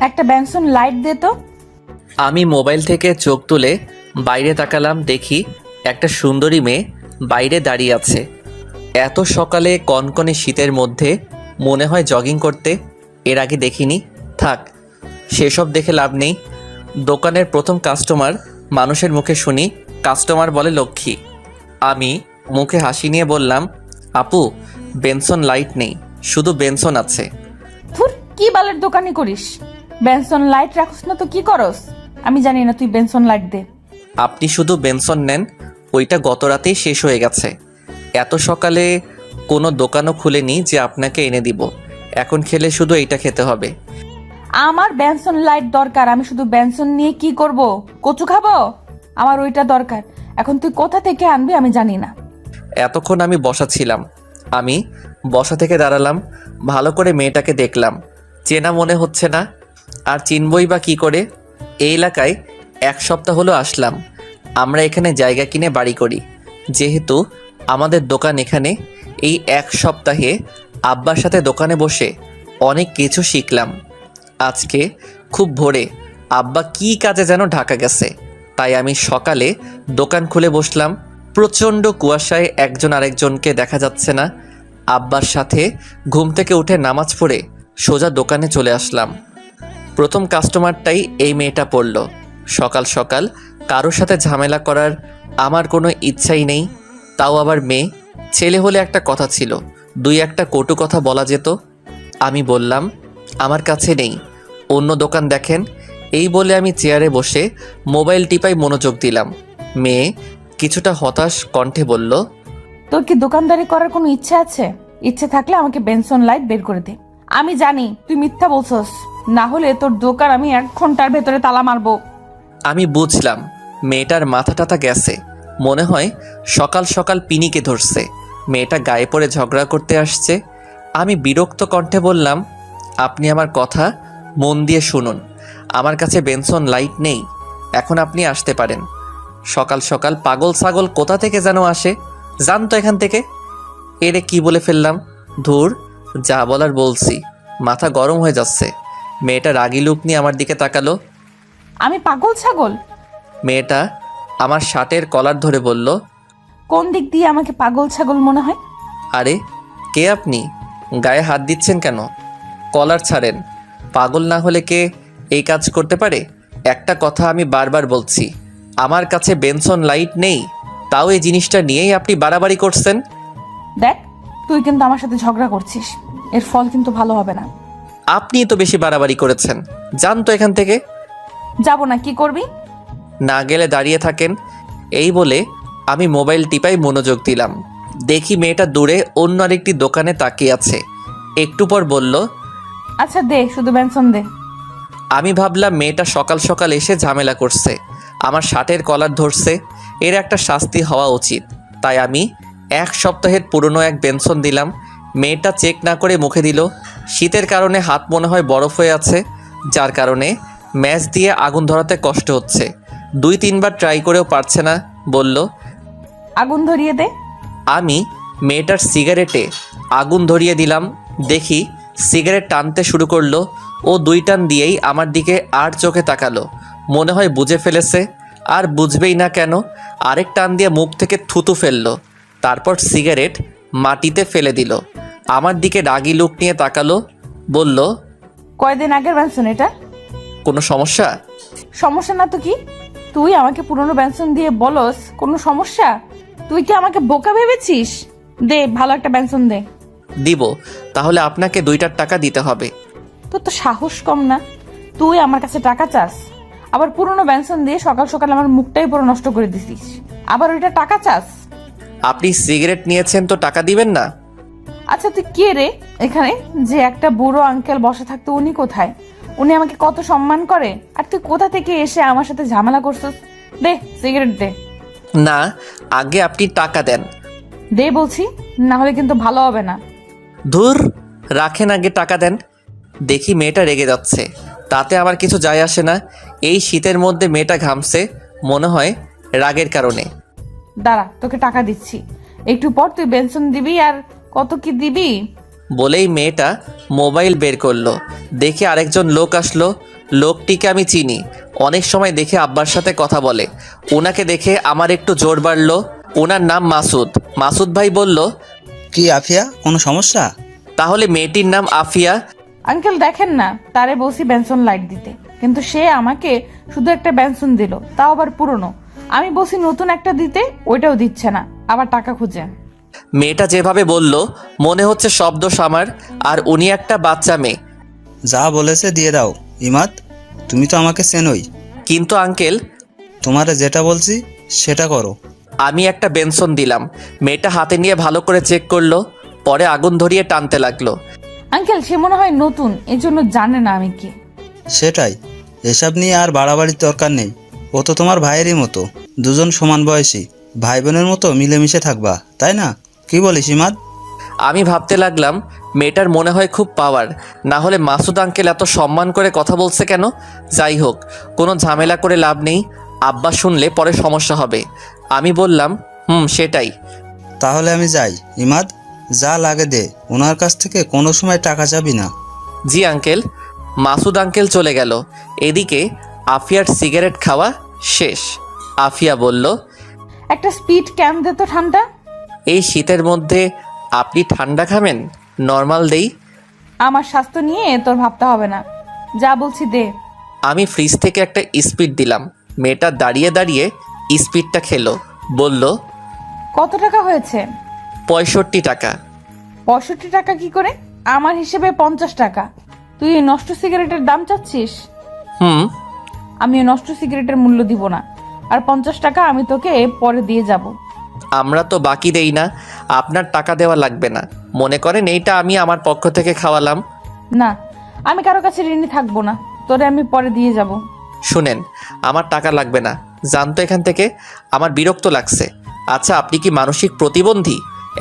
একটা Benson light দে তো। আমি মোবাইল থেকে চোখ তুলে বাইরে তাকালাম, দেখি একটা সুন্দরী মেয়ে বাইরে দাঁড়িয়ে আছে। এত সকালে কনকনে শীতের মধ্যে মনে হয় জগিং করতে, এর আগে দেখিনি। থাক, সেসব দেখে লাভ নেই। দোকানের প্রথম কাস্টমার মানুষের মুখে শুনি কাস্টমার বলে লক্ষ্মী। আমি মুখে হাসি নিয়ে বললাম, আপু বেনসন লাইট নেই, শুধু বেনসন আছে। ধুর, কি বালের দোকানি করিস? বেনসন লাইট রাখস না তো কি করস? আমি জানি না, তুই বেনসন লাইট দে। আপনি শুধু বেনসন নেন, ওইটা গত রাতেই শেষ হয়ে গেছে। এত সকালে কোনো দোকানও খুলেনি যে আপনাকে এনে দিব। এখন খেলে শুধু এইটা খেতে হবে। আমার বেনসন লাইট দরকার। আমি শুধু বেনসন নিয়ে কি করব? কচু খাবো? আমার ওইটা দরকার। এখন তুই কোথা থেকে আনবি আমি জানি না। এতক্ষণ আমি বসা ছিলাম। আমি বসা থেকে দাঁড়ালাম, ভালো করে মেয়েটাকে দেখলাম। চেনা মনে হচ্ছে না, আর চিনবই বা কী করে? এই এলাকায় 1 সপ্তাহ হলো আসলাম। আমরা এখানে জায়গা কিনে বাড়ি করি। যেহেতু আমাদের দোকান এখানে, এই 1 সপ্তাহে আব্বার সাথে দোকানে বসে অনেক কিছু শিখলাম। আজকে খুব ভোরে আব্বা কী কাজে যেন ঢাকা গেছে, তাই আমি সকালে দোকান খুলে বসলাম। প্রচণ্ড কুয়াশায় একজন আরেকজনকে দেখা যাচ্ছে না। আব্বার সাথে ঘুম থেকে উঠে নামাজ পড়ে সোজা দোকানে চলে আসলাম। প্রথম কাস্টমারটাই এই মেয়েটা পড়ল। সকাল সকাল কারোর সাথে ঝামেলা করার আমার কোনো ইচ্ছাই নেই, তাও আবার মেয়ে। ছেলে হলে একটা কথা ছিল, 2-1টা কটু কথা বলা যেত। আমি বললাম, আমার কাছে নেই, অন্য দোকান দেখেন। এই বলে আমি চেয়ারে বসে মোবাইল টিপায় মনোযোগ দিলাম। মেয়ে কিছুটা হতাশ কণ্ঠে বলল, তোর কি দোকানদারি করার কোনো ইচ্ছে আছে? ইচ্ছে থাকলে আমাকে বেনসন লাইট বের করে দে। আমি জানি তুই মিথ্যা বলছস, না হলে তোর দোকান আমি 1 ঘন্টার ভেতরে তালা মারবো। আমি বুঝলাম মেয়েটার মাথা টাথা গেছে, মনে হয় সকাল সকাল পিনিকে ধরছে। মেয়েটা গায়ে পড়ে ঝগড়া করতে আসছে। আমি বিরক্ত কণ্ঠে বললাম, আপনি আমার কথা মন দিয়ে শুনুন। আমার কাছে বেনসন লাইট নেই, এখন আপনি আসতে পারেন। সকাল সকাল পাগল ছাগল কোথা থেকে যেন আসে, জান তো এখান থেকে। এরে কি বলে ফেললাম, ধুর, যা বলার বলছি। মাথা গরম হয়ে যাচ্ছে। মেয়েটা রাগি লুক নিয়ে আমার দিকে তাকালো। আমি পাগল ছাগল? মেয়েটা আমার শার্টের কলার ধরে বলল, কোন দিক দিয়ে আমাকে পাগল ছাগল মনে হয়? আরে কে আপনি? গায়ে হাত দিচ্ছেন কেন? কলার ছাড়েন। পাগল না হলে কে এই কাজ করতে পারে? একটা কথা আমি বারবার বলছি, আমার কাছে বেনসন লাইট নেই, তাও এই জিনিসটা নিয়েই আপনি বাড়াবাড়ি করছেন। দেখ, তুই কিন্তু আমার সাথে ঝগড়া করছিস, এর ফল কিন্তু ভালো হবে না। আপনি তো বেশি বাড়াবাড়ি করেছেন, যান তো এখান থেকে। যাবো না, কি করবি? না গেলে দাঁড়িয়ে থাকেন। এই বলে আমি মোবাইল টিপাই মনোযোগ দিলাম। দেখি মেয়েটা দূরে অন্য আরেকটি দোকানে তাকিয়ে আছে। একটু পর বলল, আচ্ছা দে, শুধু বেনসন দে। আমি ভাবলাম মেয়েটা সকাল সকাল এসে ঝামেলা করছে, আমার শার্টের কলার ধরছে, এর একটা শাস্তি হওয়া উচিত। তাই আমি 1 সপ্তাহের পুরনো এক বেনসন দিলাম। মেয়েটা চেক না করে মুখে দিল। শীতের কারণে হাত মনে হয় বরফ হয়ে আছে, যার কারণে ম্যাচ দিয়ে আগুন ধরাতে কষ্ট হচ্ছে। 2-3 বার ট্রাই করেও পারছে না। বলল, আগুন ধরিয়ে দে। আমি মেয়েটার সিগারেটে আগুন ধরিয়ে দিলাম। দেখি সিগারেট টানতে শুরু করলো। ও 2 টান দিয়েই আমার দিকে আর চোখে তাকালো। মনে হয় বুঝে ফেলেছে, আর বুঝবেই না কেন। আরেক টান দিয়ে মুখ থেকে থুতু ফেললো, তারপর সিগারেট মাটিতে ফেলে দিল। আমার দিকে রাগি লুক নিয়ে তাকালো, বলল, কয়দিন আগের বেনসন এটা? কোনো সমস্যা? সমস্যা না তো কি? তুই আমাকে পুরনো বেনসন দিয়ে বলস কোনো সমস্যা? তুই কি আমাকে বোকা ভেবেছিস? দে, ভালো একটা বেনসন দে। দিব, তাহলে আপনাকে 2টার টাকা দিতে হবে। তোর তো সাহস কম না, তুই আমার কাছে টাকা চাস? আবার পুরনো বেনসন দিয়ে সকাল সকাল আমার মুখটাই পুরো নষ্ট করে দিছিস, আবার ওইটা টাকা চাস? আপনি সিগারেট নিয়েছেন তো টাকা দিবেন না? আচ্ছা তুই কে রে এখানে? যে একটা বুড়ো আঙ্কেল বসে থাকতো, উনি কোথায়? উনি আমাকে কত সম্মান করে, আর তুই কোথা থেকে এসে আমার সাথে ঝামেলা করছিস? দে সিগারেট দে। না, আগে আপনি টাকা দেন। দে বলছি, না হলে কিন্তু ভালো হবে না। ধুর, রাখেন, আগে টাকা দেন। দেখি মেয়েটা রেগে যাচ্ছে, তাতে আমার কিছু যায় আসে না। এই শীতের মধ্যে মেয়েটা ঘামছে, মনে হয় রাগের কারণে। দাঁড়া, তোকে টাকা দিচ্ছি, একটু পর তুই বেনসন দিবি। আর কত কি দিবি? বলেই মেয়েটা মোবাইল বের করলো। দেখে আরেকজন লোক আসলো। লোকটিকে আমি চিনি, অনেক সময় দেখে আব্বার সাথে কথা বলে। ওনাকে দেখে আমার একটু জোর বাড়লো। ওনার নাম মাসুদ। মাসুদ ভাই বলল, কি আফিয়া, কোনো সমস্যা? তাহলে মেয়েটির নাম আফিয়া। আঙ্কেল দেখেন না, তারে বলছি বেনসন লাইট দিতে, কিন্তু সে আমাকে শুধু একটা বেনসন দিল, তাও আবার পুরনো। আমি বলছি নতুন একটা দিতে, ওইটাও দিচ্ছে না, আবার টাকা খুঁজে। মেয়েটা যেভাবে বলল মনে হচ্ছে সব দোষ আমার, আর উনি একটা বাচ্চা মেয়ে। যা বলেছে দিয়ে দাও। ইমাদ, তুমি তো আমাকে চেনোই। কিন্তু আঙ্কেল, তোমারে যেটা বলছি সেটা করো। আমি একটা বেনসন দিলাম। মেয়েটা হাতে নিয়ে ভালো করে চেক করলো, পরে আগুন ধরিয়ে টানতে লাগলো। আঙ্কেল সে মনে হয় নতুন, এজন্য জানে না আমি কি। সেটাই, এসব নিয়ে আর বাড়াবাড়ির দরকার নেই। ও তো তোমার ভাইয়েরই মতো, দুজন সমান বয়সী, ভাই বোনের মতো মিলেমিশে থাকবা, তাই না? কি বলিস ইমাদ? আমি ভাবতে লাগলাম মেয়েটার মনে হয় খুব পাওয়ার, না হলে মাসুদ আঙ্কেল এত সম্মান করে কথা বলছে কেন? যাই হোক, কোনো ঝামেলা করে লাভ নেই, আব্বা শুনলে পরে সমস্যা হবে। আমি বললাম, সেটাই। তাহলে আমি যাই। ইমাদ, যা লাগে দে, ওনার কাছ থেকে কোনো সময় টাকা যাবি না। জি আঙ্কেল। মাসুদ আঙ্কেল চলে গেল। এদিকে আফিয়ার সিগারেট খাওয়া শেষ। আফিয়া বলল, একটা স্পিড ক্যান দে তো ঠান্ডা। এই শীতের মধ্যে আপনি ঠান্ডা খাবেন? নর্মাল দেই। আমার স্বাস্থ্য নিয়ে তোর ভাবতে হবে না, যা বলছি দে। আমি ফ্রিজ থেকে একটা স্পিড দিলাম। মেয়েটা দাঁড়িয়ে দাঁড়িয়ে স্পিডটা খেলো। বলল, কত টাকা হয়েছে? 65 টাকা। 65 টাকা কি করে? আমার হিসেবে 50 টাকা। তুই এই নষ্ট সিগারেটের দাম চাচ্ছিস? হুম। আমি এই নষ্ট সিগারেটের মূল্য দিব না, আর 50 টাকা আমি তোকে পরে দিয়ে যাব। আমরা তো বাকি দেই না, আপনার টাকা দেওয়া লাগবে না। মনে করেন এইটা আমি আমার পক্ষ থেকে খাওয়ালাম। না, আমি কারো কাছে ঋণী থাকবো না, তোরে আমি পরে দিয়ে যাব। শুনেন, আমার টাকা লাগবে না, জানতো এখান থেকে। আমার বিরক্ত লাগছে। আচ্ছা, আপনি কি মানসিক প্রতিবন্ধী?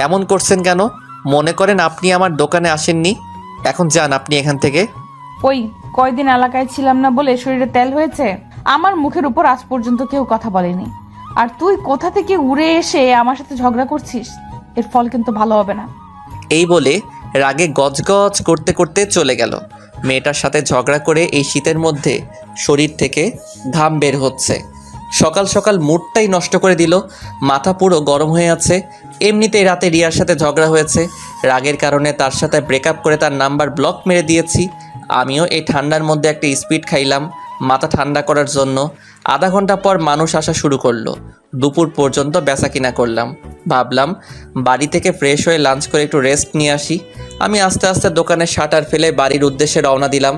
এমন করছেন কেন? মনে করেন আপনি আমার দোকানে আসেননি। এখন যান আপনি এখান থেকে। ওই কয়দিন এলাকায় ছিলাম না বলে শরীরে তেল হয়েছে? আমার মুখের উপর আজ পর্যন্ত কেউ কথা বলেনি, আর তুই কোথা থেকে উড়ে এসে আমার সাথে ঝগড়া করছিস? এর ফল কিন্তু ভালো হবে না। এই বলে রাগে গজগজ করতে করতে চলে গেল। মেয়েটার সাথে ঝগড়া করে এই শীতের মধ্যে শরীর থেকে ঘাম বের হচ্ছে। সকাল সকাল মুডটাই নষ্ট করে দিল। মাথা পুরো গরম হয়ে আছে। এমনিতেই রাতে রিয়ার সাথে ঝগড়া হয়েছে। রাগের কারণে তার সাথে ব্রেকআপ করে তার নাম্বার ব্লক মেরে দিয়েছি। আমিও এই ঠান্ডার মধ্যে একটা স্পিড খাইলাম মাথা ঠান্ডা করার জন্য। আধা ঘন্টা পর মানুষ আসা শুরু করলো। দুপুর পর্যন্ত বেচাকিনা করলাম। ভাবলাম বাড়ি থেকে ফ্রেশ হয়ে লাঞ্চ করে একটু রেস্ট নিয়ে আসি। আমি আস্তে আস্তে দোকানের শাটার ফেলে বাড়ির উদ্দেশ্যে রওনা দিলাম।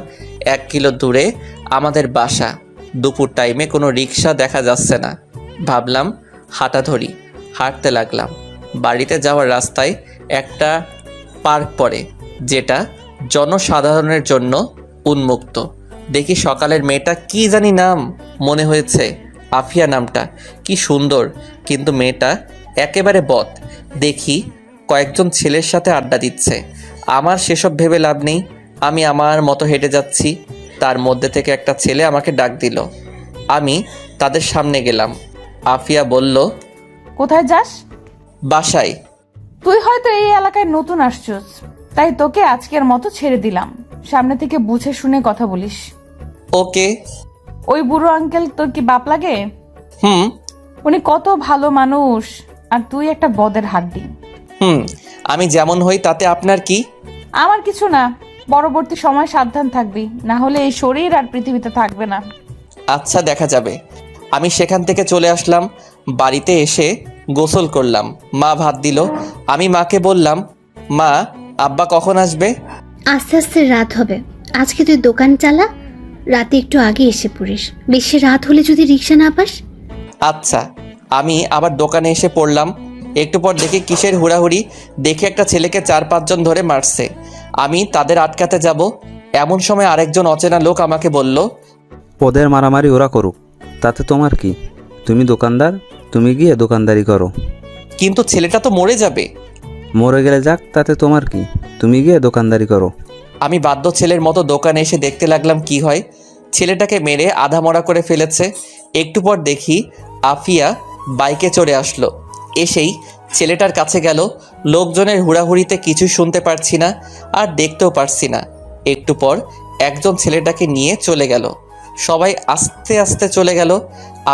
1 কিলো দূরে আমাদের বাসা। দুপুর টাইমে কোনো রিক্সা দেখা যাচ্ছে না। ভাবলাম হাঁটা ধরি। হাঁটতে লাগলাম। বাড়িতে যাওয়ার রাস্তায় একটা পার্ক পড়ে, যেটা জনসাধারণের জন্য উন্মুক্ত। দেখি সকালের মেয়েটা, কি জানি নাম, মনে হয়েছে আফিয়া নামটা। কি সুন্দর, কিন্তু মেয়েটা একেবারে বদ। দেখি কয়েকজন ছেলের সাথে আড্ডা দিচ্ছে। আমার সেসব ভেবে লাভ নেই। আমি আমার মতো হেঁটে যাচ্ছি। তার মধ্যে থেকে একটা ছেলে আমাকে ডাক দিল। আমি তাদের সামনে গেলাম। আফিয়া বলল, কোথায় যাস? বাসায়। তুই হয়তো এই এলাকায় নতুন আসছিস, তাই তোকে আজকের মতো ছেড়ে দিলাম। সামনে থেকে বুঝে শুনে কথা বলিস। ওকে। ওই বুড়ো আঙ্কেল তোর কি বাপ লাগে? হুম। উনি কত ভালো মানুষ, আর তুই একটা বদের হাড্ডি। আমি যেমন হই তাতে আপনার কি? আমার কিছু না, পরবর্তী সময় সাবধান থাকবি, না হলে এই শরীর আর পৃথিবীতে থাকবে না। আচ্ছা, দেখা যাবে। আমি সেখান থেকে চলে আসলাম। বাড়িতে এসে গোসল করলাম। মা ভাত দিল। আমি মাকে বললাম, মা, আব্বা কখন আসবে? আস্তে আস্তে রাত হবে। আজকে তুই দোকান চালা, রাতে একটু আগে এসে পড়িস। বেশি রাত হলে যদি রিক্সা না পাস। আচ্ছা। আমি আবার দোকানে এসে পড়লাম। একটু পর দেখি কিসের হুড়াহুড়ি। দেখে একটা ছেলেকে 4-5 জন ধরে মারছে। আমি তাদের আটকাতে যাব, এমন সময় আরেকজন অচেনা লোক আমাকে বলল, ওদের মারামারি ওরা করুক, তাতে তোমার কি? তুমি দোকানদার, তুমি গিয়ে দোকানদারি করো। কিন্তু ছেলেটা তো মরে যাবে। মরে গেলে যাক, তাতে তোমার কি? তুমি গিয়ে দোকানদারি করো। আমি বাধ্য ছেলের মতো দোকানে এসে দেখতে লাগলাম কি হয়। ছেলেটাকে মেরে আধা মরা করে ফেলেছে। একটু পর দেখি আফিয়া বাইকে চড়ে আসলো। এসেই ছেলেটার কাছে গেল। লোকজনের হুড়াহুড়িতে কিছু শুনতে পারছি না আর দেখতেও পারছি না। একটু পর একজন ছেলেটাকে নিয়ে চলে গেল। সবাই আস্তে আস্তে চলে গেল।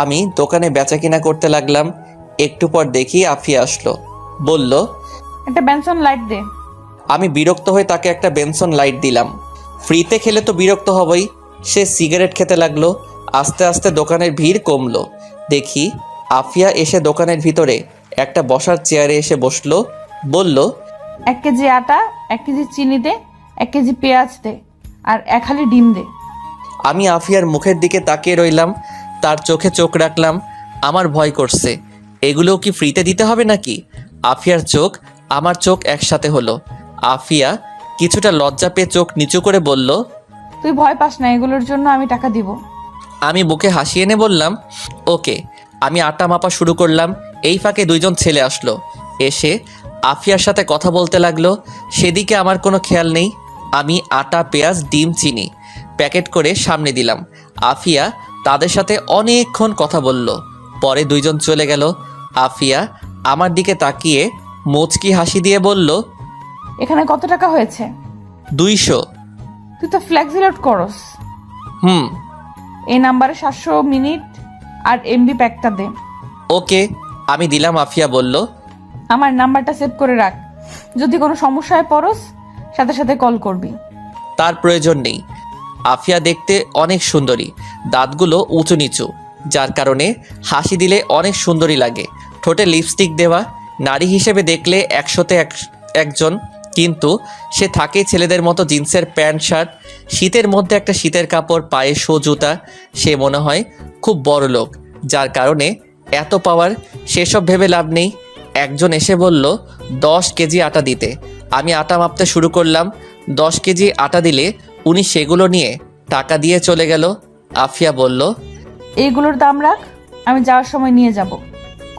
আমি দোকানে বেচাকিনা করতে লাগলাম। একটু পর দেখি আফিয়া আসলো। বলল, একটা বেনসন লাইট দে। আমি বিরক্ত হয়ে তাকে একটা বেনসন লাইট দিলাম। ফ্রিতে খেলে তো বিরক্ত হবই। সে সিগারেট খেতে লাগলো। আস্তে আস্তে দোকানের ভিড় কমলো। দেখি আফিয়া এসে দোকানের ভিতরে একটা বসার চেয়ারে এসে বসলো। বলল, 1 কেজি আটা, 1 কেজি চিনি দে, 1 কেজি পেঁয়াজ দে, আর 1 হালি ডিম দে। আমি আফিয়ার মুখের দিকে তাকিয়ে রইলাম। তার চোখে চোখ রাখলাম। আমার ভয় করছে, এগুলোও কি ফ্রিতে দিতে হবে নাকি? আফিয়ার চোখ আমার চোখ একসাথে হলো। আফিয়া কিছুটা লজ্জা পেয়ে চোখ নিচু করে বলল, তুই ভয় পাস না, এগুলোর জন্য আমি টাকা দিব। আমি বুকে হাসি এনে বললাম, ওকে। আমি আটা মাপা শুরু করলাম। এই ফাঁকে দুইজন ছেলে আসলো। এসে আফিয়ার সাথে কথা বলতে লাগলো। সেদিকে আমার কোনো খেয়াল নেই। আমি আটা, পেঁয়াজ, ডিম, চিনি প্যাকেট করে সামনে দিলাম। আফিয়া তাদের সাথে অনেকক্ষণ কথা বলল। পরে দুইজন চলে গেল। আফিয়া আমার দিকে তাকিয়ে মুচকি হাসি দিয়ে বলল, এখানে কত টাকা হয়েছে? 200। তুই তো ফ্লেক্সিলোড করস। হুম। এই নাম্বারে 700 মিনিট আর এমবি প্যাকটা দে। ওকে, আমি দিলাম। আফিয়া বলল, আমার নাম্বারটা সেভ করে রাখ, যদি কোনো সমস্যায় পড়স সাথে সাথে কল করবি। তার প্রয়োজন নেই। আফিয়া দেখতে অনেক সুন্দরী, দাঁতগুলো উঁচু নিচু, যার কারণে হাসি দিলে অনেক সুন্দরী লাগে। ঠোঁটে লিপস্টিক দেওয়া। নারী হিসেবে দেখলে 100-তে 1 কিন্তু সে থাকে ছেলেদের মতো জিন্সের প্যান্ট শার্ট, শীতের মধ্যে একটা শীতের কাপড়, পায়ে শো জুতা। সে মনে হয় খুব বড় লোক, যার কারণে এত পাওয়ার। সেসব ভেবে লাভ নেই। একজন এসে বলল 10 কেজি আটা দিতে। আমি আটা মাপতে শুরু করলাম। 10 কেজি আটা দিলে উনি সেগুলো নিয়ে টাকা দিয়ে চলে গেল। আফিয়া বলল, এইগুলোর দাম রাখ, আমি যাওয়ার সময় নিয়ে যাব।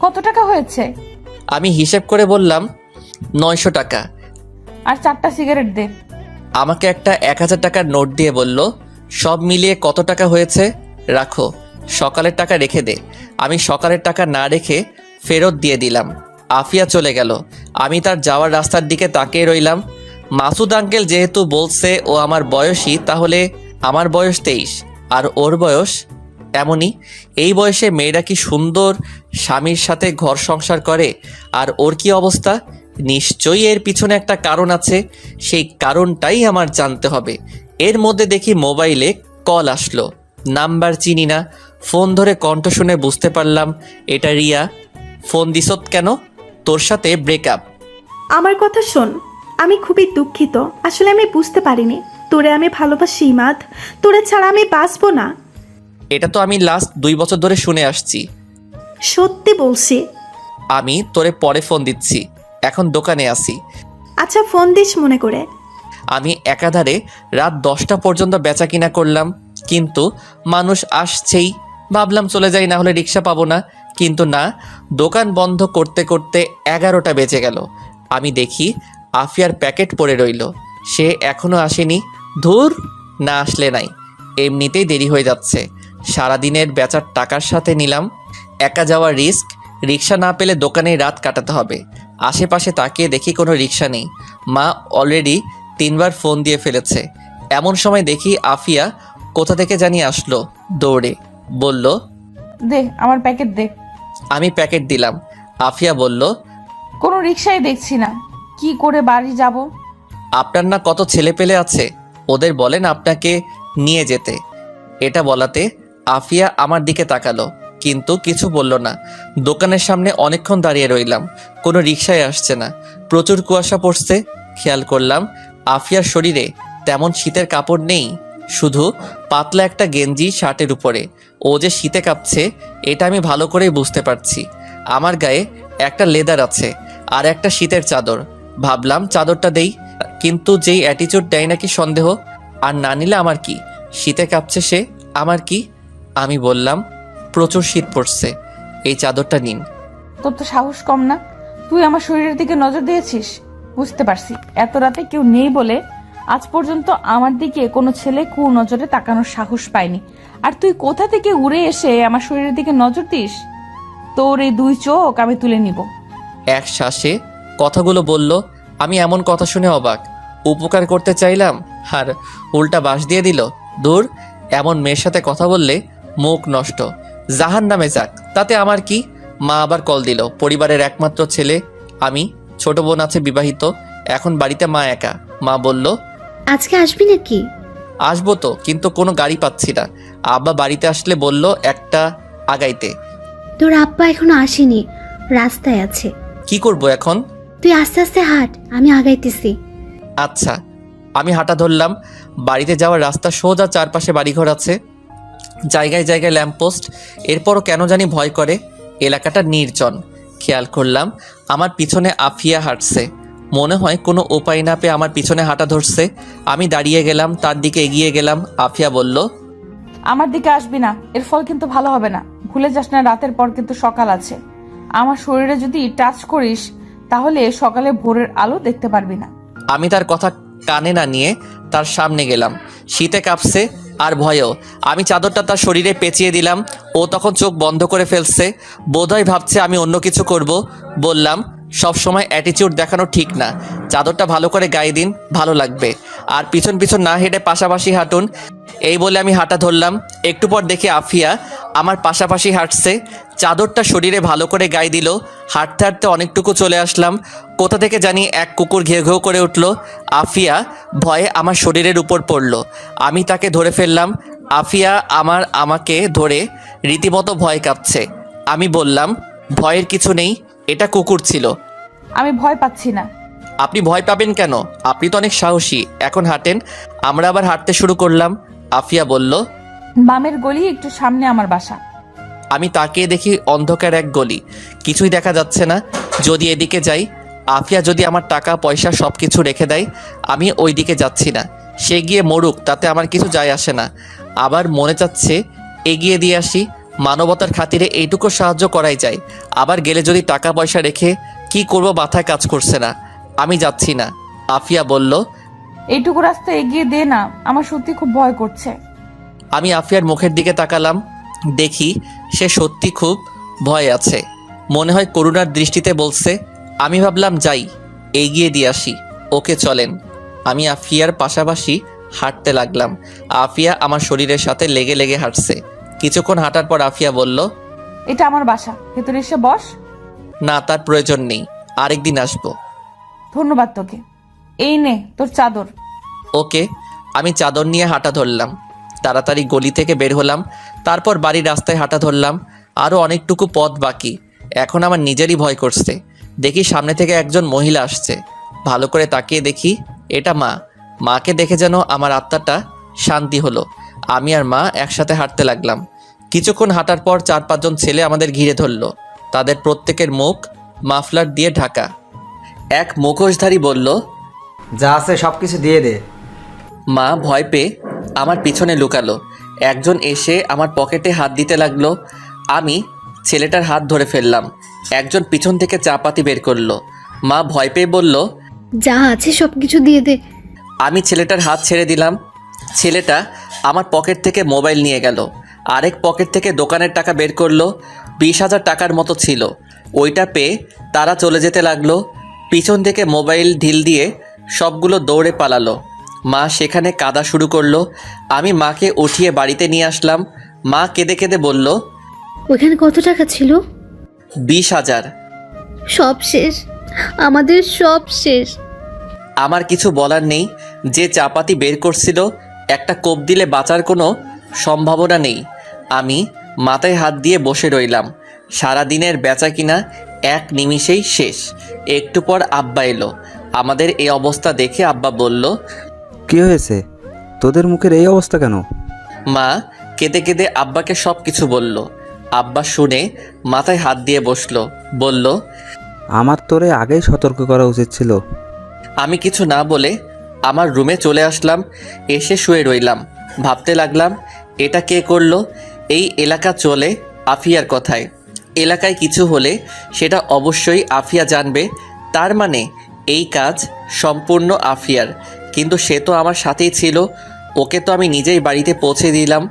কত টাকা হয়েছে? আমি হিসেব করে বললাম 900 টাকা। আর 4টা সিগারেট দে। আমাকে একটা 1000 টাকার নোট দিয়ে বলল, সব মিলিয়ে কত টাকা হয়েছে রাখো, সকালের টাকা রেখে দে। আমি সকালের টাকা না রেখে ফেরত দিয়ে দিলাম। আফিয়া চলে গেল। আমি তার যাওয়ার রাস্তার দিকে তাকিয়ে রইলাম। মাসুদ আঙ্কেল যেহেতু বলছে ও আমার বয়সী, তাহলে আমার বয়স 23 আর ওর বয়স এমনই। এই বয়সে মেয়েরা কি সুন্দর স্বামীর সাথে ঘর সংসার করে, আর ওর কি অবস্থা? নিশ্চয়ই এর পিছনে একটা কারণ আছে। সেই কারণটাই আমার জানতে হবে। এর মধ্যে দেখি মোবাইলে কল আসলো। নাম্বার চিনি না। ফোন ধরে কণ্ঠ শুনে বুঝতে পারলাম এটা রিয়া। ফোন দিছত কেন? তোর সাথে ব্রেকআপ। আমার কথা শোন, আমি খুবই দুঃখিত। আসলে আমি বুঝতে পারিনি তোরে আমি ভালোবাসি ইমাদ। তোরে ছাড়া আমি বাঁচবো না। এটা তো আমি লাস্ট 2 বছর ধরে শুনে আসছি। সত্যি বলছি। আমি তোরে পরে ফোন দিচ্ছি, এখন দোকানে আসি। আচ্ছা, ফোন দিস মনে করে। আমি একাধারে রাত 10টা পর্যন্ত বেচা কিনা করলাম, কিন্তু মানুষ আসছেই। ভাবলাম চলে যাই, না হলে রিক্সা পাবো না। কিন্তু না, দোকান বন্ধ করতে করতে 11টা বেজে গেল। আমি দেখি আফিয়ার প্যাকেট পড়ে রইল। সে এখনো আসেনি। ধুর, না আসলে নাই, এমনিতেই দেরি হয়ে যাচ্ছে। সারাদিনের বেচার টাকার সাথে নিলাম একা যাওয়ার রিস্ক। রিক্সা না পেলে দোকানেই রাত কাটাতে হবে। আশেপাশে তাকিয়ে দেখি কোনো রিক্সা নেই। মা অলরেডি 3 বার ফোন দিয়ে ফেলেছে। এমন সময় দেখি আফিয়া কোথা থেকে জানি আসলো দৌড়ে। বলল, দে আমার প্যাকেট দে। আমি প্যাকেট দিলাম। আফিয়া বলল, কোনো রিক্সাই দেখছি না, কি করে বাড়ি যাব? আপনার না কত ছেলে পেলে আছে, ওদের বলেন আপনাকে নিয়ে যেতে। এটা বলাতে আফিয়া আমার দিকে তাকালো, কিন্তু কিছু বলল না। দোকানের সামনে অনেকক্ষণ দাঁড়িয়ে রইলাম, কোনো রিক্সায় আসছে না। প্রচুর কুয়াশা পড়ছে। খেয়াল করলাম আফিয়ার শরীরে তেমন শীতের কাপড় নেই, শুধু পাতলা একটা গেঞ্জি শার্টের উপরে। ও যে শীতে কাঁপছে এটা আমি ভালো করেই বুঝতে পারছি। আমার গায়ে একটা লেদার আছে আর একটা শীতের চাদর। ভাবলাম চাদরটা দেই, কিন্তু যেই অ্যাটিটিউড দেয় নাকি সন্দেহ। আর না নিলে আমার কি, শীতে কাঁপছে সে, আমার কি? আমি বললাম, প্রচুর শীত পড়ছে, এই চাদরটা নিন। তোর তো সাহস কম না, তুই আমার শরীরের দিকে নজর দিয়েছিস। বুঝতে পারছি এত রাতে কেউ নেই বলে আজ পর্যন্ত আমার দিকে কোনো ছেলে নজরে তাকানোর সাহস পায়নি। আর তুই কোথা থেকে উড়ে এসে আমার শরীরের দিকে নজর দিস? তোর এই 2 চোখ আমি তুলে নিব। এক শ্বাসে কথাগুলো বলল। আমি এমন কথা শুনে অবাক। উপকার করতে চাইলাম আর উল্টা বাঁশ দিয়ে দিল। দূর, এমন মেয়ের সাথে কথা বললে মুখ নষ্ট, জাহান নামে যাক, তাতে আমার কি। মা আবার কল দিল। পরিবারের একমাত্র ছেলে আমি, ছোট বোন আছে বিবাহিত, এখন বাড়িতে মা একা। মা বলল, আজকে আসবি নাকি? আসবো তো, কিন্তু কোনো গাড়ি পাচ্ছি না। আব্বা বাড়িতে আসলে বলল একটা আগাইতে। তোর আব্বা এখনো আসেনি, রাস্তায় আছে। কি করব এখন? তুই আস্তে আস্তে হাঁট, আমি আগাইতেছি। আচ্ছা। আমি হাঁটা ধরলাম। বাড়িতে যাওয়ার রাস্তা সোজা, চারপাশে বাড়িঘর আছে, জায়গায় জায়গায় ল্যাম্পপোস্ট। এরপরও কেন জানি ভয় করে। এলাকাটা নির্জন। খেয়াল করলাম আমার পিছনে আফিয়া হাঁটছে। মনে হয় কোনো উপায় না পেয়ে আমার পিছনে হাঁটা ধরছে। আমি দাঁড়িয়ে গেলাম, তার দিকে এগিয়ে গেলাম। আফিয়া বলল, আমার দিকে আসবি না, এর ফল কিন্তু ভালো হবে না। ভুলে যাস না, রাতের পর কিন্তু সকাল আছে। আমার শরীরে যদি টাচ করিস তাহলে সকালে ভোরের আলো দেখতে পারবি না। আমি তার কথা কানে না নিয়ে তার সামনে গেলাম। শীতে কাঁপছে আর ভয়েও। আমি চাদরটা তার শরীরে পেঁচিয়ে দিলাম। ও তখন চোখ বন্ধ করে ফেলছে। বোধহয় ভাবছে আমি অন্য কিছু করব। বললাম, সব সময় অ্যাটিটিউড দেখানো ঠিক না, চাদরটা ভালো করে গায়ে দিন, ভালো লাগবে। আর পিছন পিছন না হেঁটে পাশাপাশি হাঁটুন। এই বলে আমি হাঁটা ধরলাম। একটু পর দেখি আফিয়া আমার পাশাপাশি হাঁটছে, চাদরটা শরীরে ভালো করে গায়ে দিল। হাঁটতে হাঁটতে অনেকটুকু চলে আসলাম। কোথা থেকে জানি এক কুকুর ঘেউ ঘেউ করে উঠল। আফিয়া ভয়ে আমার শরীরের উপর পড়ল। আমি তাকে ধরে ফেললাম। আফিয়া আমাকে ধরে রীতিমতো ভয় কাঁপছে। আমি বললাম, ভয়ের কিছু নেই, এটা কুকুর ছিল। আমি ভয় পাচ্ছি না। আপনি ভয় পাবেন কেন? আপনি তো অনেক সাহসী। এখন হাঁটেন। আমরা আবার হাঁটতে শুরু করলাম। আফিয়া বলল, বামের গলি একটু সামনে আমার বাসা। আমি তাকিয়ে দেখি অন্ধকার এক গলি, কিছুই দেখা যাচ্ছে না। যদি এদিকে যাই, আফিয়া যদি আমার টাকা পয়সা সব কিছু রেখে দেয়। আমি ওই দিকে যাচ্ছি না। সে গিয়ে মরুক, তাতে আমার কিছু যায় আসে না। আবার মনে চাচ্ছে এগিয়ে দিয়ে আসি, মানবতার খাতিরে এইটুকু সাহায্য করাই যায়। আবার গেলে যদি টাকা পয়সা রেখে কি করব মাথায় কাজ করছে না। আমি যাচ্ছি না। আফিয়া বলল, এইটুকু রাস্তা এগিয়ে দে না, আমার সত্যি খুব ভয় করছে। আমি আফিয়ার মুখের দিকে তাকালাম। দেখি সে সত্যি খুব ভয় আছে। মনে হয় করুণার দৃষ্টিতে বলছে। আমি ভাবলাম যাই, এগিয়ে দিয়ে আসি। ওকে চলেন। আমি আফিয়ার পাশাপাশি হাঁটতে লাগলাম। আফিয়া আমার শরীরের সাথে লেগে লেগে হাঁটছে। কিছুক্ষণ হাঁটার পর আফিয়া বলল, এটা আমার বাসা, ভেতরে এসে বস। না, তার প্রয়োজন নেই, আরেকদিন আসবো। ধন্যবাদ তোকে। এই নে তোর চাদর। ওকে। আমি চাদর নিয়ে হাঁটা ধরলাম। তাড়াতাড়ি গলি থেকে বের হলাম। তারপর বাড়ির রাস্তায় হাঁটা ধরলাম। আরও অনেকটুকু পথ বাকি। এখন আমার নিজেরই ভয় করছে। দেখি সামনে থেকে একজন মহিলা আসছে। ভালো করে তাকিয়ে দেখি এটা মা। মাকে দেখে যেন আমার আত্মাটা শান্তি হলো। আমি আর মা একসাথে হাঁটতে লাগলাম। কিছুক্ষণ হাঁটার পর 4-5 জন ছেলে আমাদের ঘিরে ধরল। তাদের প্রত্যেকের মুখ মাফলার দিয়ে ঢাকা। এক মুখোশধারী বলল, যা আছে সব কিছু দিয়ে দে। মা ভয় পেয়ে আমার পিছনে লুকালো। একজন এসে আমার পকেটে হাত দিতে লাগলো। আমি ছেলেটার হাত ধরে ফেললাম। একজন পিছন থেকে চাপাতি বের করলো। মা ভয় পেয়ে বলল, যা আছে সবকিছু দিয়ে দে। আমি ছেলেটার হাত ছেড়ে দিলাম। ছেলেটা আমার পকেট থেকে মোবাইল নিয়ে গেল। আরেক পকেট থেকে দোকানের টাকা বের করলো। 20,000 টাকার মতো ছিল। ওইটা পেয়ে তারা চলে যেতে লাগলো। পিছন থেকে মোবাইল ঢিল দিয়ে সবগুলো দৌড়ে পালালো। মা সেখানে কাঁদা শুরু করলো। আমি মাকে উঠিয়ে বাড়িতে নিয়ে আসলাম। মা কেঁদে কেঁদে বলল, ওইখানে কত টাকা ছিল? 20,000। সব শেষ, আমাদের সব শেষ। আমার কিছু বলার নেই। যে চাপাতি বের করছিল একটা কোপ দিলে বাঁচার কোনো সম্ভাবনা নেই। আমি মাথায় হাত দিয়ে বসে রইলাম। সারাদিনের বেচা কিনা এক নিমিষেই শেষ। একটু পর আব্বা এলো। আমাদের এই অবস্থা দেখে আব্বা বলল, কি হয়েছে? তোদের মুখের এই অবস্থা কেন? মা কেঁদে কেঁদে আব্বাকে সব কিছু বলল। আব্বা শুনে মাথায় হাত দিয়ে বসলো। বলল, আমার তোরে আগেই সতর্ক করা উচিত ছিল। আমি কিছু না বলে আমার রুমে চলে আসলাম। এসে শুয়ে রইলাম। ভাবতে লাগলাম, এটা কে করলো? এই এলাকা চলে আফিয়ার কথায়। এলাকায় কিছু হলে সেটা অবশ্যই আফিয়া জানবে। তার মানে এই কাজ সম্পূর্ণ আফিয়ার। কিন্তু সে তো আমার সাথেই ছিল। ওকে তো আমি নিজেই বাড়িতে পৌঁছে দিলাম।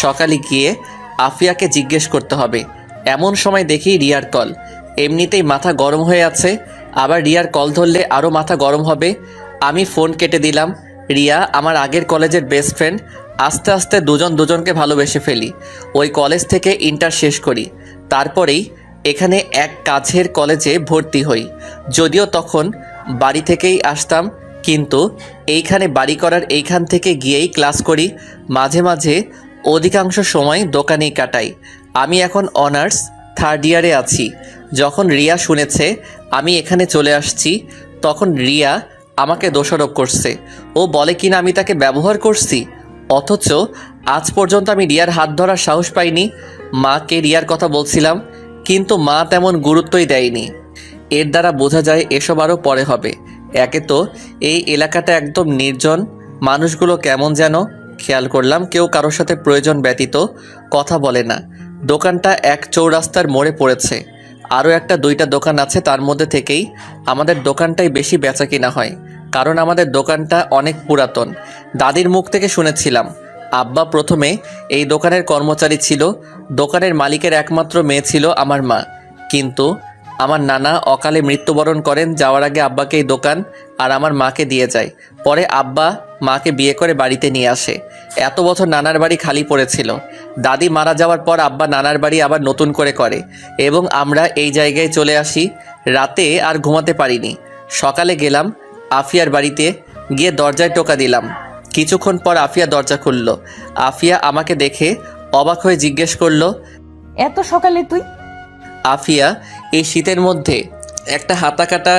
সকালে গিয়ে আফিয়াকে জিজ্ঞেস করতে হবে। এমন সময় দেখি রিয়ার কল। এমনিতেই মাথা গরম হয়ে আছে, আবার রিয়ার কল ধরলে আরও মাথা গরম হবে। আমি ফোন কেটে দিলাম। রিয়া আমার আগের কলেজের বেস্ট ফ্রেন্ড। আস্তে আস্তে দুজন দুজনকে ভালোবেসে ফেলি। ওই কলেজ থেকে ইন্টার শেষ করি, তারপরেই এখানে এক কাছের কলেজে ভর্তি হই। যদিও তখন বাড়ি থেকেই আসতাম, কিন্তু এইখানে বাড়ি করার এইখান থেকে গিয়েই ক্লাস করি। মাঝে মাঝে অধিকাংশ সময় দোকানেই কাটাই। আমি এখন অনার্স 3rd ইয়ারে আছি। যখন রিয়া শুনেছে আমি এখানে চলে আসছি, তখন রিয়া আমাকে দোষারোপ করছে। ও বলে কিনা আমি তাকে ব্যবহার করছি, অথচ আজ পর্যন্ত আমি রিয়ার হাত ধরার সাহস পাইনি। মাকে রিয়ার কথা বলছিলাম, কিন্তু মা তেমন গুরুত্বই দেয়নি। এর দ্বারা বোঝা যায় এসব আরও পরে হবে। একে তো এই এলাকাটা একদম নির্জন, মানুষগুলো কেমন যেন। খেয়াল করলাম কেউ কারোর সাথে প্রয়োজন ব্যতীত কথা বলে না। দোকানটা এক চৌরাস্তার মোড়ে পড়েছে। আরও একটা 2টা দোকান আছে, তার মধ্যে থেকেই আমাদের দোকানটাই বেশি বেচা কিনা হয়, কারণ আমাদের দোকানটা অনেক পুরাতন। দাদির মুখ থেকে শুনেছিলাম আব্বা প্রথমে এই দোকানের কর্মচারী ছিল। দোকানের মালিকের একমাত্র মেয়ে ছিল আমার মা, কিন্তু আমার নানা অকালে মৃত্যুবরণ করেন। যাওয়ার আগে আব্বাকে এই দোকান আর আমার মাকে দিয়ে যায়। পরে আব্বা মাকে বিয়ে করে বাড়িতে নিয়ে আসে। এত বছর নানার বাড়ি খালি পড়েছিল। দাদি মারা যাওয়ার পর আব্বা নানার বাড়ি আবার নতুন করে এবং আমরা এই জায়গায় চলে আসি। রাতে আর ঘুমাতে পারিনি। সকালে গেলাম আফিয়ার বাড়িতে, গিয়ে দরজায় টোকা দিলাম। কিছুক্ষণ পর আফিয়া দরজা খুলল। আফিয়া আমাকে দেখে অবাক হয়ে জিজ্ঞেস করলো, এত সকালে তুই? আফিয়া এই শীতের মধ্যে একটা হাতা কাটা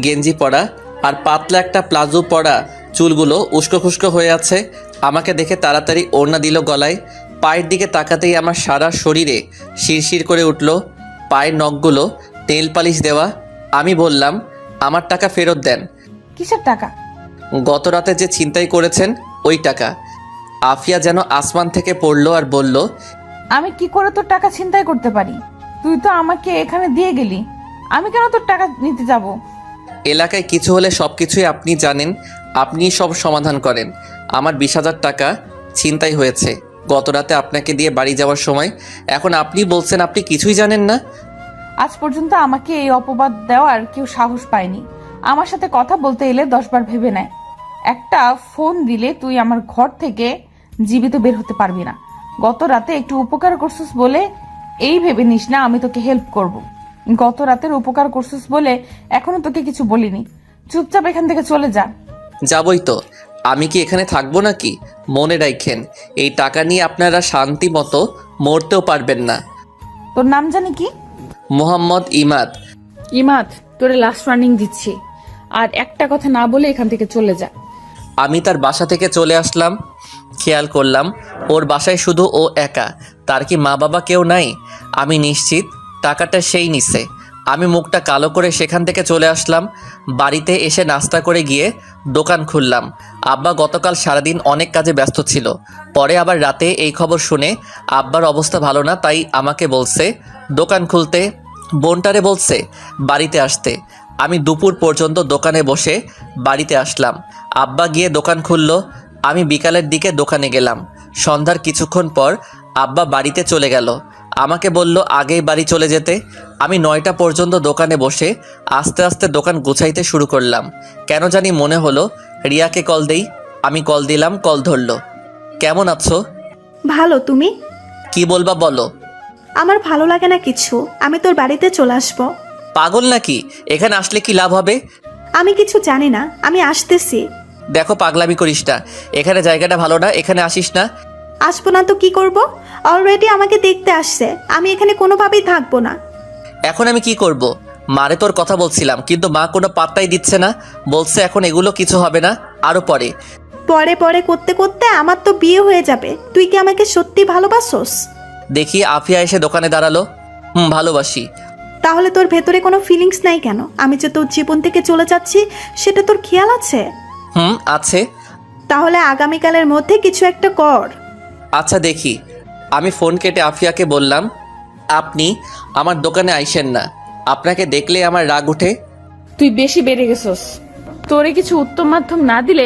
গেঞ্জি পরা আর পাতলা একটা প্লাজো পরা, চুলগুলো উস্কো খুস্কো হয়ে আছে। আমাকে দেখে তাড়াতাড়ি ওড়না দিল গলায়। পায়ের দিকে তাকাতেই আমার সারা শরীরে শিরশির করে উঠল। পায়ের নখগুলো তেল পালিশ দেওয়া। আমি বললাম, আমার টাকা ফেরত দেন। কিসের টাকা? গত রাতে যে ছিনতাই করেছেন ওই টাকা। আফিয়া যেন আসমান থেকে পড়লো আর বলল, আমি কি করে তোর টাকা ছিনতাই করতে পারি? তুই তো আমাকে এখানে দিয়ে গেলি, আমি কেন তোর টাকা নিতে যাব? এলাকায় কিছু হলে সব কিছুই আপনি জানেন, আপনিই সব সমাধান করেন। আমার 20,000 টাকা ছিনতাই হয়েছে গত রাতে আপনাকে দিয়ে বাড়ি যাওয়ার সময়। এখন আপনি বলছেন আপনি কিছুই জানেন না। আজ পর্যন্ত আমাকে এই অপবাদ দেওয়ার কেউ সাহস পায়নি। আমার সাথে কথা বলতে এলে 10 বার ভেবে নেয়। একটা ফোন দিলে তুই আমার ঘর থেকে জীবিত বের হতে পারবি না। গত রাতে একটু উপকার করছিস বলে এই ভেবে নিস না আমি তোকে হেল্প করব। গত রাতের উপকার করছিস বলে এখনো তোকে কিছু বলিনি। চুপচাপ এখান থেকে চলে যা। যাবই তো, আমি কি এখানে থাকবো নাকি? মনে রাখেন, এই টাকা নিয়ে আপনারা শান্তি মতো মরতেও পারবেন না। তোর নাম জানি কি? মোহাম্মদ ইমাদ। ইমাদ, তোরে লাস্ট ওয়ার্নিং দিচ্ছি, আর একটা কথা না বলে এখান থেকে চলে যা। আমি তার বাসা থেকে চলে আসলাম। খেয়াল করলাম ওর বাসায় শুধু ও একা। তার কি মা বাবা কেউ নাই? আমি নিশ্চিত টাকাটা সেই নিছে। আমি মুখটা কালো করে সেখান থেকে চলে আসলাম। বাড়িতে এসে নাস্তা করে গিয়ে দোকান খুললাম। আব্বা গতকাল সারাদিন অনেক কাজে ব্যস্ত ছিল। পরে আবার রাতে এই খবর শুনে আব্বার অবস্থা ভালো না, তাই আমাকে বলছে দোকান খুলতে, বোনটারে বলছে বাড়িতে আসতে। আমি দুপুর পর্যন্ত দোকানে বসে বাড়িতে আসলাম। আব্বা গিয়ে দোকান খুলল। আমি বিকালের দিকে দোকানে গেলাম। সন্ধ্যার কিছুক্ষণ পর আব্বা বাড়িতে চলে গেল। আমাকে বলল আগেই বাড়ি চলে যেতে। আমি 9টা পর্যন্ত দোকানে বসে আস্তে আস্তে দোকান গুছাইতে শুরু করলাম। কেন জানি মনে হলো রিয়াকে কল দেই। আমি কল দিলাম, কল ধরলো। কেমন আছো? ভালো, তুমি? কি বলবা বলো। আমার ভালো লাগে না কিছু, আমি তোর বাড়িতে চলে আসবো। পাগল নাকি? এখানে আসলে কি লাভ হবে? আমি কিছু জানি না, আমি আসতেছি। দেখো পাগলামি করিস না, এখানে জায়গাটা ভালো না, এখানে আসিস না। আসবো না তো কি করব? অলরেডি আমাকে দেখতে আসছে, আমি এখানে কোনোভাবেই থাকবো না। এখন আমি কি করব? মারে তোর কথা বলছিলাম, কিন্তু মা কোনো পাত্তাই দিচ্ছে না। বলছে এখন এগুলো কিছু হবে না, আরো পরে। পরে পরে করতে করতে আমার তো বিয়ে হয়ে যাবে। তুই কি আমাকে সত্যি ভালোবাসোস? দেখি আফিয়া এসে দোকানে দাঁড়ালো। ভালোবাসি। তাহলে তোর ভেতরে কোনো ফিলিংস নাই কেন? আমি যে তোর জীবন থেকে চলে যাচ্ছি সেটা তোর খেয়াল আছে? আছে। তাহলে আগামীকালের মধ্যে কিছু একটা কর। আচ্ছা দেখি। আমি ফোন কেটে আফিয়াকে বললাম, আপনি আমার দোকানে আইসেন না, আপনাকে দেখলে আমার রাগ উঠে। তুই বেশি বেড়ে গেছস। তোরে কিছু উত্তম মাধ্যম না দিলে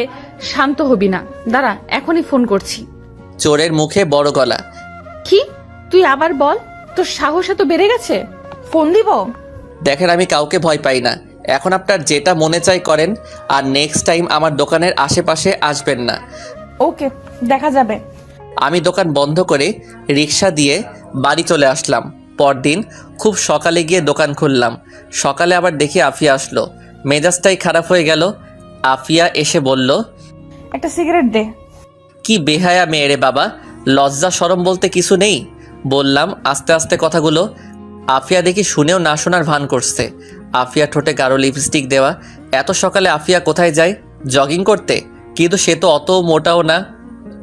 শান্ত হবি না। দাঁড়া, এখনই ফোন করছি। চোরের মুখে বড় গলা। কি? তুই আবার বল, তোর সাহস এত বেড়ে গেছে? ফোন দিব? দেখেন আমি কাউকে ভয় পাই না। এখন আপনার যেটা মনে চাই করেন, আর নেক্সট টাইম আমার দোকানের আশেপাশে আসবেন না। ওকে, দেখা যাবে। আমি দোকান বন্ধ করে রিক্সা দিয়ে বাড়ি চলে আসলাম। পরদিন খুব সকালে গিয়ে দোকান খুললাম। সকালে আবার দেখি আফিয়া আসলো। মেজাজটাই খারাপ হয়ে গেল। আফিয়া এসে বলল, একটা সিগারেট দে। কি বেহায়া মেয়ে রে বাবা, লজ্জা শরম বলতে কিছু নেই। বললাম আস্তে আস্তে কথাগুলো। আফিয়া দেখি শুনেও না শোনার ভান করছে। আফিয়া ঠোঁটে গাঢ় লিপস্টিক দেওয়া। এত সকালে আফিয়া কোথায় যায়? জগিং করতে? কিন্তু সে তো অত মোটাও না,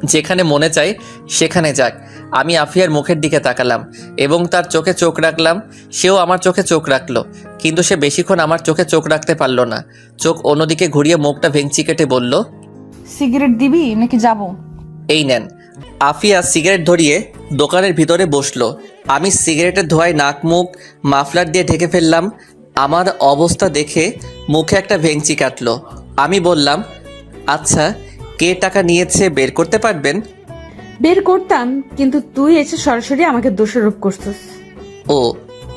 যেখানে মনে চায় সেখানে যাক। আমি আফিয়ার মুখের দিকে তাকালাম এবং তার চোখে চোখ রাখলাম। সেও আমার চোখে চোখ রাখলো, কিন্তু সে বেশিক্ষণ আমার চোখে চোখ রাখতে পারলো না। চোখ অন্যদিকে ঘুরিয়ে মুখটা ভেঙচি কেটে বলল, সিগারেট দিবি নাকি যাব? এই নেন। আফিয়া সিগারেট ধরিয়ে দোকানের ভিতরে বসলো। আমি সিগারেটের ধোঁয়ায় নাক মুখ মাফলার দিয়ে ঢেকে ফেললাম। আমার অবস্থা দেখে মুখে একটা ভেঙচি কাটলো। আমি বললাম, আচ্ছা কে টাকা নিয়েছে বের করতে পারবেন? বের করতাম, কিন্তু তুই এসে সরাসরি আমাকে দোষারোপ করছিস। ও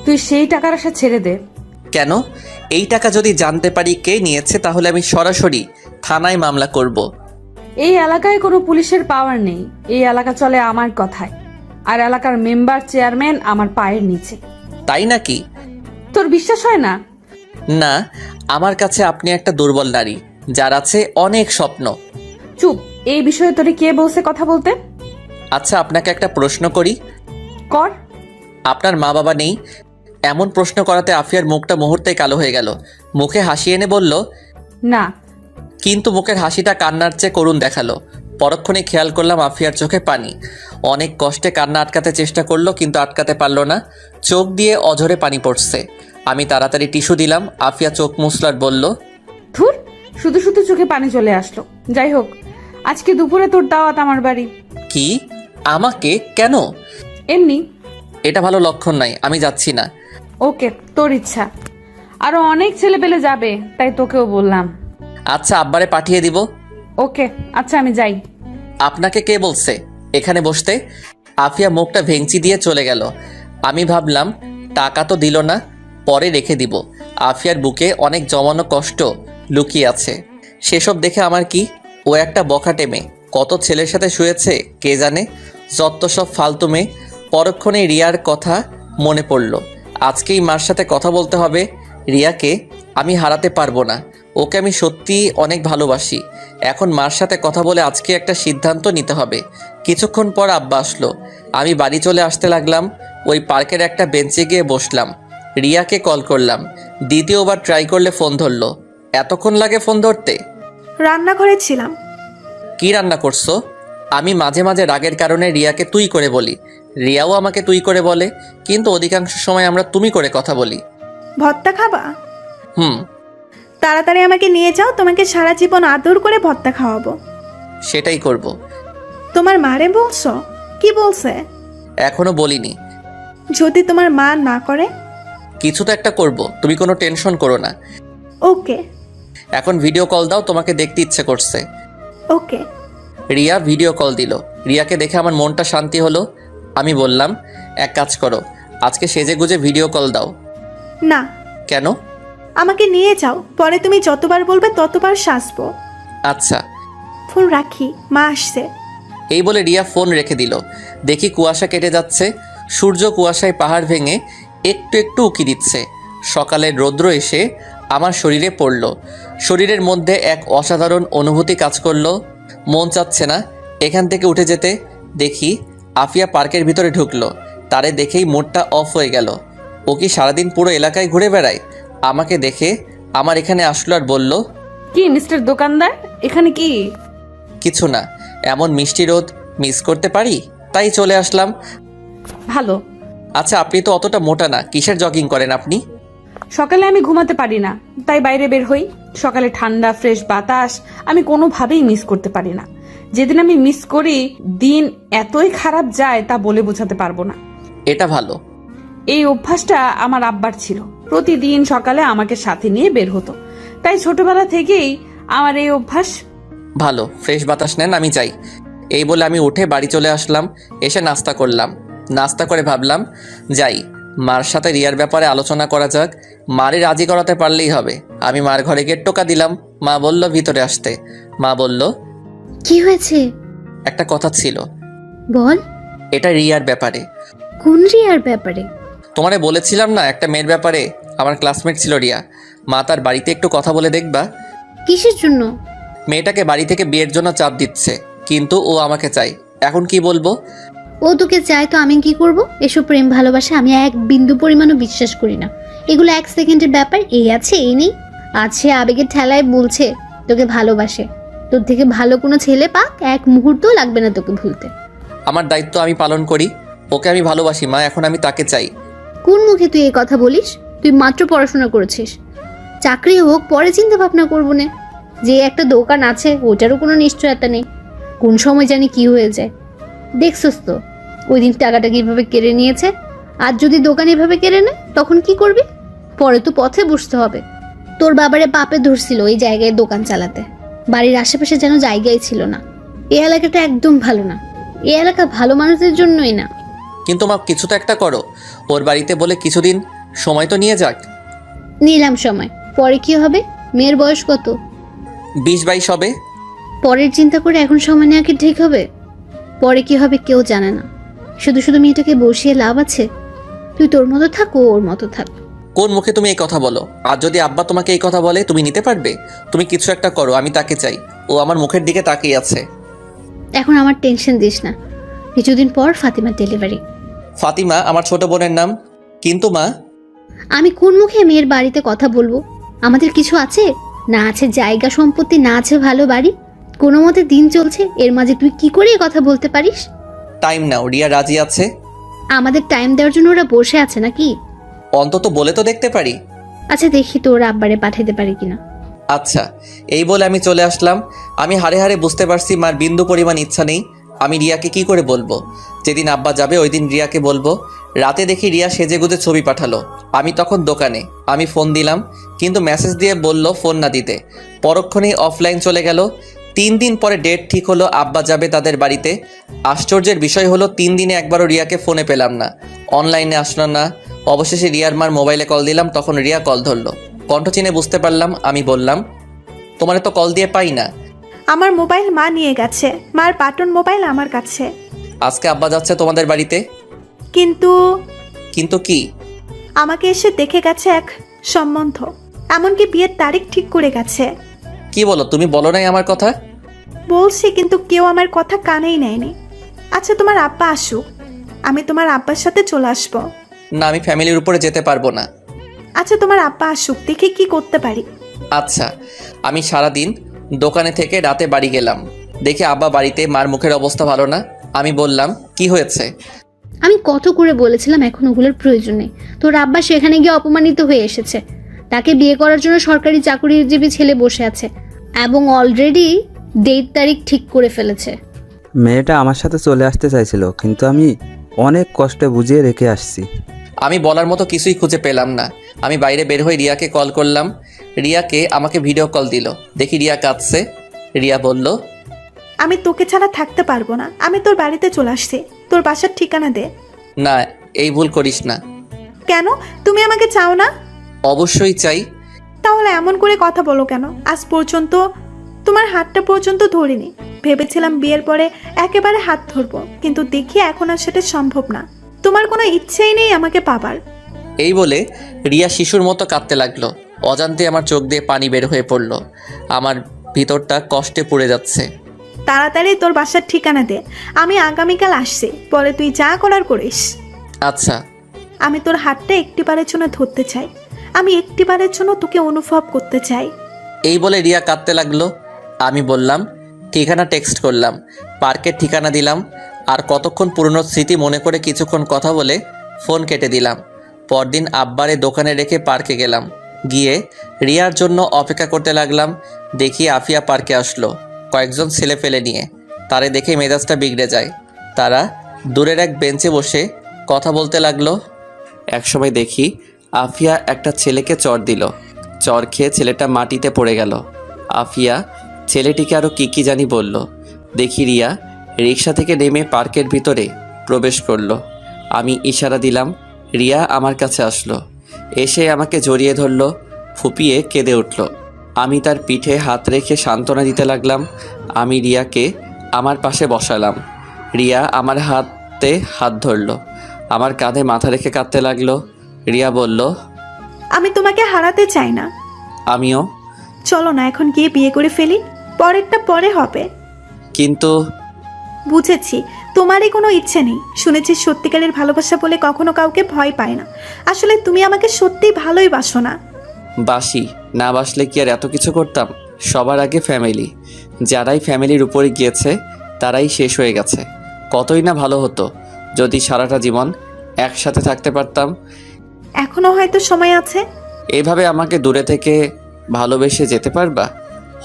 তুই সেই টাকার আশা ছেড়ে দে। কেন? এই টাকা যদি জানতে পারি কে নিয়েছে তাহলে আমি সরাসরি থানায় মামলা করব। এই এলাকায় কোনো পুলিশের পাওয়ার নেই। এই এলাকা চলে আমার কথায়, আর এলাকার মেম্বার চেয়ারম্যান আমার পায়ের নিচে। তাই নাকি? তোর বিশ্বাস হয় না? না, আমার কাছে আপনি একটা দুর্বল নারী, যার আছে অনেক স্বপ্ন। চুপ। এই বিষয়ে তোরে কে বলছে কথা বলতে? আচ্ছা আপনাকে একটা প্রশ্ন করি। কর। আপনার মা বাবা নেই? এমন প্রশ্ন করাতে আফিয়ার মুখটা মুহূর্তেই কালো হয়ে গেল। মুখে হাসি এনে বলল, না। কিন্তু মুখের হাসিটা কান্নার চেয়ে করুণ দেখালো। পরক্ষণে খেয়াল করলাম আফিয়ার চোখে পানি। অনেক কষ্টে কান্না আটকাতে চেষ্টা করলো, কিন্তু আটকাতে পারল না। চোখ দিয়ে অঝরে পানি পড়ছে। আমি তাড়াতাড়ি টিস্যু দিলাম। আফিয়া চোখ মুছলার বলল, ধুর, শুধু শুধু চোখে পানি চলে আসলো। যাই হোক, আজকে দুপুরে তোর দাওয়াত আমার বাড়ি। কি? আমাকে? কেন? এমনি। এটা ভালো লক্ষণ নাই, আমি যাচ্ছি না। ওকে, তোর ইচ্ছা। আরো অনেক ছেলে পেলে যাবে, তাই তোকেও বললাম। আচ্ছা আব্বারে পাঠিয়ে দিব। ওকে, আচ্ছা আমি যাই। আপনাকে কে বলছে এখানে বসতে? আফিয়া মুখটা ভেঙচি দিয়ে চলে গেল। আমি ভাবলাম টাকা তো দিল না, পরে রেখে দিব। আফিয়ার বুকে অনেক জমানো কষ্ট লুকিয়ে আছে। সেসব দেখে আমার কি? ও একটা বখাটে মেয়ে, কত ছেলের সাথে শুয়েছে কে জানে। যত সব ফালতু মেয়ে। পরক্ষণে রিয়ার কথা মনে পড়ল। আজকেই মার সাথে কথা বলতে হবে। রিয়াকে আমি হারাতে পারবো না। ওকে আমি সত্যি অনেক ভালোবাসি। এখন মার সাথে কথা বলে আজকে একটা সিদ্ধান্ত নিতে হবে। কিছুক্ষণ পর আব্বা আসলো। আমি বাড়ি চলে আসতে লাগলাম। ওই পার্কের একটা বেঞ্চে গিয়ে বসলাম। রিয়াকে কল করলাম। দ্বিতীয়বার ট্রাই করলে ফোন ধরলো। এতক্ষণ লাগে ফোন ধরতে? রান্নাঘরে ছিলাম। কি রান্না করছো? আমি মাঝে মাঝে রাগের কারণে রিয়াকে তুই করে বলি, রিয়াও আমাকে তুই করে বলে, কিন্তু অধিকাংশ সময় আমরা তুমি করে কথা বলি। ভর্তা খাবা? হুম। তাড়াতাড়ি আমাকে নিয়ে যাও, তোমাকে সারা জীবন আদর করে ভর্তা খাওয়াবো। সেটাই করব। তোমার মারে বলছো? কি বলছে? এখনো বলিনি। যদি তোমার মা না করে? কিছু তো একটা করব, তুমি কোনো টেনশন করো না। ওকে। এখন ভিডিও কল দাও, তোমাকে দেখতে ইচ্ছে করছে। ওকে। রিয়া ভিডিও কল দিল। রিয়াকে দেখে আমার মনটা শান্তি হলো। আমি বললাম, এক কাজ করো, আজকে সেজে গুজে ভিডিও কল দাও। না। কেন? আমাকে নিয়ে যাও, পরে তুমি যতবার বলবে ততবার সাজবো। আচ্ছা। ফোন রাখি, মা আসছে। এই বলে রিয়া ফোন রেখে দিল। দেখি কুয়াশা কেটে যাচ্ছে। সূর্য কুয়াশায় পাহাড় ভেঙে একটু একটু উকি দিচ্ছে। সকালের রৌদ্র এসে আমার শরীরে পড়ল। শরীরের মধ্যে এক অসাধারণ অনুভূতি কাজ করলো। মন চাচ্ছে না এখান থেকে উঠে যেতে। দেখি আফিয়া পার্কের ভিতরে ঢুকলো। তারে দেখেই মোডটা অফ হয়ে গেল। ও কি সারাদিন পুরো এলাকায় ঘুরে বেড়ায়? আমাকে দেখে আমার এখানে আসলো আর বলল, কি মিস্টার দোকানদার, এখানে কি? কিছু না, এমন মিষ্টি রোদ মিস করতে পারি, তাই চলে আসলাম। ভালো। আচ্ছা আপনি তো অতটা মোটা না, কিসের জগিং করেন আপনি? সকালে আমি ঘুমাতে পারি না, তাই বাইরে বের হই। সকালে ঠান্ডা ফ্রেশ বাতাস আমি কোনোভাবেই মিস করতে পারি না। যেদিন আমি মিস করি, দিন এতই খারাপ যায় তা বলে বোঝাতে পারবো না। এটা ভালো। এই অভ্যাসটা আমার আব্বার ছিল। প্রতিদিন সকালে আমাকে সাথে নিয়ে বের হতো, তাই ছোটবেলা থেকেই আমার এই অভ্যাস। ভালো, ফ্রেশ বাতাস নেন, আমি যাই। এই বলে আমি উঠে বাড়ি চলে আসলাম। এসে নাস্তা করলাম। নাস্তা করে ভাবলাম যাই, মার সাথে রিয়ার ব্যাপারে আলোচনা করা যাক, মারে রাজি করাতে পারলেই হবে। আমি মার ঘরে গিয়ে টোকা দিলাম। মা বলল ভিতরে আসতে। মা বলল, কি হয়েছে? একটা কথা ছিল। বল। এটা রিয়ার ব্যাপারে। কোন রিয়ার ব্যাপারে? তোমারে বলেছিলাম না একটা মেয়ের ব্যাপারে, আমার ক্লাসমেট ছিল রিয়া। মা তার বাড়িতে একটু কথা বলে দেখবা। কিসের জন্য? মেয়েটাকে বাড়ি থেকে বিয়ের জন্য চাপ দিচ্ছে, কিন্তু ও আমাকে চাই। এখন কি বলবো? ও তোকে চায় তো আমি কি করব? এসব প্রেম ভালোবাসা আমি এক বিন্দু পরিমাণও বিশ্বাস করি না। এগুলো 1 সেকেন্ডের ব্যাপার, এই আছে এই নেই। আছে আবেগের ঠেলায় বলছে তোকে ভালোবাসে। তোর থেকে ভালো কোনো ছেলে পাক 1 মুহূর্তও লাগবে না তোকে ভুলতে। আমার দায়িত্ব আমি পালন করি। ওকে আমি ভালোবাসি মা, এখন আমি তাকে চাই। কোন মুখে তুই এই কথা বলিস? তুই মাত্র পড়াশোনা করেছিস। চাকরি হোক পরে চিন্তা ভাবনা করবো না। যে একটা দোকান আছে ওটারও কোনো নিশ্চয়তা নেই, কোন সময় জানি কি হয়ে যায়। দেখছস তো ওই দিন টাকাটা কিভাবে কেড়ে নিয়েছে। আর যদি দোকান এভাবে কেড়ে নেয় তখন কি করবি? পরে তো পথে বসতে হবে। তোর বাবারে পাপে ধরছিল এই জায়গায় দোকান চালাতে। বাড়ির আশেপাশে যেন জায়গাই ছিল না। এই এলাকাটা একদম ভালো না। এই এলাকা ভালো মানুষদের জন্যই না। কিন্তু মা কিছু তো একটা করো। ওর বাড়িতে বলে কিছুদিন সময় তো নিয়ে যাক। নিলাম সময়, পরে কি হবে? মেয়ের বয়স কত? 20-22 হবে। পরের চিন্তা করে এখন সময় নেওয়া কি ঠিক হবে? পরে কি হবে কেউ জানে না। শুধু শুধু মেয়েটাকে বসিয়ে লাভ আছে? তুই তোর মতো থাক, ও ওর মতো থাক। কোন মুখে তুমি এই কথা বলো? আর যদি আব্বা তোমাকে এই কথা বলে তুমি নিতে পারবে? তুমি কিছু একটা করো, আমি তাকে চাই। ও আমার মুখের দিকে তাকিয়ে আছে। এখন আমার টেনশন দিস না। কিছুদিন পর ফাতিমার ডেলিভারি। ফাতিমা আমার ছোট বোনের নাম। কিন্তু মা, আমি কোন মুখে মেয়ের বাড়িতে কথা বলবো? আমাদের কিছু আছে? না আছে জায়গা সম্পত্তি, না আছে ভালো বাড়ি। কোনো মতে দিন চলছে, এর মাঝে তুই কি করে এ কথা বলতে পারিস? টাইম নাও। রিয়া রাজি আছে। আমাদের টাইম দেওয়ার জন্য ওরা বসে আছে নাকি? অন্তত বলে তো দেখতে পারি। আচ্ছা দেখি তো ওরা আব্বারে পাঠাতে পারে কিনা। আচ্ছা, এই বলে আমি চলে আসলাম। আমি হাড়ে হাড়ে বুঝতে পারছি মার বিন্দু পরিমাণ ইচ্ছা নেই। আমি রিয়াকে কি করে বলবো? যেদিন আব্বা যাবে ওই দিন রিয়াকে বলবো। রাতে দেখি রিয়া সেজেগুজে ছবি পাঠালো। আমি তখন দোকানে। আমি ফোন দিলাম, কিন্তু মেসেজ দিয়ে বলল ফোন না দিতে। পরক্ষণেই অফলাইন চলে গেল। 3 দিন পরে ডেট ঠিক হলো, আব্বা যাবে তাদের বাড়িতে। আশ্চর্যের বিষয় হলো 3 দিনে একবারও রিয়াকে ফোনে পেলাম না, অনলাইনে আসলো না। অবশেষে রিয়ার মার মোবাইলে কল দিলাম, তখন রিয়া কল ধরলো। কণ্ঠ চিনে বুঝতে পারলাম। আমি বললাম, তোমার তো কল দিয়ে পাই না। আমার মোবাইল মা নিয়ে গেছে, মার বাটন মোবাইল আমার কাছে। আজকে আব্বা যাচ্ছে তোমাদের বাড়িতে। কিন্তু কিন্তু কি? আমাকে এসে দেখে গেছে এক সম্বন্ধ, এমনকি বিয়ের তারিখ ঠিক করে গেছে। কি বলো? তুমি বলো নাই আমার কথা? বলছি, কিন্তু কেউ আমার কথা কানেই নেয়নি। আচ্ছা তোমার আব্বা আসুক, আমি তোমার আব্বার সাথে চলে আসবো। না, আমি ফ্যামিলির উপরে যেতে পারবো না। আচ্ছা তোমার আব্বা আসুক, দেখি কি করতে পারি। আচ্ছা। আমি সারাদিন দোকানে থেকে রাতে বাড়ি গেলাম। দেখি আব্বা বাড়িতে। মার মুখের অবস্থা ভালো না। আমি বললাম, কি হয়েছে? আমি কত করে বলেছিলাম এখন ওগুলোর প্রয়োজন নেই। তোর আব্বা সেখানে গিয়ে অপমানিত হয়ে এসেছে। তাকে বিয়ে করার জন্য সরকারি চাকরিজীবী ছেলে বসে আছে এবং অলরেডি ডেট তারিখ ঠিক করে ফেলেছে। মেয়েটা আমার সাথে চলে আসতে চাইছিল, কিন্তু আমি অনেক কষ্টে বুঝিয়ে রেখে আসছি। আমি বলার মতো কিছুই খুঁজে পেলাম না। আমি বাইরে বের হয়ে রিয়াকে কল করলাম। রিয়াকে আমাকে ভিডিও কল দিল। দেখি রিয়া কাঁদছে। রিয়া বলল, আমি তোকে ছাড়া থাকতে পারবো না, আমি তোর বাড়িতে চলে আসছি, তোর বাসার ঠিকানা দে। না, এই ভুল করিস না। কেন? তুমি আমাকে চাও না? অবশ্যই চাই। তাহলে এমন করে কথা বলো কেন? আজ পর্যন্ত তোমার হাতটা পর্যন্ত ধরিনি। ভেবেছিলাম বিয়ের পরে একেবারে হাত ধরবো, কিন্তু দেখি এখন আর সেটা সম্ভব না। তোমার কোনো ইচ্ছেই নেই আমাকে পাবার। এই বলে রিয়া শিশুর মতো কাঁদতে লাগলো। অজান্তে আমার চোখ দিয়ে পানি বের হয়ে পড়লো। আমার ভিতরটা কষ্টে পুড়ে যাচ্ছে। তাড়াতাড়ি তোর বাসার ঠিকানা দে, আমি আগামীকাল আসছি, পরে তুই যা করার করিস। আচ্ছা। আমি তোর হাতটা একটিবারের জন্য ধরতে চাই, আমি একটিবারের জন্য তোকে অনুভব করতে চাই। এই বলে রিয়া কাঁদতে লাগলো। আমি বললাম, ঠিকানা টেক্সট করলাম। পার্কের ঠিকানা দিলাম। আর কতক্ষণ পুরনো স্মৃতি মনে করে কিছুক্ষণ কথা বলে ফোন কেটে দিলাম। পরদিন আব্বারে দোকানে রেখে পার্কে গেলাম। গিয়ে রিয়ার জন্য অপেক্ষা করতে লাগলাম। দেখি আফিয়া পার্কে আসলো কয়েকজন ছেলে ফেলে নিয়ে। তারে দেখে মেজাজটা বিগড়ে যায়। তারা দূরের এক বেঞ্চে বসে কথা বলতে লাগলো। একসময় দেখি আফিয়া একটা ছেলেকে চড় দিল। চড় খেয়ে ছেলেটা মাটিতে পড়ে গেল। আফিয়া ছেলেটিকে আরও কি জানি বলল। দেখি রিয়া রিক্সা থেকে নেমে পার্কের ভিতরে প্রবেশ করলো। আমি ইশারা দিলাম। রিয়া আমার কাছে আসলো, এসে আমাকে জড়িয়ে ধরলো, ফুপিয়ে কেঁদে উঠল। আমি তার পিঠে হাত রেখে সান্ত্বনা দিতে লাগলাম। আমি রিয়াকে আমার পাশে বসালাম। রিয়া আমার হাতে হাত ধরলো, আমার কাঁধে মাথা রেখে কাঁদতে লাগলো। রিয়া বলল, আমি তোমাকে হারাতে চাই না। আমিও। চলো না এখন গিয়ে বিয়ে করে ফেলি, পরেরটা পরে হবে। কিন্তু বুঝেছি, তোমারই কোনো ইচ্ছে নেই। শুনেছি সত্যিকারের ভালোবাসা বলে কখনো কাউকে ভয় পায় না। আসলে তুমি আমাকে সত্যিই ভালোই বাসো না। বাসি না বাসলে কি আর এত কিছু করতাম? সবার আগে ফ্যামিলি। যারাই ফ্যামিলির উপরে গিয়েছে তারাই শেষ হয়ে গেছে। কতই না ভালো হতো যদি সারাটা জীবন একসাথে থাকতে পারতাম। এখনো হয়তো সময় আছে। এইভাবে আমাকে দূরে থেকে ভালোবেসে যেতে পারবা?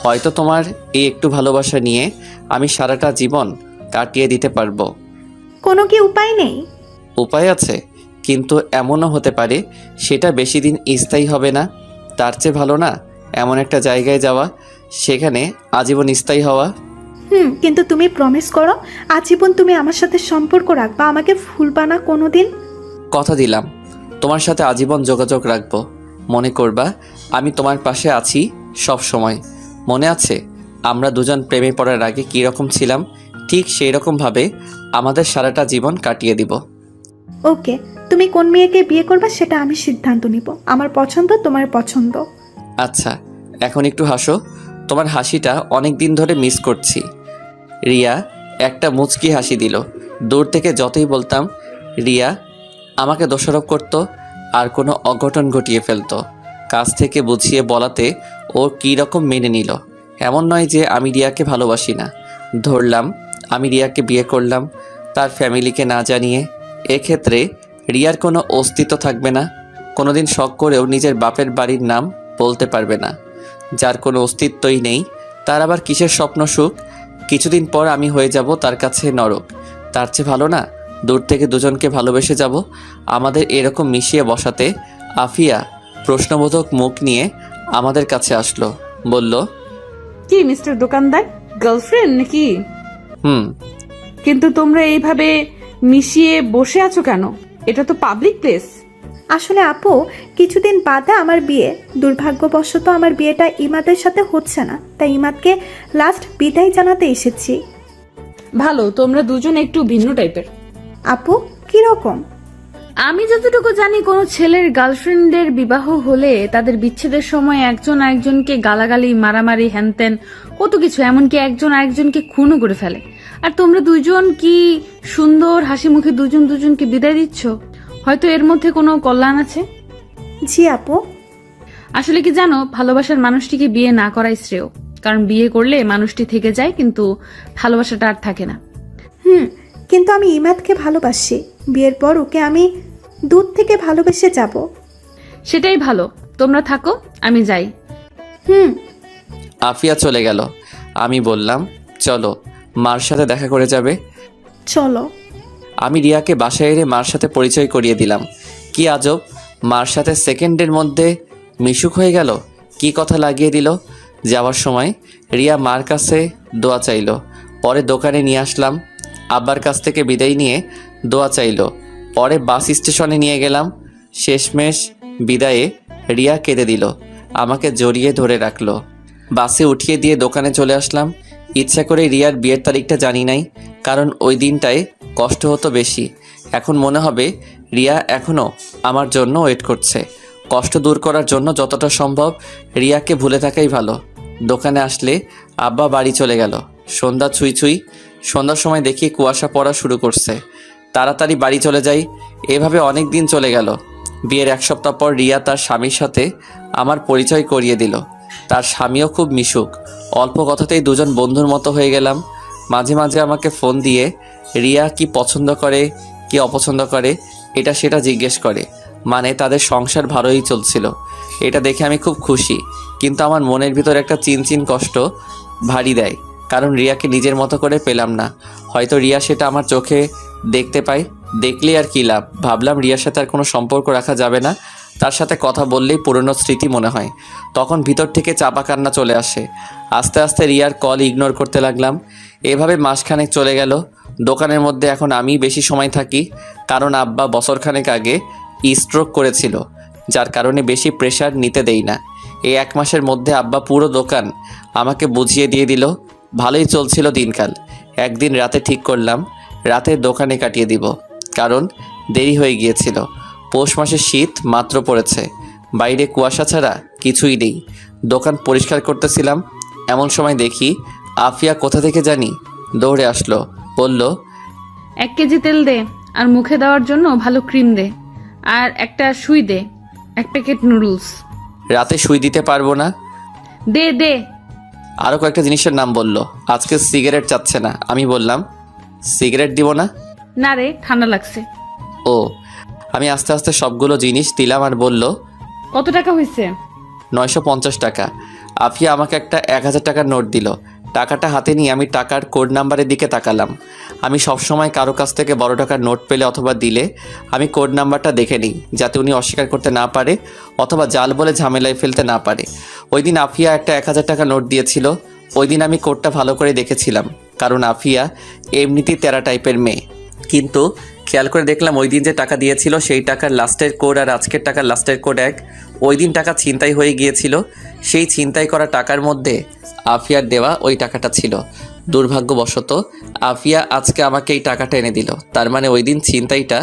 হয়তো তোমার এই একটু ভালোবাসা নিয়ে আমি সারাটা জীবন কাটিয়ে দিতে পারবো। কোনো কি উপায় নেই? উপায় আছে, কিন্তু এমনও হতে পারে সেটা বেশি দিন স্থায়ী হবে না। তার চেয়ে ভালো না এমন একটা জায়গায় যাওয়া, সেখানে আজীবন স্থায়ী হওয়া। কিন্তু তুমি প্রমিস করো আজীবন তুমি আমার সাথে সম্পর্ক রাখবা, আমাকে ভুলবা না কোনোদিন। কথা দিলাম তোমার সাথে আজীবন যোগাযোগ রাখবো। মনে করবা আমি তোমার পাশে আছি সব সময়। মনে আছে আমরা দুজন প্রেমে পড়ার আগে কী রকম ছিলাম? ঠিক সেই রকমভাবে আমাদের সারাটা জীবন কাটিয়ে দিব। ওকে, তুমি কোন মেয়েকে বিয়ে করবা সেটা আমি সিদ্ধান্ত নিব। আমার পছন্দ তোমার পছন্দ। আচ্ছা এখন একটু হাসো, তোমার হাসিটা অনেক দিন ধরে মিস করছি। রিয়া একটা মুচকি হাসি দিল। দূর থেকে যতই বলতাম রিয়া আমাকে দোষারোপ করত আর কোনো অঘটন ঘটিয়ে ফেলতো। কাছ থেকে বুঝিয়ে বলাতে ও কী রকম মেনে নিল। এমন নয় যে আমি রিয়াকে ভালোবাসি না। ধরলাম আমি রিয়াকে বিয়ে করলাম তার ফ্যামিলিকে না জানিয়ে। এক্ষেত্রে রিয়ার কোনো অস্তিত্ব থাকবে না। কোনোদিন শখ করেও নিজের বাপের বাড়ির নাম বলতে পারবে না। যার কোনো অস্তিত্বই নেই তার আবার কিসের স্বপ্ন সুখ? কিছুদিন পর আমি হয়ে যাব তার কাছে নরক। তার চেয়ে ভালো না দূর থেকে দুজনকে ভালোবেসে যাব। আমাদের এরকম মিশিয়ে বসাতে আফিয়া প্রশ্নবোধক মুখ নিয়ে আমাদের কাছে আসলো, বলল, কি মিস্টার দোকানদার, গার্লফ্রেন্ড নাকি? হুম। কিন্তু তোমরা এইভাবে মিশিয়ে বসে আছো কেন? এটা তো পাবলিক প্লেস। আসলে আপু, কিছুদিন বাদে আমার বিয়ে। দুর্ভাগ্যবশত আমার বিয়েটা ইমাদের সাথে হচ্ছে না, তাই ইমাদকে লাস্ট বিদায় জানাতে এসেছি। ভালো, তোমরা দুজন একটু ভিন্ন টাইপের। আপু কিরকম? আমি যতটুকু জানি কোনো ছেলের গার্লফ্রেন্ডের বিবাহ হলে তাদের বিচ্ছেদের সময় একজন আরেকজনকে গালাগালি, মারামারি, হ্যানত্যান কত কিছু, এমনকি একজন আরেকজনকে খুনও করে ফেলে। আর তোমরা দুজন কি সুন্দর হাসি মুখে দুজন দুজনকে বিদায় দিচ্ছ। হয়তো এর মধ্যে কোনো কল্যাণ আছে। জি আপু। আসলে কি জানো, ভালোবাসার মানুষটিকে বিয়ে না করাই শ্রেয়। কারণ বিয়ে করলে মানুষটি থেকে যায় কিন্তু ভালোবাসাটা আর থাকে না। কিন্তু আমি ইমাদকে ভালোবাসি। বিয়ের পর ওকে আমি দূর থেকে ভালোবেসে যাব। সেটাই ভালো, তোমরা থাকো, আমি যাই। আফিয়া চলে গেল। আমি বললাম, চলো মার সাথে দেখা করে যাবে। চলো। আমি রিয়াকে বাসায় এনে মার সাথে পরিচয় করিয়ে দিলাম। কি আজব, মার সাথে সেকেন্ডের মধ্যে মিশুক হয়ে গেল। কি কথা লাগিয়ে দিল। যাওয়ার সময় রিয়া মার কাছে দোয়া চাইলো, পরে দোকানে নিয়ে আসলাম। আব্বার কাছ থেকে বিদায় নিয়ে দোয়া চাইলো, পরে বাস স্টেশনে নিয়ে গেলাম। শেষমেশ বিদায়ে রিয়া কেঁদে দিল, আমাকে জড়িয়ে ধরে রাখলো। বাসে উঠিয়ে দিয়ে দোকানে চলে আসলাম। ইচ্ছা করে রিয়ার বিয়ের তারিখটা জানি নাই, কারণ ওই দিনটায় কষ্ট হতো বেশি। এখন মনে হবে রিয়া এখনও আমার জন্য ওয়েট করছে। কষ্ট দূর করার জন্য যতটা সম্ভব রিয়াকে ভুলে থাকাই ভালো। দোকানে আসলে আব্বা বাড়ি চলে গেল। সন্ধ্যা ছুঁই ছুঁই। সন্ধ্যার সময় দেখি কুয়াশা পড়া শুরু করছে। তাড়াতাড়ি বাড়ি চলে যাই। এভাবে অনেক দিন চলে গেল। বিয়ের 1 সপ্তাহ পর রিয়া তার স্বামীর সাথে আমার পরিচয় করিয়ে দিল। তার স্বামীও খুব মিশুক। অল্প কথাতেই দুজন বন্ধুর মতো হয়ে গেলাম। মাঝে মাঝে আমাকে ফোন দিয়ে রিয়া কি পছন্দ করে কি অপছন্দ করে এটা সেটা জিজ্ঞেস করে। মানে তাদের সংসার ভালোই চলছিল। এটা দেখে আমি খুব খুশি, কিন্তু আমার মনের ভিতর একটা চিনচিন কষ্ট ভারী দেয়, কারণ রিয়াকে নিজের মতো করে পেলাম না। হয়তো রিয়া সেটা আমার চোখে দেখতে পায়। দেখলে আর কী লাভ। ভাবলাম রিয়ার সাথে আর কোনো সম্পর্ক রাখা যাবে না। তার সাথে কথা বললেই পুরনো স্মৃতি মনে হয়। তখন ভিতর থেকে চাপা কান্না চলে আসে। আস্তে আস্তে রিয়ার কল ইগনোর করতে লাগলাম। এভাবে মাসখানেক চলে গেল। দোকানের মধ্যে এখন আমি বেশি সময় থাকি, কারণ আব্বা বছরখানেক আগে স্ট্রোক করেছিল, যার কারণে বেশি প্রেশার নিতে দেই না। এই 1 মাসের মধ্যে আব্বা পুরো দোকান আমাকে বুঝিয়ে দিয়ে দিল। ভালোই চলছিল দিনকাল। একদিন রাতে ঠিক করলাম রাতে দোকানে কাটিয়ে দিব, কারণ দেরি হয়ে গিয়েছিল। পৌষ মাসের শীত মাত্র পড়েছে, বাইরে কুয়াশা ছাড়া কিছুই নেই। দোকান পরিষ্কার করতেছিলাম, এমন সময় দেখি আফিয়া কোথা থেকে জানি দৌড়ে আসলো। বলল, 1 কেজি তেল দে, আর মুখে দেওয়ার জন্য ভালো ক্রিম দে, আর একটা সুই দে, 1 প্যাকেট নুডলস। রাতে সুই দিতে পারবো না। দে দে। আরও কয়েকটা জিনিসের নাম বলল। আজকে সিগারেট চাচ্ছে না। আমি বললাম, সিগারেট দিব না। না রে, ঠান্ডা লাগছে। ও, আমি আস্তে আস্তে সবগুলো জিনিস দিলাম আর বলল, কত টাকা হয়েছে? 950 টাকা। আফিয়া আমাকে একটা 1000 টাকার নোট দিল। টাকাটা হাতে নিয়ে আমি টাকার কোড নাম্বারের দিকে তাকালাম। আমি সবসময় কারো কাছ থেকে বড় টাকার নোট পেলে অথবা দিলে আমি কোড নাম্বারটা দেখে নিই, যাতে উনি অস্বীকার করতে না পারে অথবা জাল বলে ঝামেলায় ফেলতে না পারে। ওই দিন আফিয়া একটা 1000 টাকা নোট দিয়েছিল। ওই দিন আমি কোডটা ভালো করে দেখেছিলাম, কারণ আফিয়া এমনিতেই তেরা টাইপের মেয়ে। কিন্তু খেয়াল করে দেখলাম ওই দিন যে টাকা দিয়েছিল সেই টাকার লাস্টের কোড আর আজকের টাকার লাস্টের কোড এক। ওই দিন টাকা ছিনতাই হয়ে গিয়েছিল, সেই ছিনতাই করা টাকার মধ্যে আফিয়ার দেওয়া ওই টাকাটা ছিল। দুর্ভাগ্যবশত আফিয়া আজকে আমাকে এই টাকাটা এনে দিল। তার মানে ওই দিন ছিনতাইটা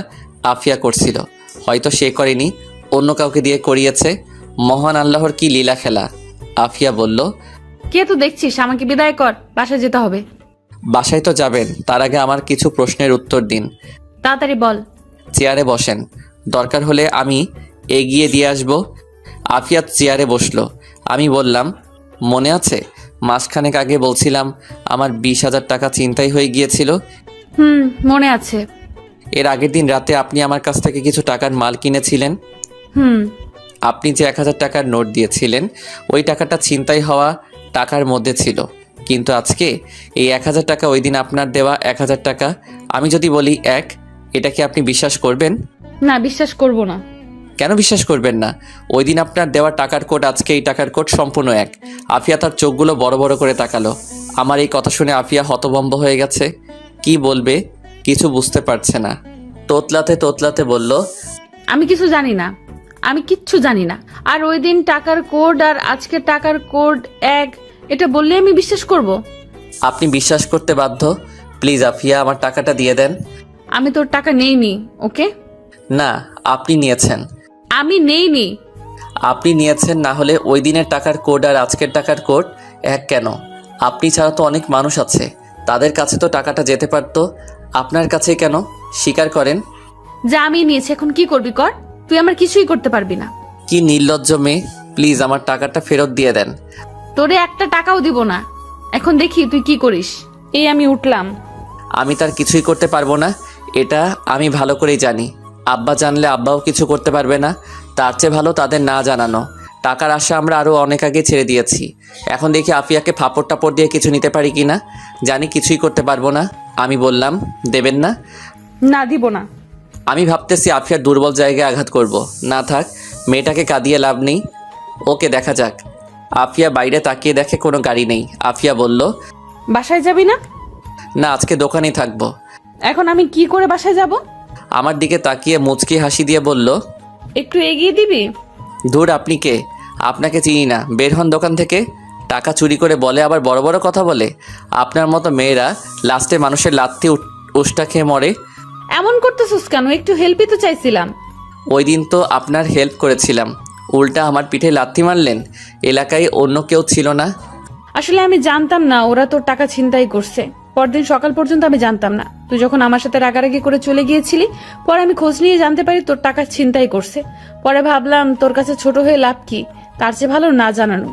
আফিয়া করছিল, হয়তো সে করেনি, অন্য কাউকে দিয়ে করিয়েছে। মহান আল্লাহর কি লীলা খেলা। আফিয়া বলল, কে তো দেখছিস, আমাকে বিদায় কর, বাসায় যেতে হবে। বাসায় তো যাবেন, তার আগে আমার কিছু প্রশ্নের উত্তর দিন। তাড়াতাড়ি বল। চেয়ারে বসেন, দরকার হলে আমি এগিয়ে দিয়ে আসব। আফিয়া চেয়ারে বসলো। আমি বললাম, মনে আছে মাসখানেক আগে বলছিলাম আমার 20,000 টাকা ছিনতাই হয়ে গিয়েছিল? মনে আছে। এর আগের দিন রাতে আপনি আমার কাছ থেকে কিছু টাকার মাল কিনেছিলেন। হুম। আপনি যে 1000 টাকার নোট দিয়েছিলেন ওই টাকাটা ছিনতাই হওয়া টাকার মধ্যে ছিল। কিন্তু আজকে এই 1000 টাকা ওই দিন আপনার দেওয়া 1000 টাকা। আমি যদি বলি এক, এটা কি আপনি বিশ্বাস করবেন? না, বিশ্বাস করব না। কেন বিশ্বাস করবেন না? ওই দিন আপনার দেওয়া টাকার কোড আজকে এই টাকার কোড সম্পূর্ণ এক। আফিয়া তার চোখগুলো বড় বড় করে তাকালো। আমার এই কথা শুনে আফিয়া হতভম্ব হয়ে গেছে। কি বলবে কিছু বুঝতে পারছে না। তোতলাতে তোতলাতে বলল, আমি কিছু জানি না, আমি কিচ্ছু জানি না। আর ওই দিন টাকার কোড আর আজকের টাকার কোড এক, এটা বললে আমি বিশ্বাস করব? আপনি বিশ্বাস করতে বাধ্য। প্লিজ আফিয়া, আমার টাকাটা দিয়ে দেন। আমি তোর টাকা নেইনি। ওকে? না, আপনি নিয়েছেন। আমি নেইনি। আপনি নিয়েছেন, না হলে ওই দিনের টাকার কোড আর আজকের টাকার কোড এক কেন? আপনি ছাড়া তো অনেক মানুষ আছে, তাদের কাছে তো টাকাটা যেতে পারতো, আপনার কাছে কেন? স্বীকার করেন। যা, আমি নিয়েছি, এখন কি করবি কর, তুই আমার কিছুই করতে পারবি না। কি নির্লজ্জ মেয়ে। প্লিজ আমার টাকাটা ফেরত দিয়ে দেন। তোরে একটা টাকাও দিব না। এখন দেখি তুই কি করিস। এই আমি উঠলাম। আমি তার কিছুই করতে পারবো না, এটা আমি ভালো করেই জানি। আব্বা জানলে আব্বাও কিছু করতে পারবে না, তার চেয়ে ভালো তাদের না জানানো। টাকার আশা আমরা আরও অনেক আগে ছেড়ে দিয়েছি। এখন দেখি আফিয়াকে ফাপড় টাপড় দিয়ে কিছু নিতে পারি কি না। জানি কিছুই করতে পারবো না। আমি বললাম, দেবেন না? না, দিব না। আমি ভাবতেছি আফিয়ার দুর্বল জায়গায় আঘাত করব। না থাক, মেয়েটাকে কাঁদিয়ে লাভ নেই। ওকে, দেখা যাক। আফিয়া বাইরে তাকিয়ে দেখে কোনো গাড়ি নেই। আফিয়া বলল, বাসায় যাবি না? না, আজকে দোকানেই থাকবো। এখন আমি কি করে বাসায় যাব? আমার দিকে তাকিয়ে মুচকি হাসি দিয়ে বলল, একটু এগিয়ে দিবি? ধুর, আপনি কে? আপনাকে চিনি না, বের হন দোকান থেকে। টাকা চুরি করে বলে আবার বড় বড় কথা বলে। আপনার মতো মেয়েরা লাস্টে মানুষের লাত্তি উষ্টা খেয়ে মরে। এমন করতেছিস কেন? একটু হেল্পই তো চাইছিলাম। ওই দিন তো আপনার হেল্প করেছিলাম, উল্টা আমার পিঠে লাথি মারলেন। এলাকায় অন্য কেউ ছিল না। আসলে আমি জানতাম না ওরা তোর টাকা ছিনতাই করছে। পরদিন সকাল পর্যন্ত আমি জানতাম না। তুই যখন আমার সাথে রাগারাগি করে চলে গিয়েছিলি, পরে আমি খোঁজ নিয়ে জানতে পারি তোর টাকা ছিনতাই করছে। পরে ভাবলাম তোর কাছে ছোট হয়ে লাভ কি, তার চেয়ে ভালো না জানানো।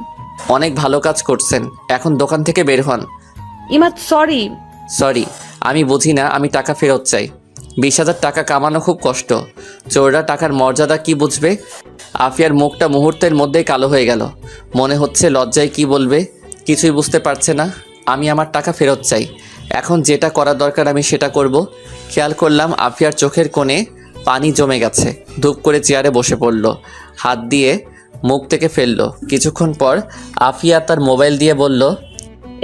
অনেক ভালো কাজ করছেন, এখন দোকান থেকে বের হন। ইমাদ, সরি। সরি? আমি বুঝি না, আমি টাকা ফেরত চাই। 20,000 টাকা কামানো খুব কষ্ট, চোররা টাকার মর্যাদা কি বুঝবে? আফিয়ার মুখটা মুহূর্তের মধ্যেই কালো হয়ে গেল। মনে হচ্ছে লজ্জায় কি বলবে, কিছুই বুঝতে পারছে না। আমি আমার টাকা ফেরত চাই। এখন যেটা করার দরকার আমি সেটা করব। খেয়াল করলাম আফিয়ার চোখের কোণে পানি জমে গেছে। ধূপ করে চেয়ারে বসে পড়ল, হাত দিয়ে মুখ থেকে ফেললো। কিছুক্ষণ পর আফিয়া তার মোবাইল দিয়ে বলল,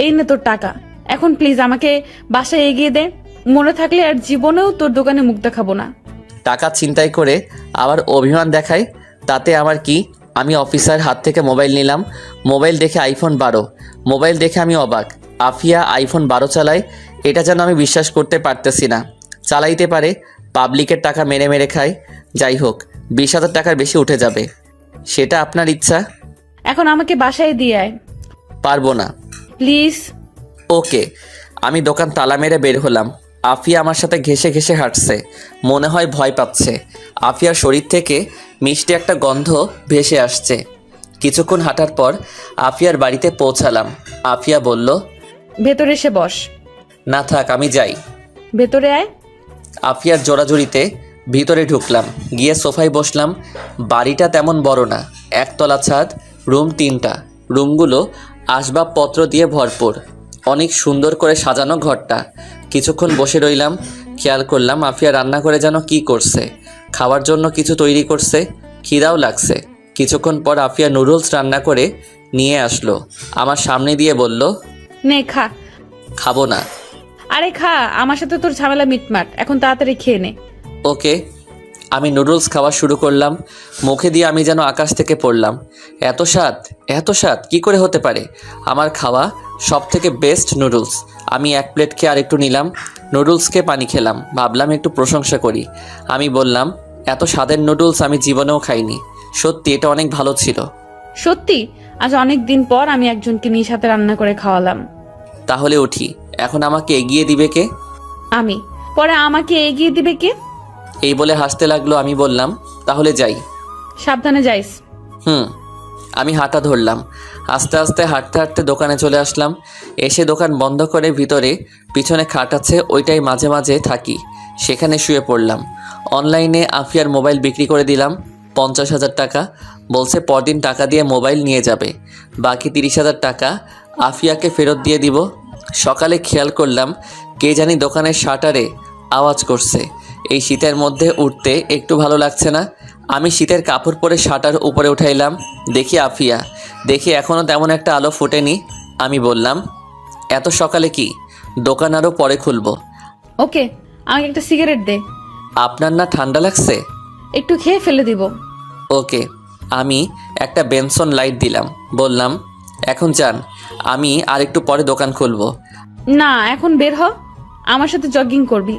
এই নে তোর টাকা, এখন প্লিজ আমাকে বাসায় এগিয়ে দে। মনে থাকলে আর জীবনেও তোর দোকানে মুখ দেখাবো না। টাকা ছিনতাই করে আবার অভিমান দেখায়, তাতে আমার কি? আমি অফিসার হাত থেকে মোবাইল নিলাম, মোবাইল দেখে আইফোন 12, মোবাইল দেখে আমি অবাক। আফিয়া আইফোন 12 চালায়, এটা যেন আমি বিশ্বাস করতে পারতেছি না। চালাইতে পারে, পাবলিকের টাকা মেরে মেরে খায়। যাই হোক, 20,000 টাকার বেশি উঠে যাবে, সেটা আপনার ইচ্ছা। এখন আমাকে বাসায় দিয়ে আয় পারবো না। প্লিজ। ওকে। আমি দোকান তালা মেরে বের হলাম। আফিয়া আমার সাথে ঘেঁষে ঘেঁষে হাঁটছে, মনে হয় ভয় পাচ্ছে। আফিয়ার শরীর থেকে মিষ্টি একটা গন্ধ ভেসে আসছে। কিছুক্ষণ হাঁটার পর আফিয়ার বাড়িতে পৌঁছালাম। আফিয়া বলল, ভেতরে এসে বস। না থাক, আমি যাই। ভেতরে আয়। আফিয়ার জোড়াজুড়িতে ভিতরে ঢুকলাম, গিয়ে সোফায় বসলাম। বাড়িটা তেমন বড় না, একতলা ছাদ, রুম 3টা। রুমগুলো আসবাবপত্র দিয়ে ভরপুর, অনেক সুন্দর করে সাজানো ঘরটা। কিছুক্ষণ বসে রইলাম, খেয়াল করলাম আফিয়া রান্না করে যেন কি করছে, খাওয়ার জন্য কিছু তৈরি করছে। খিদাও লাগছে। কিছুক্ষণ পর আফিয়া নুডলস রান্না করে নিয়ে আসলো, আমার সামনে দিয়ে বলল, নে খা। খাবো না। আরে খা, আমার সাথে তোর ঝামেলা মিটমাট, এখন তাড়াতাড়ি খেয়ে নে। ওকে। আমি নুডলস খাওয়া শুরু করলাম, মুখে দিয়ে আমি যেন আকাশ থেকে পড়লাম। এত স্বাদ, এত স্বাদ কী করে হতে পারে? আমার খাওয়া সব থেকে বেস্ট নুডলস। আমি 1 প্লেট খেয়ে আরেকটু নিলাম, নুডলসকে পানি খেলাম, ভাবলাম একটু প্রশংসা করি। আমি বললাম, এত স্বাদের নুডলস আমি জীবনেও খাইনি, সত্যি এটা অনেক ভালো ছিল। সত্যি? আজ অনেক দিন পর আমি একজনকে নিজ হাতে রান্না করে খাওয়ালাম। তাহলে উঠি, এখন আমাকে এগিয়ে দিবে কে? আমি। পরে আমাকে এগিয়ে দিবে কে? এই বলে হাসতে লাগলো। আমি বললাম, তাহলে যাই। সাবধানে যাইস। আমি হাঁটা ধরলাম। আস্তে আস্তে হাঁটতে হাঁটতে দোকানে চলে আসলাম। এসে দোকান বন্ধ করে ভিতরে পিছনে খাট আছে, ওইটাই মাঝে মাঝে থাকি, সেখানে শুয়ে পড়লাম। অনলাইনে আফিয়ার মোবাইল বিক্রি করে দিলাম 50,000 টাকা। বলছে পরদিন টাকা দিয়ে মোবাইল নিয়ে যাবে, বাকি 30,000 টাকা আফিয়াকে ফেরত দিয়ে দিব। সকালে খেয়াল করলাম কে জানি দোকানের শাটারে আওয়াজ করছে। এই শীতের মধ্যে উঠতে একটু ভালো লাগছে না। আমি শীতের কাপড় পরে শাটার উপরে উঠাইলাম, দেখি আফিয়া। দেখি এখনও তেমন একটা আলো ফোটেনি। আমি বললাম, এত সকালে কি? দোকান আরও পরে খুলবো। ওকে, আমাকে একটা সিগারেট দে। আপনার না ঠান্ডা লাগছে? একটু খেয়ে ফেলে দিব। ওকে। আমি একটা বেনসন লাইট দিলাম, বললাম, এখন যান, আমি আর একটু পরে দোকান খুলবো। না, এখন বের হ, আমার সাথে জগিং করবি।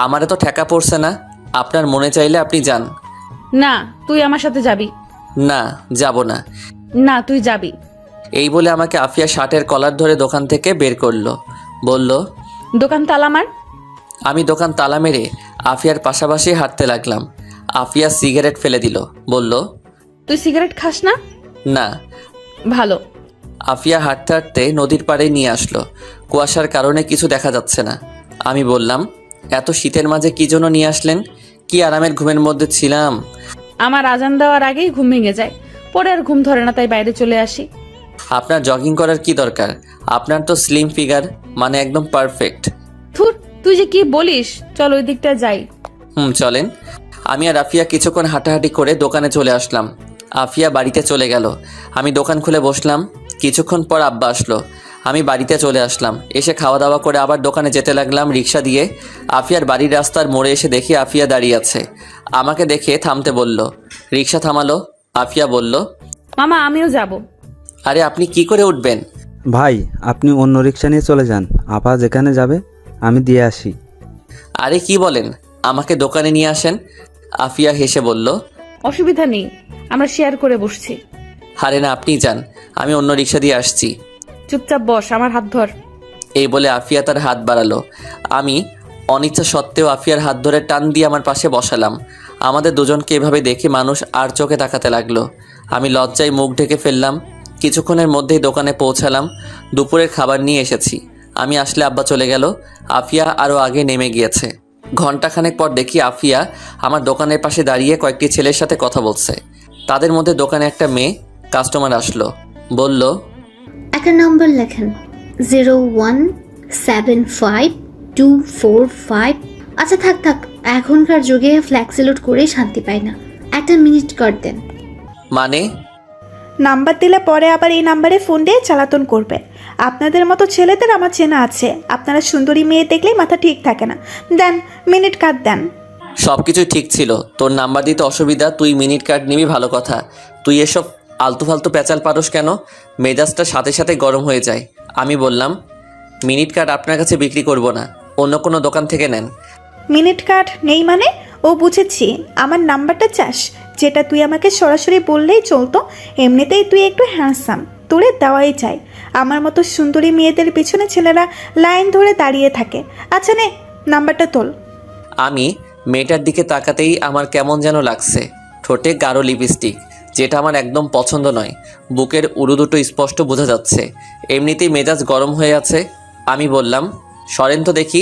আমারে তো ঠেকা পড়ছে না, আপনার মনে চাইলে আপনি যান। না, তুই আমার সাথে যাবি। না, যাব না। না, তুই যাবি। এই বলে আমাকে আফিয়া শার্টের কলার ধরে দোকান থেকে বের করলো, বলল, দোকান তালা মার। আমি দোকান তালা মেরে আফিয়ার পাশাপাশি হাঁটতে লাগলাম। আফিয়া সিগারেট ফেলে দিল, বলল, তুই সিগারেট খাস না? না। ভালো। আফিয়া হাঁটতে হাঁটতে নদীর পাড়ে নিয়ে আসলো। কুয়াশার কারণে কিছু দেখা যাচ্ছে না। আমি বললাম, এত শীতের মাঝে কি জন্য নিয়ে আসলেন? কি আরামের ঘুমের মধ্যে ছিলাম। আমার আজান দেওয়ার আগেই ঘুম ভেঙে যায়, পরে আর ঘুম ধরে না, তাই বাইরে চলে আসি। আপনার জগিং করার কি দরকার? আপনার তো স্লিম ফিগার, মানে একদম পারফেক্ট। ধুর, তুই যে কি বলিস, চল ওই দিকটা যাই। চলেন। আমি আর আফিয়া কিছুক্ষণ হাঁটাহাঁটি করে দোকানে চলে আসলাম। আফিয়া বাড়িতে চলে গেল। আমি দোকান খুলে বসলাম। কিছুক্ষণ পর আব্বা আসলো। আমি বাড়িতে চলে আসলাম। এসে খাওয়া দাওয়া করে আবার দোকানে যেতে লাগলাম রিক্সা দিয়ে। আফিয়ার বাড়ির রাস্তার মোড়ে এসে দেখি আফিয়া দাঁড়িয়ে আছে। আমাকে দেখে থামতে বলল। রিক্সা থামালো। আফিয়া বলল, মামা আমিও যাব। আরে আপনি কি করে উঠবেন? ভাই, আপনি অন্য রিক্সা নিয়ে চলে যান, আপা যেখানে যাবে আমি দিয়ে আসি। আরে কি বলেন, আমাকে দোকানে নিয়ে আসেন। আফিয়া হেসে বলল, অসুবিধা নেই, আমরা শেয়ার করে বসছি। আরে না, আপনি যান, আমি অন্য রিক্সা দিয়ে আসছি। চুপচাপ বস, আমার হাত ধর। এই বলে আফিয়া তার হাত বাড়ালো। আমি অনিচ্ছা সত্ত্বেও আফিয়ার হাত ধরে টান দিয়ে আমার পাশে বসালাম। আমাদের দুজনকে এভাবে দেখে মানুষ আর চোখে তাকাতে লাগলো। আমি লজ্জায় মুখ ঢেকে ফেললাম। কিছুক্ষণের মধ্যেই দোকানে পৌঁছালাম। দুপুরের খাবার নিয়ে এসেছি। আমি আসলে আব্বা চলে গেল। আফিয়া আরও আগে নেমে গিয়েছে। ঘণ্টাখানেক পর দেখি আফিয়া আমার দোকানের পাশে দাঁড়িয়ে কয়েকটি ছেলের সাথে কথা বলছে। তাদের মধ্যে দোকানে একটা মেয়ে কাস্টমার আসলো, বলল, একটা নম্বর লেখেন, 0175245। আচ্ছা থাক থাক, এখনকার যুগে ফ্ল্যাক্সিলোড করে শান্তি পায় না, একটা মিনিট কর দেন। মানে? নাম্বার দিলে পরে আবার এই নাম্বারে ফোন দিয়ে চালাতন করবে। আপনাদের মতো ছেলেদের আমার চেনা আছে, আপনারা সুন্দরী মেয়ে দেখলেই মাথা ঠিক থাকে না। দেন, মিনিট কাট দেন। সব কিছুই ঠিক ছিল, তোর নাম্বার দিতে অসুবিধা, তুই মিনিট কার্ড নিবি ভালো কথা। তুই এসব আলতু ফালতু প্যাচাল পারস কেন? মেজাজটা সাথে সাথে গরম হয়ে যায়। আমি বললাম, মিনিট কার্ড আপনার কাছে বিক্রি করব না, অন্য কোনো দোকান থেকে নেন। মিনিট কার্ড নেই মানে? ও বুঝেছি, আমার নাম্বারটা চাস, যেটা তুই আমাকে সরাসরি বললেই চলতো। এমনিতেই তুই একটু হ্যান্ডসাম, তোরে দেওয়াই চাই। আমার মতো সুন্দরী মেয়েদের পিছনে ছেলেরা লাইন ধরে দাঁড়িয়ে থাকে। আচ্ছা নে, নাম্বারটা তোল। আমি মেয়েটার দিকে তাকাতেই আমার কেমন যেন লাগছে। ঠোঁটে গাঢ় লিপস্টিক, যেটা আমার একদম পছন্দ নয়। বুকের উরু দুটো স্পষ্ট বোঝা যাচ্ছে। এমনিতেই মেজাজ গরম হয়ে আছে। আমি বললাম, সরেন তো দেখি।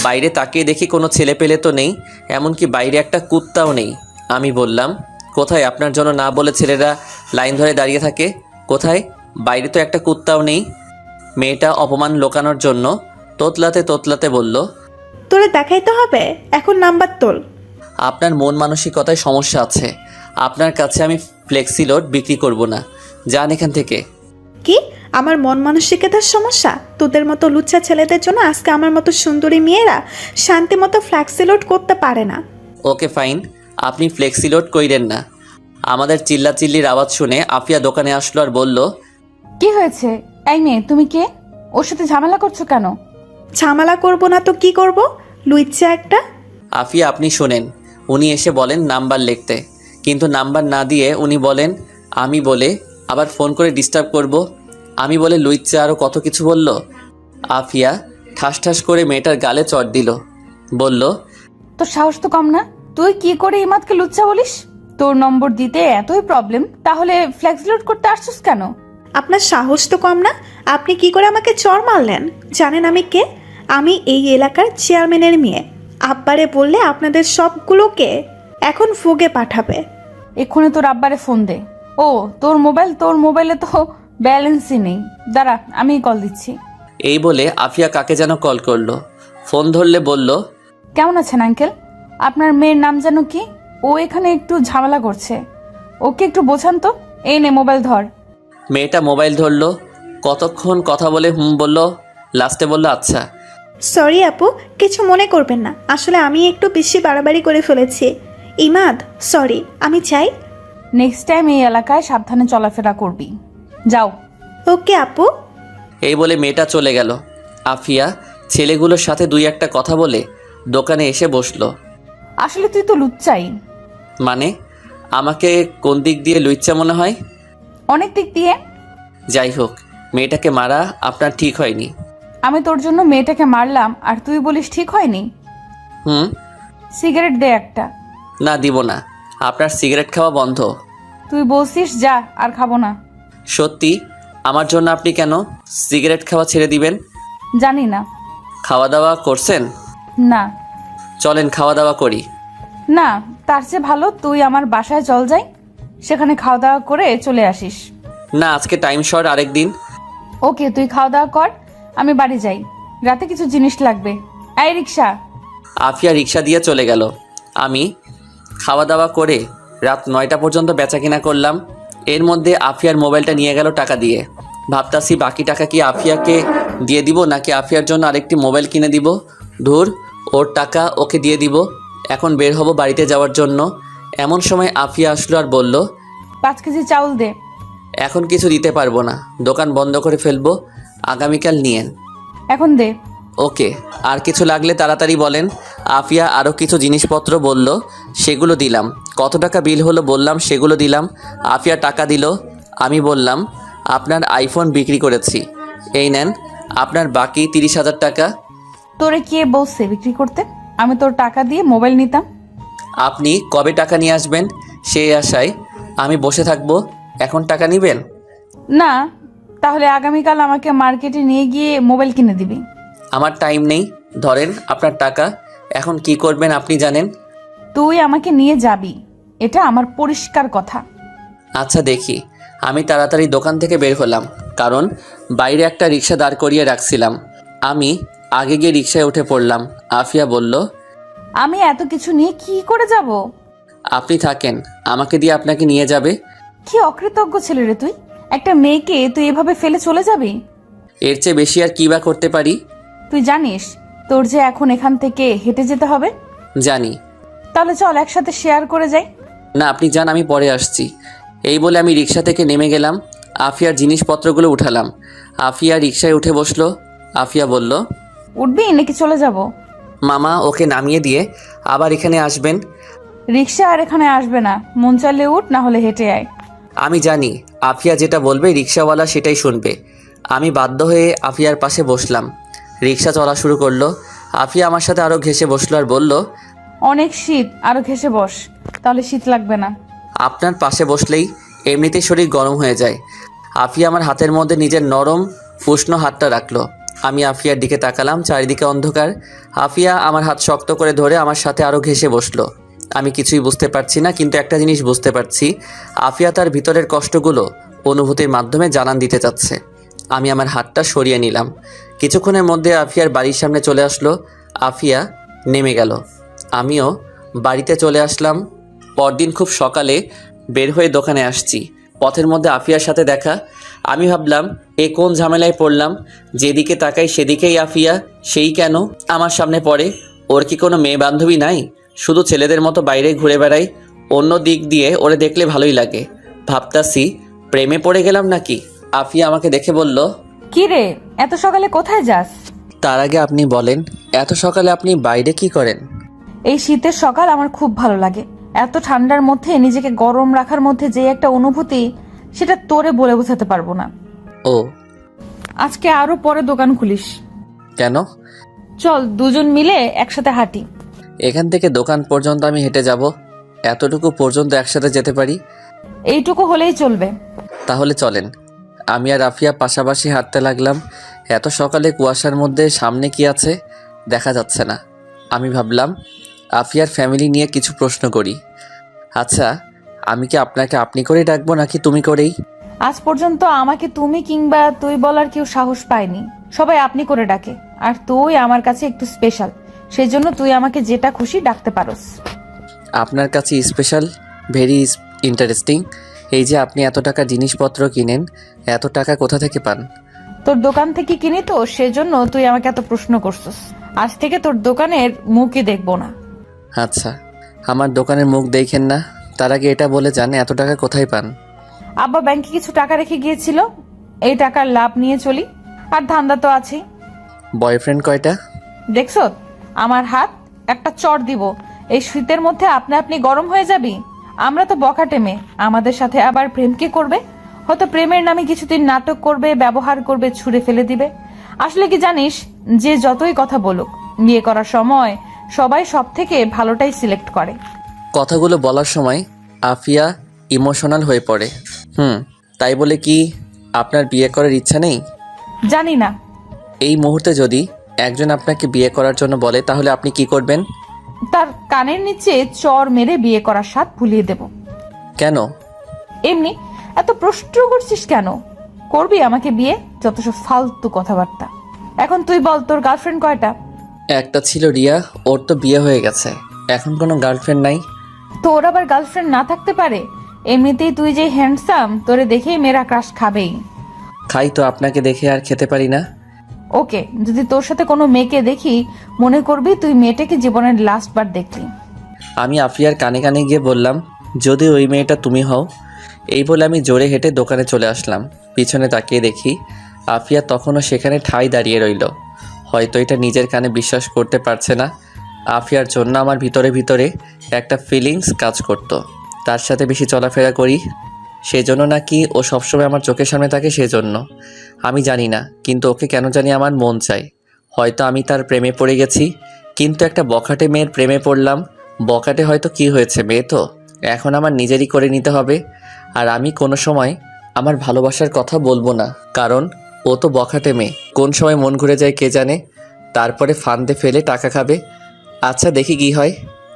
বাইরে তাকিয়ে দেখি কোনো ছেলে পেলে তো নেই, এমনকি বাইরে একটা কুত্তাও নেই। আমি বললাম, কোথায়? আপনার জন্য না বলে ছেলেরা লাইন ধরে দাঁড়িয়ে থাকে, কোথায়? বাইরে তো একটা কুত্তাও নেই। মেয়েটা অপমান লোকানোর জন্য তোতলাতে তোতলাতে বলল, তোরে দেখাইতে হবে, এখন নাম্বার তোল। আপনার মন মানসিকতায় সমস্যা আছে। আপনার কাছে আমি ফ্লেক্সিলোড বিক্রি করব না, যান এখান থেকে। কি? আমার মন মানসিকতার সমস্যা? তোদের মতো লুচ্চা ছেলেদের জন্য আজকে আমার মতো সুন্দরী মেয়েরা শান্তি মতো ফ্ল্যাক্সিলোড করতে পারে না। ওকে ফাইন, আপনি ফ্লেক্সিলোড কইরেন না। আমাদের চিল্লাচিল্লির আওয়াজ শুনে আফিয়া দোকানে আসলো আর বলল, কি হয়েছে? এই মেয়ে, তুমি কে? ওর সাথে ঝামেলা করছো কেন? ঝামেলা করব না তো কি করব? লুচ্চা একটা। আফিয়া আপনি শোনেন, উনি এসে বলেন নাম্বার লিখতে, কিন্তু নাম্বার না দিয়ে উনি বলেন আমি বলে আবার ফোন করে ডিস্টার্ব করব। আমি বলে লুইচ্চা আরও কত কিছু বলল। আফিয়া ঠাস ঠাস করে মেয়েটার গালে চড় দিল, বলল, তোর সাহস তো কম না? তুই কি করে ইমাদকে লুচ্চা বলিস? তোর নম্বর দিতে এতই প্রবলেম, তাহলে ফ্ল্যাক্স লোড করতে আসছিস কেন? আপনার সাহস তো কম না? আপনি কি করে আমাকে চড় মারলেন? জানেন আমি কে? আমি এই এলাকার চেয়ারম্যানের মেয়ে। আব্বারে বললে আপনাদের সবগুলোকে এখন ফুগে পাঠাবে। এক্ষুনি তোর আব্বারে ফোন দে। ও তোর মোবাইলে তো ব্যালেন্সই নেই। দাঁড়া, আমি কল দিচ্ছি। এই বলে আফিয়া কাকে যেন কল করলো। ফোন ধরলে বলল, কেমন আছেন আঙ্কেল? আপনার মেয়ের নাম যেন কি? ও এখানে একটু ঝামেলা করছে, ওকে একটু বোঝান তো। এই নে মোবাইল ধর। মেয়েটা মোবাইল ধরলো, কতক্ষণ কথা বলে বলল, লাস্টে বলল, আচ্ছা। সরি আপু, কিছু মনে করবেন না, আসলে আমি একটু বেশি বাড়াবাড়ি করে ফেলেছি। ইমাদ, সরি, আমি চাই। নেক্সট টাইম এই এলাকায় সাবধানে চলাফেরা করবি। যাও। ওকে আপু। এই বলে মেয়েটা চলে গেল। আফিয়া ছেলেগুলোর সাথে দুই একটা কথা বলে দোকানে এসে বসলো। আসলে তুই তো লুচ্চাই। মানে আমাকে কোন দিক দিয়ে লুইচ্চা মনে হয়? অনেক দিক দিয়ে। যাই হোক, মেয়েটাকে মারা আপনার ঠিক হয়নি। আমি তোর জন্য মেয়েটাকে মারলাম আর তুই বলিস ঠিক হয়নি? হুম। সিগারেট দে একটা। না, দিব না। আপনার সিগারেট খাওয়া বন্ধ। তুই বলছিস যা, আর খাবো না। সত্যি? আমার জন্য আপনি কেন সিগারেট খাওয়া ছেড়ে দিবেন? জানি না। খাওয়া দাওয়া করছেন? না। চলেন খাওয়া দাওয়া করি। না, তার চেয়ে ভালো তুই আমার বাসায় চল যাই, সেখানে খাওয়া দাওয়া করে চলে আসিস। না, আজকে টাইম শর্ট, আরেকদিন। ওকে, তুই খাওয়া দাওয়া কর, আমি বাড়ি যাই, রাতে কিছু জিনিস লাগবে। এই রিক্সা। আফিয়া রিক্সা দিয়ে চলে গেল। আমি খাওয়া দাওয়া করে রাত 9টা পর্যন্ত বেচাকেনা করলাম। এর মধ্যে আফিয়ার মোবাইলটা নিয়ে গেল টাকা দিয়ে। ভাবতাছি বাকি টাকা কি আফিয়াকে দিয়ে দিব নাকি আফিয়ার জন্য আরেকটি মোবাইল কিনে দিব। ধুর, ওর টাকা ওকে দিয়ে দিব। এখন বের হব বাড়িতে যাওয়ার জন্য। এমন সময় আফিয়া আসলো আর বলল, 5 কেজি চাউল দে। এখন কিছু দিতে পারবো না, দোকান বন্ধ করে ফেলবো, আগামীকাল নিয়েন। এখন দে। ওকে, আর কিছু লাগলে তাড়াতাড়ি বলেন। আফিয়া আরও কিছু জিনিসপত্র বলল, সেগুলো দিলাম। কত টাকা বিল হলো বললাম, সেগুলো দিলাম। আফিয়া টাকা দিল। আমি বললাম, আপনার আইফোন বিক্রি করেছি, এই নেন আপনার বাকি 30,000 টাকা। তোরে কে বলছে বিক্রি করতে? আমি তোর টাকা দিয়ে মোবাইল নিতাম। আপনি কবে টাকা নিয়ে আসবেন সেই আশায় আমি বসে থাকবো, এখন টাকা নেবেন? না, তাহলে আগামীকাল আমাকে মার্কেটে নিয়ে গিয়ে মোবাইল কিনে দিবি। আমার টাইম নেই, ধরেন আপনার টাকা। এখন কি করবেন আপনি জানেন। তুই আমাকে নিয়ে যাবি, এটা আমার পরিষ্কার কথা। আচ্ছা দেখি। আমি তাড়াতাড়ি দোকান থেকে বের হলাম, কারণ বাইরে একটা রিক্সা দাঁড় করিয়ে রাখছিলাম। আমি আগে গিয়ে রিক্সায় উঠে পড়লাম। আফিয়া বলল, আমি এত কিছু নিয়ে কি করে যাব? আপনি থাকেন, আমাকে দিয়ে আপনাকে নিয়ে যাবে। কি অকৃতজ্ঞ ছেলে রে তুই! একটা মেয়েকে তুই এভাবে ফেলে চলে যাবি? এর চেয়ে বেশি আর কী বা করতে পারি? তুই জানিস তোর যে এখন এখান থেকে হেঁটে যেতে হবে? জানি। তাহলে চল একসাথে শেয়ার করে যাই। না আপনি যান, আমি পরে আসছি। এই বলে আমি রিক্সা থেকে নেমে গেলাম। আফিয়ার জিনিসপত্রগুলো উঠালাম। আফিয়া রিক্সায় উঠে বসলো। আফিয়া বলল, উঠবি নাকি চলে যাব? মামা ওকে নামিয়ে দিয়ে আবার এখানে আসবেন। রিক্সা আর এখানে আসবে না, মন চাইলে উঠ, না হলে হেঁটে আয়। আমি জানি আফিয়া যেটা বলবে রিক্সাওয়ালা সেটাই শুনবে। আমি বাধ্য হয়ে আফিয়ার পাশে বসলাম। রিক্সা চলা শুরু করলো। আফিয়া আমার সাথে আরও ঘেঁষে বসলো আর বলল, অনেক শীত, আরো ঘেসে বস, তাহলে শীত লাগবে না। আপনার পাশে বসলেই এমনিতেই শরীর গরম হয়ে যায়। আফিয়া আমার হাতের মধ্যে নিজের নরম উষ্ণ হাতটা রাখলো। আমি আফিয়ার দিকে তাকালাম, চারিদিকে অন্ধকার। আফিয়া আমার হাত শক্ত করে ধরে আমার সাথে আরও ঘেঁষে বসলো। আমি কিছুই বুঝতে পারছি না, কিন্তু একটা জিনিস বুঝতে পারছি, আফিয়া তার ভিতরের কষ্টগুলো অনুভূতির মাধ্যমে জানান দিতে চাচ্ছে। আমি আমার হাতটা সরিয়ে নিলাম। কিছুক্ষণের মধ্যে আফিয়ার বাড়ির সামনে চলে আসলো। আফিয়া নেমে গেল। আমিও বাড়িতে চলে আসলাম। পরদিন খুব সকালে বের হয়ে দোকানে আসছি। পথের মধ্যে আফিয়ার সাথে দেখা। আমি ভাবলাম এ কোন ঝামেলায় পড়লাম, যেদিকে তাকাই সেদিকেই আফিয়া, সেই কেন আমার সামনে পড়ে? ওর কি কোনো মেয়ে বান্ধবী নাই? শুধু ছেলেদের মতো বাইরে ঘুরে বেড়াই। অন্য দিক দিয়ে ওরে দেখলে ভালোই লাগে। ভাবতাছি প্রেমে পড়ে গেলাম নাকি। আফিয়া আমাকে দেখে বলল, কি রে, এত সকালে কোথায় যাস? তার আগে আপনি বলেন, এত সকালে আপনি বাইরে কি করেন? এই শীতের সকাল আমার খুব ভালো লাগে। এত ঠান্ডার মধ্যে নিজেকে গরম রাখার মধ্যে যে একটা অনুভূতি, সেটা তোরে বলে বোঝাতে পারবো না। ও আজকে আরো পরে দোকান খুলিস। কেন? চল দুজন মিলে একসাথে হাঁটি। এখান থেকে দোকান পর্যন্ত আমি হেঁটে যাব। এতটুকু পর্যন্ত একসাথে যেতে পারি। এইটুকু হলেই চলবে। তাহলে চলেন। আমি আর আফিয়া পাশাপাশি হাঁটতে লাগলাম। এত সকালে কুয়াশার মধ্যে সামনে কি আছে দেখা যাচ্ছে না। আমি ভাবলাম আফিয়ার ফ্যামিলি নিয়ে কিছু প্রশ্ন করি। আচ্ছা, আমি কি আপনাকে আপনি করেই ডাকবো নাকি তুমি করেই? আজ পর্যন্ত আমাকে তুমি কিংবা তুই বলার কেউ সাহস পায়নি, সবাই আপনি করে ডাকে। আর তুই আমার কাছে একটু স্পেশাল, সেই জন্য তুই আমাকে যেটা খুশি ডাকতে পারোস। আপনার কাছে স্পেশাল, ভেরি ইন্টারেস্টিং। এই যে আপনি এত টাকা জিনিসপত্র কিনেন, এত টাকা কোথা থেকে পান? তোর দোকান থেকে কিনি তো, সেজন্য তুই আমাকে এত প্রশ্ন করছিস। আজ থেকে তোর দোকানের মুখই দেখবো না। আচ্ছা, আমার দোকানের মুখ দেখেন না, তার আগে এটা বলে যান এত টাকা কোথায় পান? আব্বা ব্যাংকে কিছু টাকা রেখে গিয়েছিল, এই টাকার লাভ নিয়ে চলি। আর ধান্দা তো আছেই। বয়ফ্রেন্ড কয়টা? দেখছো আমার হাত, একটা চড় দিব। এই শীতের মধ্যে আপনি আপনি গরম হয়ে যাবি। আমরা তো বখাটে মেয়ে, আমাদের সাথে আবার প্রেম কে করবে? হয়তো প্রেমের নামে কিছুদিন নাটক করবে, ব্যবহার করবে, ছুঁড়ে ফেলে দিবে। আসলে কি জানিস, যে যতই কথা বলুক, বিয়ে করার সময় সবাই সব থেকে ভালোটাই সিলেক্ট করে। কথাগুলো বলার সময় আফিয়া ইমোশনাল হয়ে পড়ে। তাই বলে কি আপনার বিয়ে করার ইচ্ছা নেই? জানি না। এই মুহূর্তে যদি একজন আপনাকে বিয়ে করার জন্য বলে, তাহলে আপনি কি করবেন? তার কানের নিচে চড় মেরে বিয়ে করার স্বাদ ভুলিয়ে দেব। কেন? এমনি। এত প্রশ্ন করছিস কেন? করবি আমাকে বিয়ে? যত সব ফালতু কথাবার্তা। এখন তুই বল, তোর গার্লফ্রেন্ড কয়টা? একটা ছিল রিয়া, ওর তো বিয়ে হয়ে গেছে, এখন কোনো গার্লফ্রেন্ড নাই। তোর আবার গার্লফ্রেন্ড না থাকতে পারে? এমনিতেই তুই যে হ্যান্ডসাম, তোরে দেখেই মেয়েরা ক্রাশ খাবেই। খাই তো, আপনাকে দেখে আর খেতে পারি না। ওকে, যদি তোর সাথে কোনো মেয়েকে দেখি, মনে করবি তুই মেয়েটাকে জীবনের লাস্ট বার দেখলি। আমি আফিয়ার কানে কানে গিয়ে বললাম, যদি ওই মেয়েটা তুমি হও। এই বলে আমি জোরে হেঁটে দোকানে চলে আসলাম। পিছনে তাকিয়ে দেখি আফিয়া তখনও সেখানে ঠাই দাঁড়িয়ে রইল। হয়তো এটা নিজের কানে বিশ্বাস করতে পারছে না। আফিয়ার জন্য আমার ভিতরে ভিতরে একটা ফিলিংস কাজ করত। তার সাথে বেশি চলাফেরা করি সেজন্য নাকি ও সবসময় আমার চোখের সামনে থাকে সেজন্য, আমি জানি না, কিন্তু ওকে কেন জানি আমার মন চাই। হয়তো আমি তার প্রেমে পড়ে গেছি, কিন্তু একটা বখাটে মেয়ের প্রেমে পড়লাম। বখাটে হয়তো কি হয়েছে, মেয়ে তো, এখন আমার নিজেরই করে নিতে হবে। আর আমি কোনো সময় আমার ভালোবাসার কথা বলবো না, কারণ ও তো বখাটে মেয়ে। কোন সময় মন ঘুরে যায় কে জানে, তারপরে ফান্দে ফেলে টাকা খাবে। আচ্ছা দেখি কি হয়।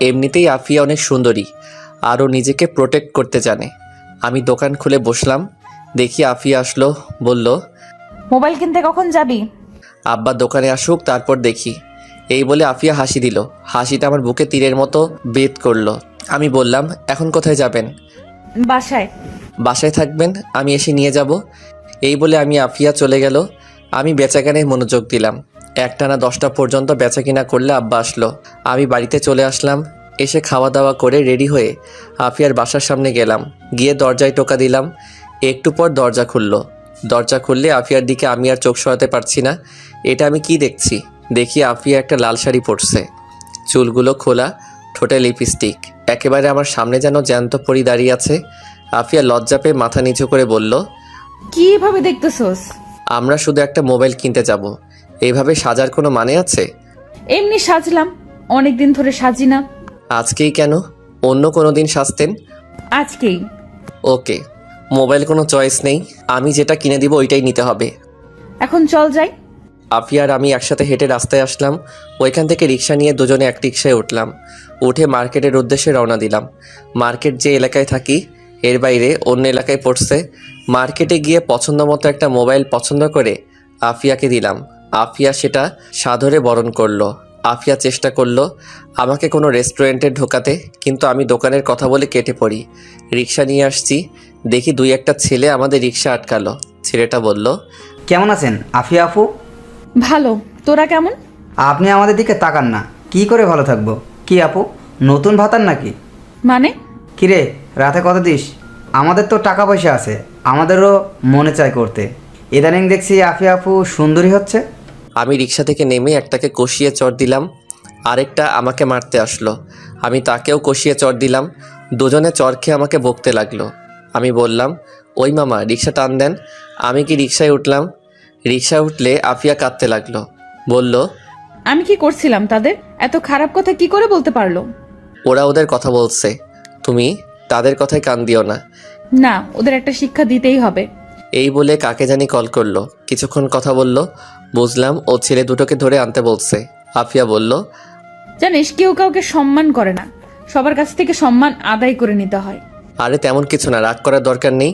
এমনিতেই আফিয়া অনেক সুন্দরী, আরও নিজেকে প্রোটেক্ট করতে জানে। আমি দোকান খুলে বসলাম। দেখি আফিয়া আসলো, বলল, মোবাইল কিনতে কখন যাবি? আব্বা দোকানে আসুক তারপর দেখি। এই বলে আফিয়া হাসি দিল। হাসিটা আমার বুকে তীরের মতো বেদ করলো। আমি বললাম, এখন কোথায় যাবেন? বাসায়। বাসায় থাকবেন, আমি এসে নিয়ে যাব। এই বলে আফিয়া চলে গেল। আমি বেচাকেনায় মনোযোগ দিলাম। একটানা 10টা পর্যন্ত বেচাকেনা করলে আব্বা আসলো। আমি বাড়িতে চলে আসলাম। এসে খাওয়া দাওয়া করে রেডি হয়ে আফিয়ার বাসার সামনে গেলাম। গিয়ে দরজায় টোকা দিলাম। একটু পর দরজা খুলল। দরজা খুললে আফিয়ার দিকে আমি আর চোখ সরাতে পারছি না। এটা আমি কি দেখছি? দেখি আফিয়া একটা লাল শাড়ি পরছে, চুলগুলো খোলা, ঠোঁটে লিপস্টিক, একেবারে আমার সামনে যেন জ্যান্ত পরি দাঁড়িয়ে আছে। আফিয়া লজ্জা পেয়ে মাথা নিচু করে বলল, কি এভাবে দেখতেছোস? আমরা শুধু একটা মোবাইল কিনতে যাব, এইভাবে সাজার কোনো মানে আছে? এমনি সাজলাম, অনেকদিন ধরে সাজি না। আজকেই কেন? অন্য কোনো দিন সাজতেন। আজকেই। ওকে, মোবাইল কোনো চয়েস নেই, আমি যেটা কিনে দিব ওইটাই নিতে হবে। এখন চল যাই। আফিয়া আর আমি একসাথে হেঁটে রাস্তায় আসলাম। ওইখান থেকে রিক্সা নিয়ে দুজনে এক রিক্সায় উঠলাম। উঠে মার্কেটের উদ্দেশ্যে রওনা দিলাম। মার্কেট যে এলাকায় থাকি এর বাইরে অন্য এলাকায় পড়ছে। মার্কেটে গিয়ে পছন্দ মতো একটা মোবাইল পছন্দ করে আফিয়াকে দিলাম। আফিয়া সেটা সাদরে বরণ করলো। আফিয়া চেষ্টা করলো আমাকে কোনো রেস্টুরেন্টে ঢোকাতে, কিন্তু আমি দোকানের কথা বলে কেটে পড়ি। রিক্সা নিয়ে আসছি, দেখি দুই একটা ছেলে আমাদের রিক্সা আটকালো। ছেলেটা বলল, কেমন আছেন আফিয়া আপু? ভালো, তোরা কেমন? আপনি আমাদের দিকে তাকান না, কি করে ভালো থাকবো? কি আপু, নতুন ভাতার নাকি? মানে? কিরে, রাতে কত দিস? আমাদের তো টাকা পয়সা আছে, আমাদেরও মনে চায় করতে। ইদানিং দেখছি আফিয়া আপু সুন্দরী হচ্ছে। আমি রিক্সা থেকে নেমে একটাকে কষিয়ে চড় দিলাম, আরেকটা আমাকে মারতে আসলো। আমি তাকেও কষিয়ে চড় দিলাম। দুজনে চড় খেয়ে আমাকে বকতে লাগলো। আমি বললাম, ওই মামা রিক্সা টান দেন। আমি কি রিক্সায় উঠলাম। রিক্সায় উঠলে আফিয়া কাঁদতে লাগলো। বলল, আমি কি করছিলাম তাদের? এত খারাপ কথা কি করে বলতে পারলো? ওরা ওদের কথা বলছে, তুমি তাদের কথায় কান দিও না। না, ওদের একটা শিক্ষা দিতেই হবে। এই বলে কাকে জানি কল করলো। কিছুক্ষণ কথা বলল, বুঝলাম ও ছেলে দুটোকে ধরে আনতে বলছে। আফিয়া বলল, জানিস, কেউ কাউকে সম্মান করে না, সবার কাছ থেকে সম্মান আদায় করে নিতে হয়। আরে তেমন কিছু না, রাগ করার দরকার নেই।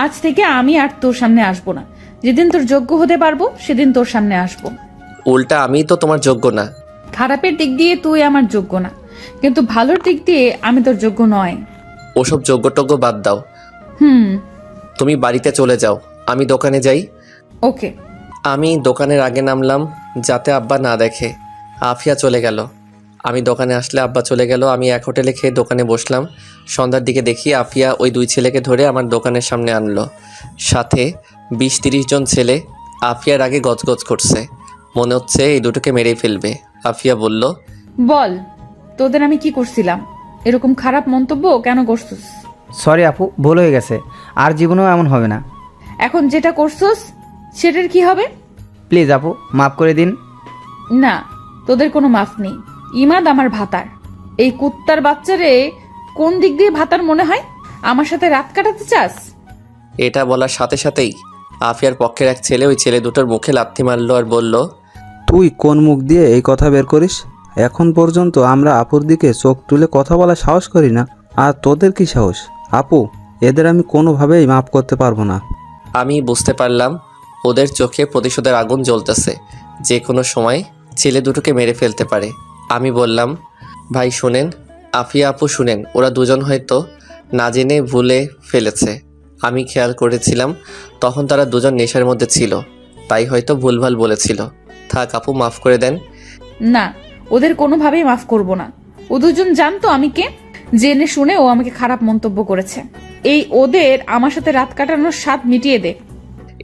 আজ থেকে আমি আর তোর সামনে আসবো না। যেদিন তোর যোগ্য হতে পারবো সেদিন তোর সামনে আসবো। উল্টা আমিই তো তোমার যোগ্য না। খারাপের দিক দিয়ে তুই আমার যোগ্য না, কিন্তু ভালোর দিক দিয়ে আমি তোর যোগ্য নয়। ওসব যোগ্যটজ্ঞ বাদ দাও। হুম। তুমি বাড়িতে চলে যাও, আমি দোকানে যাই। ওকে। আমি দোকানের আগে নামলাম যাতে আব্বা না দেখে। আফিয়া চলে গেল। আমি দোকানে আসলে আব্বা চলে গেল। আমি এক হোটেলে খেয়ে দোকানে বসলাম। সন্ধ্যার দিকে দেখি আফিয়া ওই দুই ছেলেকে ধরে আমার দোকানের সামনে আনলো। সাথে 20-30 জন ছেলে। আফিয়ার আগে গজগজ করছে, মনে হচ্ছে এই দুটোকে মেরেই ফেলবে। আফিয়া বলল, বল, তোদের আমি কি করছিলাম? এরকম খারাপ মন্তব্য কেন করছিস? সরি আপু, ভুল হয়ে গেছে, আর জীবনেও এমন হবে না। এখন যেটা করছিস সেটার কি হবে? প্লিজ আপু, মাফ করে দিন। না, তোদের কোনো মাফ নেই। ইমাদ আমার ভাতার। এই কুত্তার বাচ্চারে কোন দিক দিয়ে ভাতার মনে হয়? আমার সাথে রাত কাটাতে চাস? এটা বলার সাথে সাথেই আফিয়ার পক্ষের এক ছেলে ওই ছেলে দুটোর মুখে লাথি মারলো আর বলল, তুই কোন মুখ দিয়ে এই কথা বের করিস? এখন পর্যন্ত আমরা আপুর দিকে চোখ তুলে কথা বলা সাহস করি না, আর তোদের কি সাহস? আপু, এদের আমি কোনোভাবেই মাফ করতে পারবো না। আমি বুঝতে পারলাম ওদের চোখে প্রতিশোধের আগুন জ্বলতেছে, যে কোনো সময় ছেলে দুটোকে মেরে ফেলতে পারে। আমি বললাম, ভাই শুনেন, আফিয়া আপু শুনেন, ওরা দুজন হয়তো না জেনে ভুলে ফেলেছে। আমি খেয়াল করেছিলাম তখন তারা দুজন নেশার মধ্যে ছিল, তাই হয়তো ভুলভাল বলেছিল। থাক আপু, মাফ করে দেন। না, ওদের কোনোভাবেই মাফ করব না। ও দুজন জানতো আমি কে। জেনে শুনে ও আমাকে খারাপ মন্তব্য করেছে। এই ওদের আমার সাথে রাত কাটানোর স্বাদ মিটিয়ে দে।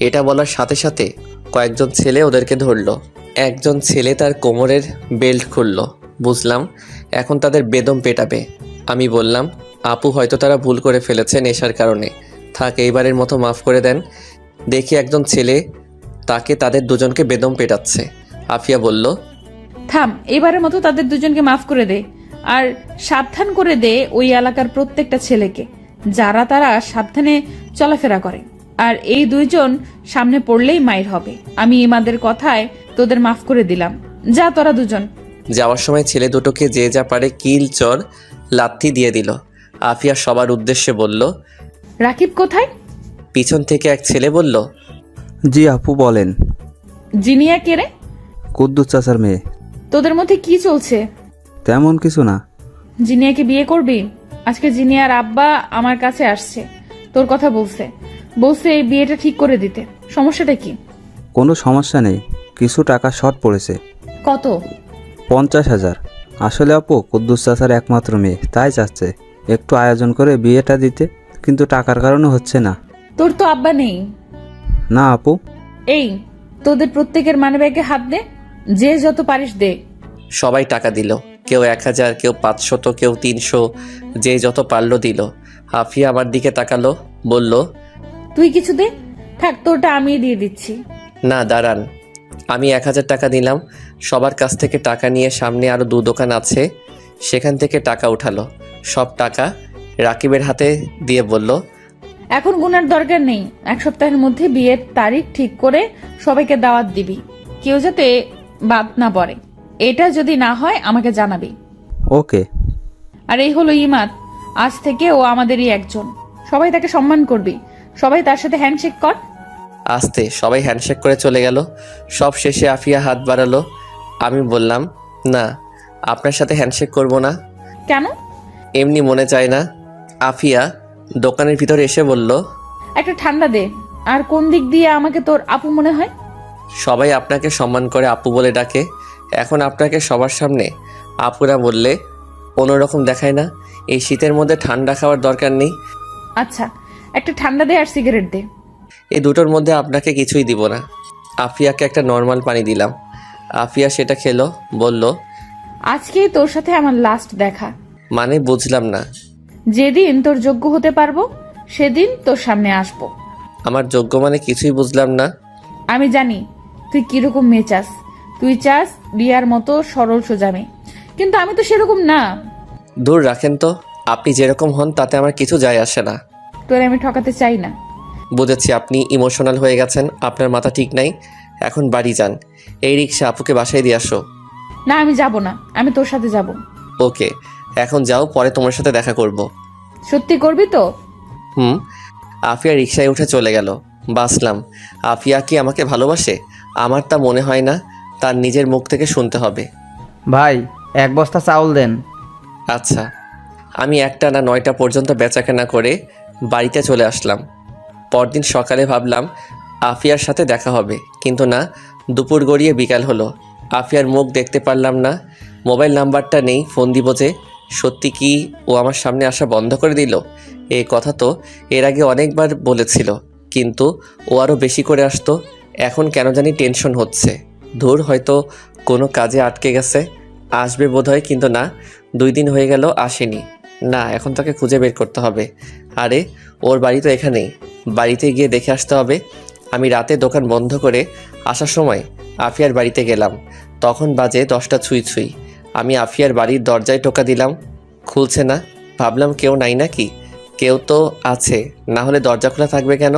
এটা বলার সাথে সাথে কয়েকজন ছেলে ওদেরকে ধরলো। একজন ছেলে তার কোমরের বেল্ট খুললো। বুঝলাম এখন তাদের বেদম পেটাবে। আমি বললাম, আপু হয়তো তারা ভুল করে ফেলেছে নেশার কারণে, থাক এইবারের মতো মাফ করে দেন। দেখি একজন ছেলে তাকে তাদের দুজনকে বেদম পেটাচ্ছে। আফিয়া বলল, থাম, এবারের মতো তাদের দুজনকে মাফ করে দে। আর সাবধান করে দে ওই এলাকার প্রত্যেকটা ছেলেকে, যারা তারা সাবধানে চলাফেরা করে। আর এই দুইজন সামনে পড়লেই মাইর হবে। আমি ইমাদের কথায় তোদের মাফ করে দিলাম। যা তোরা দুজন। যাওয়ার সময় ছেলে দুটোকে যে যা পারে কিল চর লাথি দিয়ে দিল। আফিয়া সবার উদ্দেশ্যে বলল, রাকিব কোথায়? পিছন থেকে এক ছেলে বলল, জি আপু বলেন। জিনিয়া কে রে? কুদ্দুস চাচার মেয়ে। তোদের মধ্যে কি চলছে? তেমন কিছু না। জিনিয়াকে বিয়ে করবি? আজকে জিনিয়ার আব্বা আমার কাছে আসছে, তোর কথা বলছে এই বিয়েটা ঠিক করে দিতে। সমস্যাটা কি? কোনো সমস্যা নেই, কিছু টাকা শর্ট পড়েছে। কত? 50,000। আসলে আপু কুদ্দুস চাচার একমাত্র মেয়ে, তাই চাচ্ছে একটু আয়োজন করে বিয়েটা দিতে, কিন্তু টাকার কারণে হচ্ছে না। তোর তো আব্বা নেই। না আপু, এই তোদের প্রত্যেকের মানিব্যাগে হাত দে, যে যত পারিস দে। সবাই টাকা দিল, কেউ 1000, কেউ 500, কেউ 300, যে যত পারলো দিল। আফিয়া আমার দিকে তাকালো, বলল, তুই কিছু দে। থাক, তোরটা আমি দিয়ে দিচ্ছি। না দাঁড়ান। আমি 1000 টাকা দিলাম। সবার কাছ থেকে টাকা নিয়ে সামনে আরও 2 দোকান আছে, সেখান থেকে টাকা উঠালো। সব টাকা রাকিবের হাতে দিয়ে বলল, এখন গুনার দরকার নেই, 1 সপ্তাহের মধ্যে বিয়ের তারিখ ঠিক করে সবাইকে দাওয়াত দিবি, কেউ যাতে বাদ না পড়ে। এটা যদি না হয় আমাকে জানাবি। ওকে। আর এই হলো ইমাদ, আজ থেকে ও আমাদেরই একজন। সবাই তাকে সম্মান করবি, সবাই তার সাথে হ্যান্ডশেক কর। আস্তে সবাই হ্যান্ডশেক করে চলে গেল। সব শেষে আফিয়া হাত বাড়ালো। আমি বললাম, না, আপনার সাথে হ্যান্ডশেক করব না। কেন? এমনি মনে চায় না। আফিয়া দোকানের ভিতরে এসে বলল, একটা ঠান্ডা দে। আর কোন দিক দিয়ে আমাকে তোর আপু মনে হয়? সবাই আপনাকে সম্মান করে আপু বলে ডাকে, এখন আপনাকে সবার সামনে আপুরা বললে অন্যরকম দেখায় না? এই শীতের মধ্যে ঠান্ডা খাওয়ার দরকার নেই। আচ্ছা, একটা ঠান্ডা দে আর সিগারেট দে। এই দুটোর মধ্যে আপনাকে কিছুই দিব না। আফিয়াকে একটা নর্মাল পানি দিলাম। আফিয়া সেটা খেলো, বলল, আজকেই তোর সাথে আমার লাস্ট দেখা। মানে বুঝলাম না। যেদিন তোর যোগ্য হতে পারবো সেদিন তোর সামনে আসবো। আমার যোগ্য মানে কিছুই বুঝলাম না। আমি জানি তুই কিরকম মেয়ে চাস। তুই চাস রিয়ার মতো সরল সোজা মেয়ে, কিন্তু আমি তো সেরকম না। দূর রাখেন তো, আপনি যেরকম হন তাতে আমার কিছু যায় আসে না। তোর আমি ঠকাতে চাই না। বুঝেছি আপনি ইমোশনাল হয়ে গেছেন, আপনার মাথা ঠিক নাই। এখন বাড়ি যান, এই রিক্সা আপুকে বাসায় দিয়ে আসো। না, আমি যাব না, আমি তোর সাথে যাব। ওকে, এখন যাও, পরে তোমার সাথে দেখা করব। সত্যি করবি তো? হুম। আফিয়া রিক্সায় উঠে চলে গেল। বাসলাম, আফিয়া কি আমাকে ভালোবাসে? আমার তা মনে হয় না, তার নিজের মুখ থেকে শুনতে হবে। ভাই 1 বস্তা চাউল দেন। আচ্ছা। আমি 1টা না 9টা পর্যন্ত বেচাকেনা করে বাড়িতে চলে আসলাম। পরদিন সকালে ভাবলাম আফিয়ার সাথে দেখা হবে, কিন্তু না, দুপুর গড়িয়ে বিকাল হলো। আফিয়ার মুখ দেখতে পারলাম না। মোবাইল নাম্বারটা নেই, ফোন দিব যে। সত্যি কি ও আমার সামনে আসা বন্ধ করে দিল? এই কথা তো এর আগে অনেকবার বলেছিল, কিন্তু ও আরও বেশি করে আসতো। এখন কেন জানি টেনশন হচ্ছে। ধুর, হয়তো কোনো কাজে আটকে গেছে, আসবে বোধহয়, কিন্তু না, 2 দিন হয়ে গেল আসেনি। না, এখন তাকে খুঁজে বের করতে হবে। আরে, ওর বাড়ি তো এখানেই, বাড়িতে গিয়ে দেখে আসতে হবে। আমি রাতে দোকান বন্ধ করে আসার সময় আফিয়ার বাড়িতে গেলাম। তখন বাজে 10টা ছুঁই ছুঁই। আমি আফিয়ার বাড়ির দরজায় টোকা দিলাম, খুলছে না। ভাবলাম কেউ নাই নাকি, কেউ তো আছে, না হলে দরজা খোলা থাকবে কেন?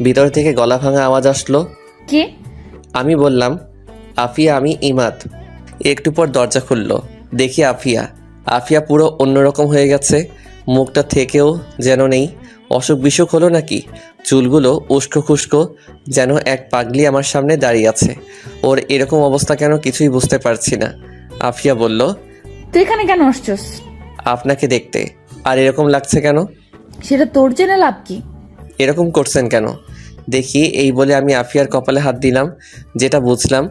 ভিতর থেকে গলা ভাঙা আওয়াজ আসলো। কে? আমি বললাম, আফিয়া, আমি ইমাদ। একটু পর দরজা খুললো, দেখি আফিয়া। আফিয়া পুরো অন্যরকম হয়ে গেছে, মুখটা থেকেও যেন নেই। অসুখ বিসুখ হলো নাকি? চুলগুলো উস্কো খুস্কো, যেন এক পাগলি আমার সামনে দাঁড়িয়ে আছে। ওর এরকম অবস্থা কেন কিছুই বুঝতে পারছি না। আফিয়া বলল, তুই এখানে কেন আসছস? আপনাকে দেখতে। আর এরকম লাগছে কেন? সেটা তোর জেনে লাভ কি? এরকম করছেন কেন? দেখি, এই বলে আমি আফিয়ার কপালে হাত দিলাম। যেটা বুঝলাম,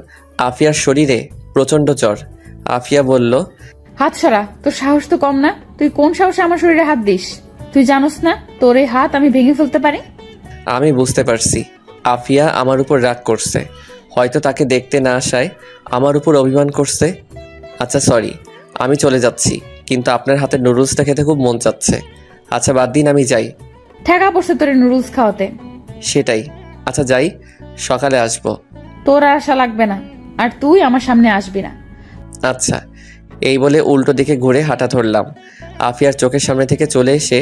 আফিয়ার শরীরে প্রচণ্ড জ্বর। আফিয়া বলল, হাত সরা, তোর সাহস তো কম না। তুই কোন সাহসে আমার শরীরে হাত দিস? তুই জানোস না তোর এই হাত আমি ভেঙে ফেলতে পারি? আমি বুঝতে পারছি আফিয়া আমার উপর রাগ করছে, হয়তো তাকে দেখতে না আসায় আমার উপর অভিমান করছে। আচ্ছা সরি, আমি চলে যাচ্ছি, কিন্তু আপনার হাতের নুডলসটা খেতে খুব মন চাচ্ছে। আচ্ছা বাদ দিন, আমি যাই। ঠেকা পড়ছে তোর নুডলস খাওয়াতে। সেটাই। আচ্ছা যাই, সকালে আসবো। তোর আর আশা লাগবে না, আর তুই আমার সামনে আসবি না। আচ্ছা। এই বলে উল্টো দিকে ঘুরে হাঁটা ধরলাম। আফিয়ার চোখের সামনে থেকে চলে এসে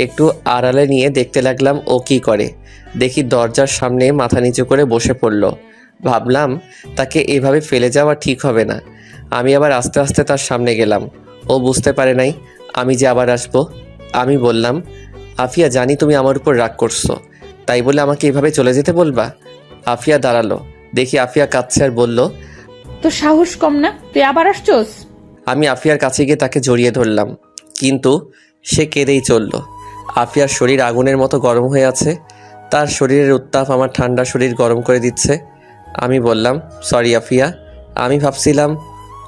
একটু আড়ালে নিয়ে দেখতে লাগলাম ও কি করে। দেখি দরজার সামনে মাথা নিচু করে বসে পড়ল। ভাবলাম তাকে এভাবে ফেলে যাওয়া ঠিক হবে না। আমি আবার আস্তে আস্তে তার সামনে গেলাম। ও বুঝতে পারে নাই আমি যে আবার আসবো। আমি বললাম, আফিয়া, জানি তুমি আমার উপর রাগ করছো, তাই বলে আমাকে এভাবে চলে যেতে বলবা? আফিয়া দাঁড়ালো, দেখি আফিয়া কাঁদছে আর বলল, তোর সাহস কম না, তুই আবার আসছস? আমি আফিয়ার কাছে গিয়ে তাকে জড়িয়ে ধরলাম, কিন্তু সে কেঁদেই চলল। আফিয়ার শরীর আগুনের মতো গরম হয়ে আছে, তার শরীরের উত্তাপ আমার ঠান্ডা শরীর গরম করে দিচ্ছে। আমি বললাম, সরি আফিয়া, আমি ভাবছিলাম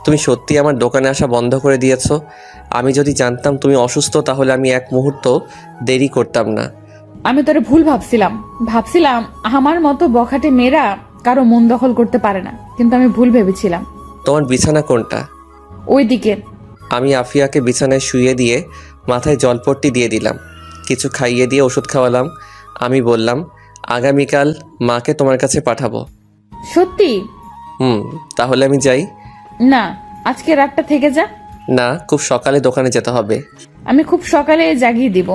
তুমি সত্যি আমার দোকানে আসা বন্ধ করে দিয়েছো। আমি যদি জানতাম তুমি অসুস্থ তাহলে আমি এক মুহূর্ত দেরি করতাম না। আমি তোরে ভুল ভাবছিলাম আমার মতো বখাটে মেয়েরা কারো মন দখল করতে পারে না, কিন্তু আমি ভুল ভেবেছিলাম। তোমার বিছানা কোনটা? ওইদিকে। আমি আফিয়াকে বিছানায় শুইয়ে দিয়ে মাথায় জলপট্টি দিয়ে দিলাম, কিছু খাইয়ে দিয়ে ওষুধ খাওয়ালাম। আমি বললাম, আগামীকাল মাকে তোমার কাছে পাঠাবো। সত্যি? তাহলে আমি যাই? না, আজকে রাতটা থেকে যা। না, খুব সকালে দোকানে যেতে হবে। আমি খুব সকালে জাগিয়ে দিব।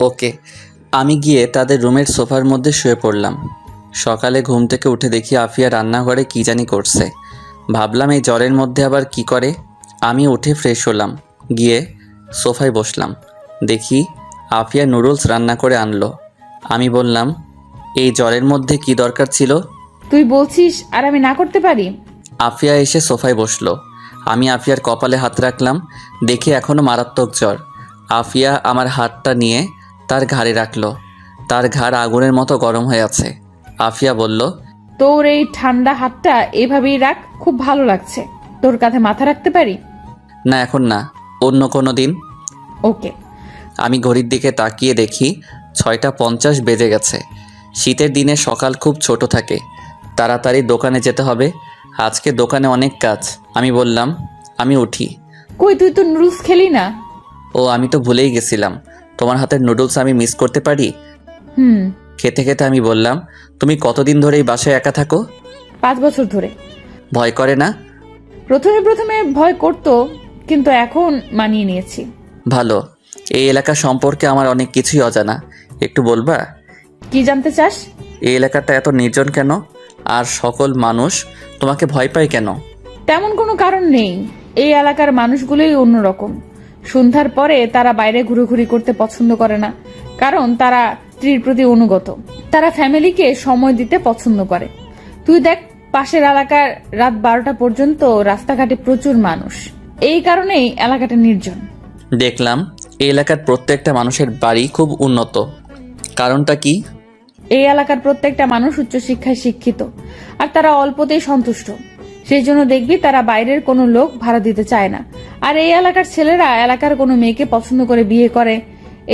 ওকে। আমি গিয়ে তাদের রুমের সোফার মধ্যে শুয়ে পড়লাম। সকালে ঘুম থেকে উঠে দেখি আফিয়া রান্নাঘরে কী জানি করছে। ভাবলাম এই জ্বরের মধ্যে আবার কি করে। আমি উঠে ফ্রেশ হলাম, গিয়ে সোফায় বসলাম। দেখি আফিয়া নুডলস রান্না করে আনলো। আমি বললাম, এই জ্বরের মধ্যে কি দরকার ছিল? তুই বলছিস আর আমি না করতে পারি? আফিয়া এসে সোফায় বসলো। আমি আফিয়ার কপালে হাত রাখলাম, দেখি এখনও মারাত্মক জ্বর। আফিয়া আমার হাতটা নিয়ে তার ঘাড়ে রাখলো। তার ঘাড় আগুনের মতো গরম হয়ে আছে। আফিয়া বলল, তোর এই ঠান্ডা হাতটা এভাবেই রাখ, খুব ভালো লাগছে। তোর কাঁধে মাথা রাখতে পারি? না, এখন না, অন্য কোনো দিন। ওকে। আমি ঘড়ির দিকে তাকিয়ে দেখি 6:50 বেজে গেছে। শীতের দিনে সকাল খুব ছোট থাকে, তাড়াতাড়ি দোকানে যেতে হবে। আজকে দোকানে অনেক কাজ। আমি বললাম, আমি উঠি। কই, তুই তো নুডলস খেলি না? ও, আমি তো ভুলেই গেছিলাম, তোমার হাতের নুডলস আমি মিস করতে পারি? খেতে খেতে আমি বললাম, তুমি কতদিন ধরে এই বাসায় একা থাকো? 5 বছর ধরে। ভয় করে না? প্রথমে ভয় করতো, কিন্তু এখন মানিয়ে নিয়েছি। ভালো। এই এলাকা সম্পর্কে আমার অনেক কিছুই অজানা, একটু বলবা? কি জানতে চাস? এই এলাকাটা এত নির্জন কেন? আর সকল মানুষ তোমাকে ভয় পায় কেন? তেমন কোনো কারণ নেই। এই এলাকার মানুষগুলোই অন্যরকম। সন্ধ্যার পরে তারা বাইরে ঘুরোঘুরি করতে পছন্দ করে না, কারণ তারা স্ত্রীর প্রতি অনুগত। তারা ফ্যামিলিকে সময় দিতে পছন্দ করে। তুই দেখ, পাশের এলাকার রাত 12টা পর্যন্ত রাস্তাঘাটে প্রচুর মানুষ। এই কারণেই এলাকাটা নির্জন। দেখলাম এই এলাকার প্রত্যেকটা মানুষের বাড়ি খুব উন্নত। কারণটা কি? এই এলাকার প্রত্যেকটা মানুষ উচ্চশিক্ষায় শিক্ষিত, আর তারা অল্পতেই সন্তুষ্ট। সেই জন্য দেখবি তারা বাইরের কোনো লোক ভাড়া দিতে চায় না। আর এই এলাকার ছেলেরা এলাকার কোনো মেয়েকে পছন্দ করে বিয়ে করে।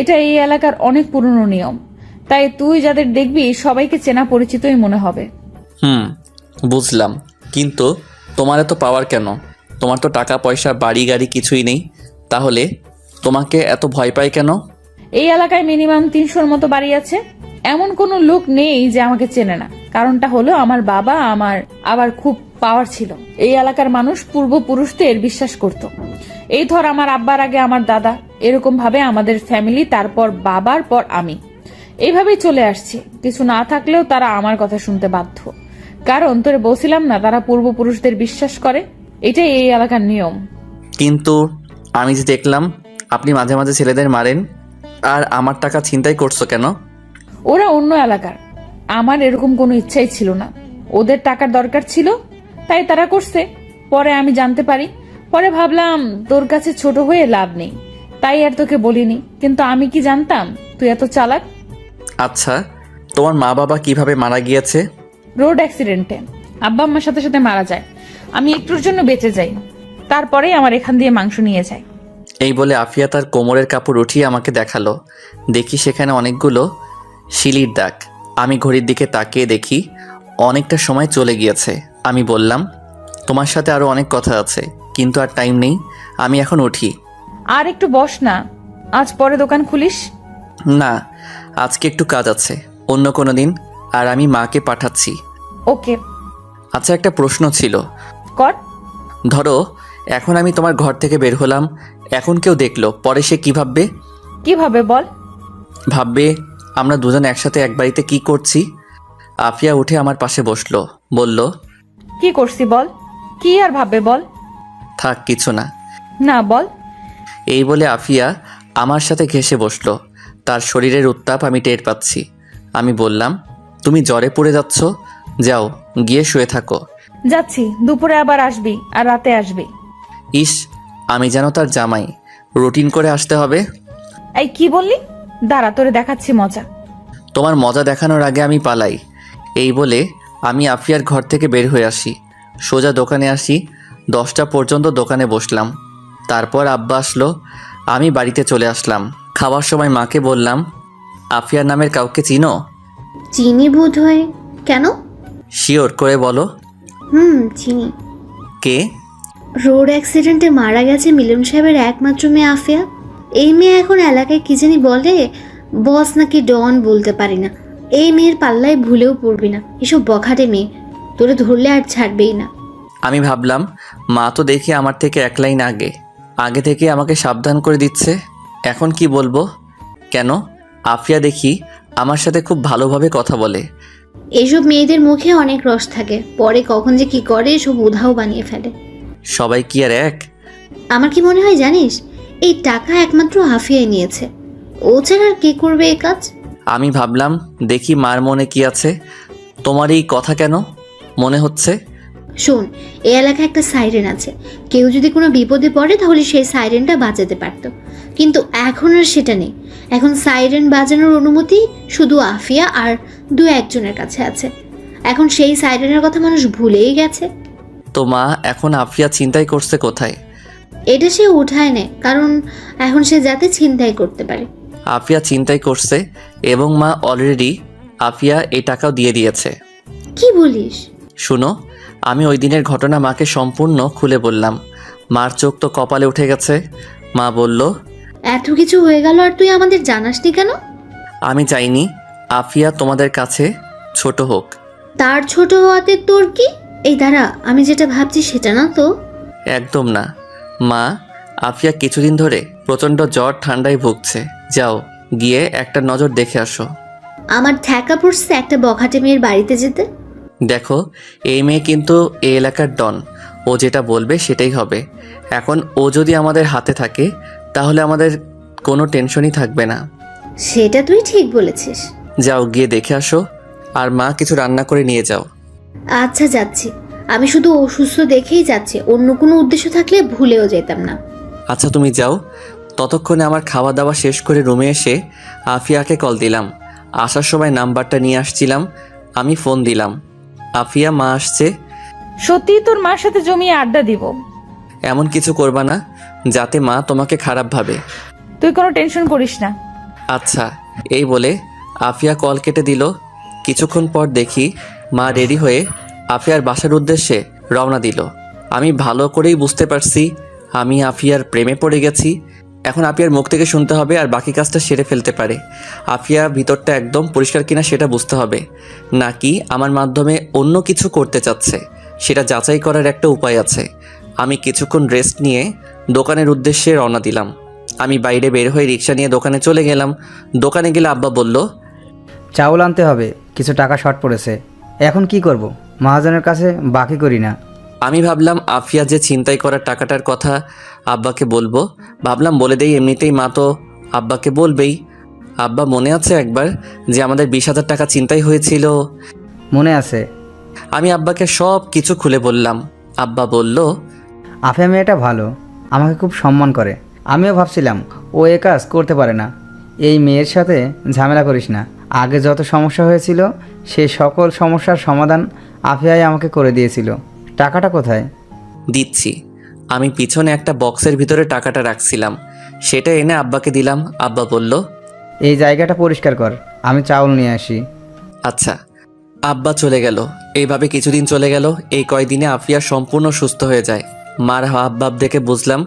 এটা এই এলাকার অনেক পুরনো নিয়ম। তাই তুই যাদের দেখবি সবাইকে চেনা পরিচিতই মনে হবে। বুঝলাম, কিন্তু তোমার এত পাওয়ার কেন? তোমার তো টাকা পয়সা বাড়ি গাড়ি কিছুই নেই, তাহলে তোমাকে এত ভয় পায় কেন? এই এলাকায় মিনিমাম 300-র মতো বাড়ি আছে। এমন কোনো লোক নেই যে আমাকে চেনে না। কারণটা হলো আমার বাবা আমার আবার খুব পাওয়ার ছিল। এই এলাকার মানুষ পূর্বপুরুষদের বিশ্বাস করত। এই ধর, আমার আব্বার আগে আমার দাদা, এরকম ভাবে আমাদের ফ্যামিলি, তারপর বাবার পর আমি, এইভাবেই চলে আসছে। কিছু না থাকলেও তারা আমার কথা শুনতে বাধ্য। কারণ তোরে বলছিলাম না, তারা পূর্বপুরুষদের বিশ্বাস করে। এটাই এই এলাকার নিয়ম। কিন্তু আমি যে দেখলাম আপনি মাঝে মাঝে ছেলেদের মারেন, আর আমার টাকা ছিনতাই করছো কেন? ওরা অন্য এলাকার, আমার এরকম কোনো ইচ্ছাই ছিল না। ওদের টাকার দরকার ছিল, তাই তারা করছে। পরে আমি জানতে পারি। পরে ভাবলাম তোর কাছে ছোট হয়ে লাভ নেই, তাই আর তোকে বলিনি। কিন্তু আমি কি জানতাম তুই এত চালাক। আচ্ছা, তোমার মা বাবা কিভাবে মারা গিয়েছে? রোড অ্যাক্সিডেন্টে। আব্বা আম্মার সাথে সাথে মারা যায়, আমি একটুর জন্য বেঁচে যাই। তারপরেই আমার এখান দিয়ে মাংস নিয়ে যায়। এই বলে আফিয়া তার কোমরের কাপড় উঠিয়ে আমাকে দেখালো। দেখি সেখানে অনেকগুলো শিলির দাগ। আমি ঘড়ির দিকে তাকিয়ে দেখি অনেকটা সময় চলে গিয়েছে। আমি বললাম, তোমার সাথে আরও অনেক কথা আছে, কিন্তু আর টাইম নেই, আমি এখন উঠি। আর একটু বস না, আজ পরে দোকান খুলিস। না, আজকে একটু কাজ আছে, অন্য কোনো দিন। আর আমি মাকে পাঠাচ্ছি। ওকে। আচ্ছা, একটা প্রশ্ন ছিল। কর। ধরো এখন আমি তোমার ঘর থেকে বের হলাম, এখন কেউ দেখলো, পরে সে কি ভাববে? কিভাবে বল? ভাববে আমরা দুজন একসাথে এক বাড়িতে কি করছি। আফিয়া উঠে আমার পাশে বসলো, বলল, কি করছি বল? কি আর ভাববে বল? থাক, কিছু না। না, বল। এই বলে আফিয়া আমার সাথে ঘেঁষে বসলো। তার শরীরের উত্তাপ আমি টের পাচ্ছি। আমি বললাম, তুমি জ্বরে পড়ে যাচ্ছ, যাও গিয়ে শুয়ে থাকো। যাচ্ছি, দুপুরে আবার আসবি আর রাতে আসবি। ইস, আমি যেন তার জামাই, রুটিন করে আসতে হবে। এই কি বললি? দাঁড়া, তোরে দেখাচ্ছি মজা। তোমার মজা দেখানোর আগে আমি পালাই। এই বলে আমি আফিয়ার ঘর থেকে বের হয়ে আসি, সোজা দোকানে আসি। 10টা পর্যন্ত দোকানে বসলাম। তারপর আব্বা আসলো, আমি বাড়িতে চলে আসলাম। খাওয়ার সময় মাকে বললাম, আফিয়া নামের কাউকে চিনো? চিনি বোধ হয়। কেন? শিওর করে বলো। চিনি। কে? রোড অ্যাক্সিডেন্টে মারা গেছে মিলন সাহেবের একমাত্র মেয়ে আফিয়া। এই মেয়ে এখন এলাকায় কি জানি বলে, বস নাকি ডন বলতে পারি না। এই মেয়ের পাল্লায় ভুলেও পড়বি না, এসব বখাটে মেয়ে, তোরে ধরলে আর ছাড়বেই না। আমি ভাবলাম মা তো দেখি আমার থেকে এক লাইন আগে থেকে আমাকে সাবধান করে দিচ্ছে। এখন কি বলবো? কেন? আফিয়া দেখি আমার সাথে খুব ভালোভাবে কথা বলে। এইসব মেয়েদের মুখে অনেক রস থাকে, পরে কখন যে কি করে সব উধাও বানিয়ে ফেলে। সবাই কি আর এক? আমার কি মনে হয় জানিস, এই টাকা একমাত্র আফিয়াই নিয়েছে, ও ছাড়া আর কে করবে এই কাজ? আমি ভাবলাম দেখি মার মনে কি আছে। তোমার এই কথা কেন মনে হচ্ছে? শোন, এই এলাকায় একটা সাইরেন আছে, কেউ যদি কোনো বিপদে পড়ে তাহলে সেই সাইরেনটা বাজাতে পারতো, কিন্তু এখন আর সেটা নেই। এখন সাইরেন বাজানোর অনুমতি শুধু আফিয়া আর 2-1 জনের কাছে আছে। এখন সেই সাইরেনের কথা মানুষ ভুলেই গেছে। তো মা এখন আফিয়া চিন্তাই করছে কোথায়? এটা সে উঠায় নেয়, কারণ এখন সে যাতে ছিনতাই করতে পারে। আফিয়া চিন্তাই করছে এবং মা অলরেডি আফিয়া এই টাকাও দিয়ে দিয়েছে। কি বলিস? শুনো, আমি ওই দিনের ঘটনা মাকে সম্পূর্ণ খুলে বললাম। মার চোখ তো কপালে উঠে গেছে। মা বলল, এত কিছু হয়ে গেল আর তুই আমাদের জানাসনি কেন? আমি চাইনি আফিয়া তোমাদের কাছে ছোট হোক। তার ছোট হওয়াতে তোর কি? এই দাঁড়া, আমি যেটা ভাবছি সেটা না তো। একদম না মা, আফিয়া কিছুদিন ধরে প্রচণ্ড জ্বর ঠান্ডায় ভুগছে। যাও গিয়ে একটা নজর দেখে আসো। আমার ঠেকা পড়ছে একটা বখাটে মেয়ের বাড়িতে যেতে। দেখো, এই মেয়ে কিন্তু এই এলাকার ডন, ও যেটা বলবে সেটাই হবে। এখন ও যদি আমাদের হাতে থাকে তাহলে আমাদের কোনো টেনশনই থাকবে না। সেটা তুই ঠিক বলেছিস। যাও গিয়ে দেখে আসো, আর মা কিছু রান্না করে নিয়ে যাও। আচ্ছা, যাচ্ছি। আমি শুধু অসুস্থ দেখেই যাচ্ছি, অন্য কোনো উদ্দেশ্য থাকলে ভুলেও যেতাম না। আচ্ছা তুমি যাও। ততক্ষণে আমার খাওয়া দাওয়া শেষ করে রুমে এসে আফিয়াকে কল দিলাম। আসার সময় নাম্বারটা নিয়ে আসছিলাম, আমি ফোন দিলাম। আফিয়া, মা আসছে। সত্যি তোর মার সাথে জমিয়ে আড্ডা দিব। এমন কিছু করবা না যাতে মা তোমাকে খারাপ ভাবে। তুই কোনো টেনশন করিস না। আচ্ছা, এই বলে আফিয়া কল কেটে দিল। কিছুক্ষণ পর দেখি মা রেডি হয়ে আফিয়ার বাসার উদ্দেশ্যে রওনা দিল। আমি ভালো করেই বুঝতে পারছি আমি আফিয়ার প্রেমে পড়ে গেছি। এখন আফিয়ার মুখ থেকে শুনতে হবে আর বাকি কাজটা সেরে ফেলতে পারে। আফিয়া ভিতরটা একদম পরিষ্কার কিনা সেটা বুঝতে হবে, নাকি আমার মাধ্যমে অন্য কিছু করতে চাচ্ছে সেটা যাচাই করার একটা উপায় আছে। আমি কিছুক্ষণ রেস্ট নিয়ে দোকানের উদ্দেশ্যে রওনা দিলাম। আমি বাইরে বের হয়ে রিক্সা নিয়ে দোকানে চলে গেলাম। দোকানে গেলে আব্বা বলল, চাউল আনতে হবে, কিছু টাকা শর্ট পড়েছে। এখন কি করব? মহাজনের কাছে বাকি করি না। আমি ভাবলাম আফিয়া যে ছিনতাই করার টাকাটার কথা আব্বাকে বলবো, ভাবলাম বলে দেই, এমনিতেই মা তো আব্বাকে বলবেই। আব্বা মনে আছে একবার যে আমাদের 20,000 টাকা ছিনতাই হয়েছিল? মনে আছে। আমি আব্বাকে সব কিছু খুলে বললাম। আব্বা বলল, আফিয়া মেয়েটা ভালো, আমাকে খুব সম্মান করে। আমিও ভাবছিলাম ও এ কাজ করতে পারে না। এই মেয়ের সাথে ঝামেলা করিস না। আগে যত সমস্যা হয়েছিল সেই সকল সমস্যার সমাধান আফিয়াই আমাকে করে দিয়েছিল। টাকাটা কোথায়? দিচ্ছি। আমি পিছনে একটা বক্সের ভিতরে টাকাটা রাখছিলাম, সেটা এনে আব্বাকে দিলাম। আব্বা বলল, এই জায়গাটা পরিষ্কার কর, আমি চাউল নিয়ে আসি। আচ্ছা। আব্বা চলে গেল। এইভাবে কিছুদিন চলে গেল। এই কয়দিনে আফিয়া সম্পূর্ণ সুস্থ হয়ে যায়। মার হাবভাব দেখে বুঝলাম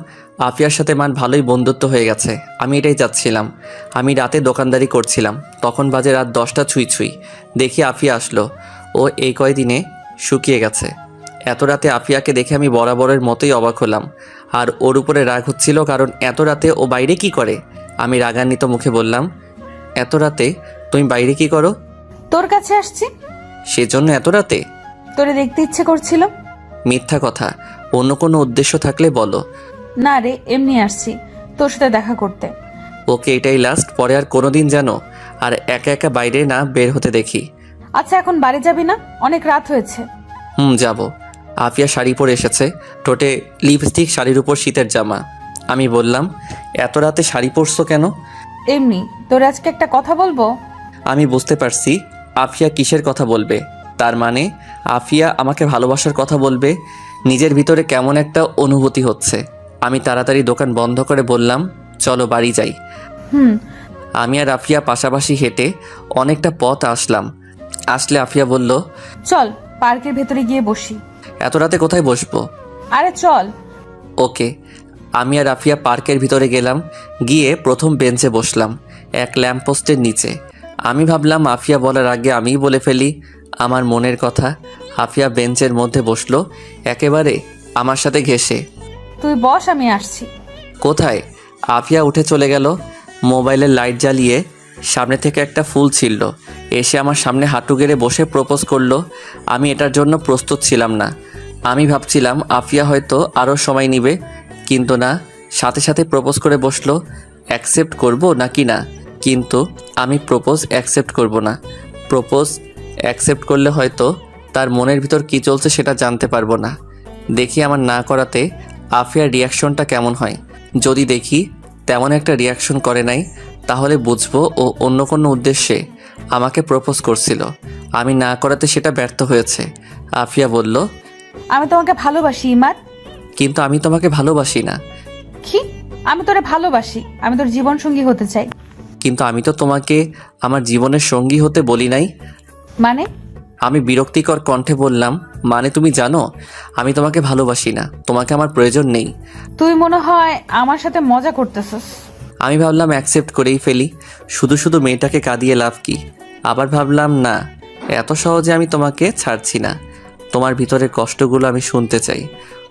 আফিয়ার সাথে মার ভালোই বন্ধুত্ব হয়ে গেছে। আমি এটাই চাচ্ছিলাম। আমি রাতে দোকানদারি করছিলাম, তখন বাজে রাত 10টা ছুঁই। দেখি আফিয়া আসলো। ও এই কয়দিনে শুকিয়ে গেছে। এত রাতে আফিয়াকে দেখে আমি বরাবরের মতোই অবাক হলাম। আর ওর উপরে রাগ হচ্ছিল, কারণ এত রাতে ও বাইরে কি করে। আমি রাগান্বিত মুখে বললাম, এত রাতে তুমি বাইরে কি করো? তোর কাছে আসছি। সেজন্য এত রাতে? তোরে দেখতে ইচ্ছে করছিল। মিথ্যা কথা, অন্য কোনো উদ্দেশ্য থাকলে বলো। না রে, এমনি আসছি তোর সাথে দেখা করতে। ওকে, এটাই লাস্ট। পরে আর কোনোদিন যেন আর একা একা বাইরে না বের হতে দেখি। আচ্ছা, এখন বাড়ি যাবি না? অনেক রাত হয়েছে। যাব। আফিয়া শাড়ি পরে এসেছে, ঠোঁটে লিপস্টিক, শাড়ির উপর শীতের জামা। আমি বললাম, এত রাতে শাড়ি পরছো কেন? এমনি। তোর আজকে একটা কথা বলবো। আমি বুঝতে পারছি আফিয়া কিসের কথা বলবে। তার মানে আফিয়া আমাকে ভালোবাসার কথা বলবে। নিজের ভিতরে কেমন একটা অনুভূতি হচ্ছে। আমি তাড়াতাড়ি দোকান বন্ধ করে বললাম, চলো বাড়ি যাই। হুম। আমি আর আফিয়া পাশাপাশি হেঁটে অনেকটা পথ আসলে আফিয়া বলল, চল পার্কের ভেতরে গিয়ে বসি। এত রাতে কোথায় বসবো? আরে চল। ওকে। আমি আর আফিয়া পার্কের ভিতরে গেলাম, গিয়ে প্রথম বেঞ্চে বসলাম, এক ল্যাম্পপোস্টের নিচে। আমি ভাবলাম আফিয়া বলার আগে আমিই বলে ফেলি আমার মনের কথা। আফিয়া বেঞ্চের মধ্যে বসলো, একেবারে আমার সাথে ঘেঁষে। তুই বস, আমি আসছি। কোথায়? আফিয়া উঠে চলে গেল। মোবাইলের লাইট জ্বালিয়ে সামনে থেকে একটা ফুল ছিলল, এসে আমার সামনে হাঁটু গেড়ে বসে প্রপোজ করলো। আমি এটার জন্য প্রস্তুত ছিলাম না। আমি ভাবছিলাম আফিয়া হয়তো আরও সময় নেবে, কিন্তু না, সাথে সাথে প্রপোজ করে বসলো। অ্যাকসেপ্ট করব নাকি না? কিন্তু আমি প্রপোজ অ্যাকসেপ্ট করব না। প্রপোজ অ্যাকসেপ্ট করলে হয়তো তার মনের ভিতর কী চলছে সেটা জানতে পারবো না। দেখি আমার না করাতে আফিয়ার রিয়াকশনটা কেমন হয়। যদি দেখি তেমন একটা রিয়াকশন করে নাই, তাহলে বুঝবো ও অন্য কোনো উদ্দেশ্যে আমাকে প্রপোজ করছিল। আমি না করাতে সেটা ব্যর্থ হয়েছে। আফিয়া বলল, আমি তোমাকে ভালোবাসি ইমাদ। কিন্তু আমি তোমাকে ভালোবাসি না। কি? আমি তোরে ভালোবাসি, আমি তোর জীবন সঙ্গী হতে চাই। কিন্তু আমি তো তোমাকে আমার জীবনের সঙ্গী হতে বলি নাই। মানে? আমি বিরক্তিকর কণ্ঠে বললাম, মানে তুমি জানো আমি তোমাকে ভালোবাসি না, তোমাকে আমার প্রয়োজন নেই। তুই মনে হয় আমার সাথে মজা করতেছস। আমি ভাবলাম অ্যাকসেপ্ট করেই ফেলি, শুধু শুধু মেয়েটাকে কাঁদিয়ে লাভ কি। আবার ভাবলাম না, এত সহজে আমি তোমাকে ছাড়ছি না। তোমার ভিতরের কষ্টগুলো আমি শুনতে চাই,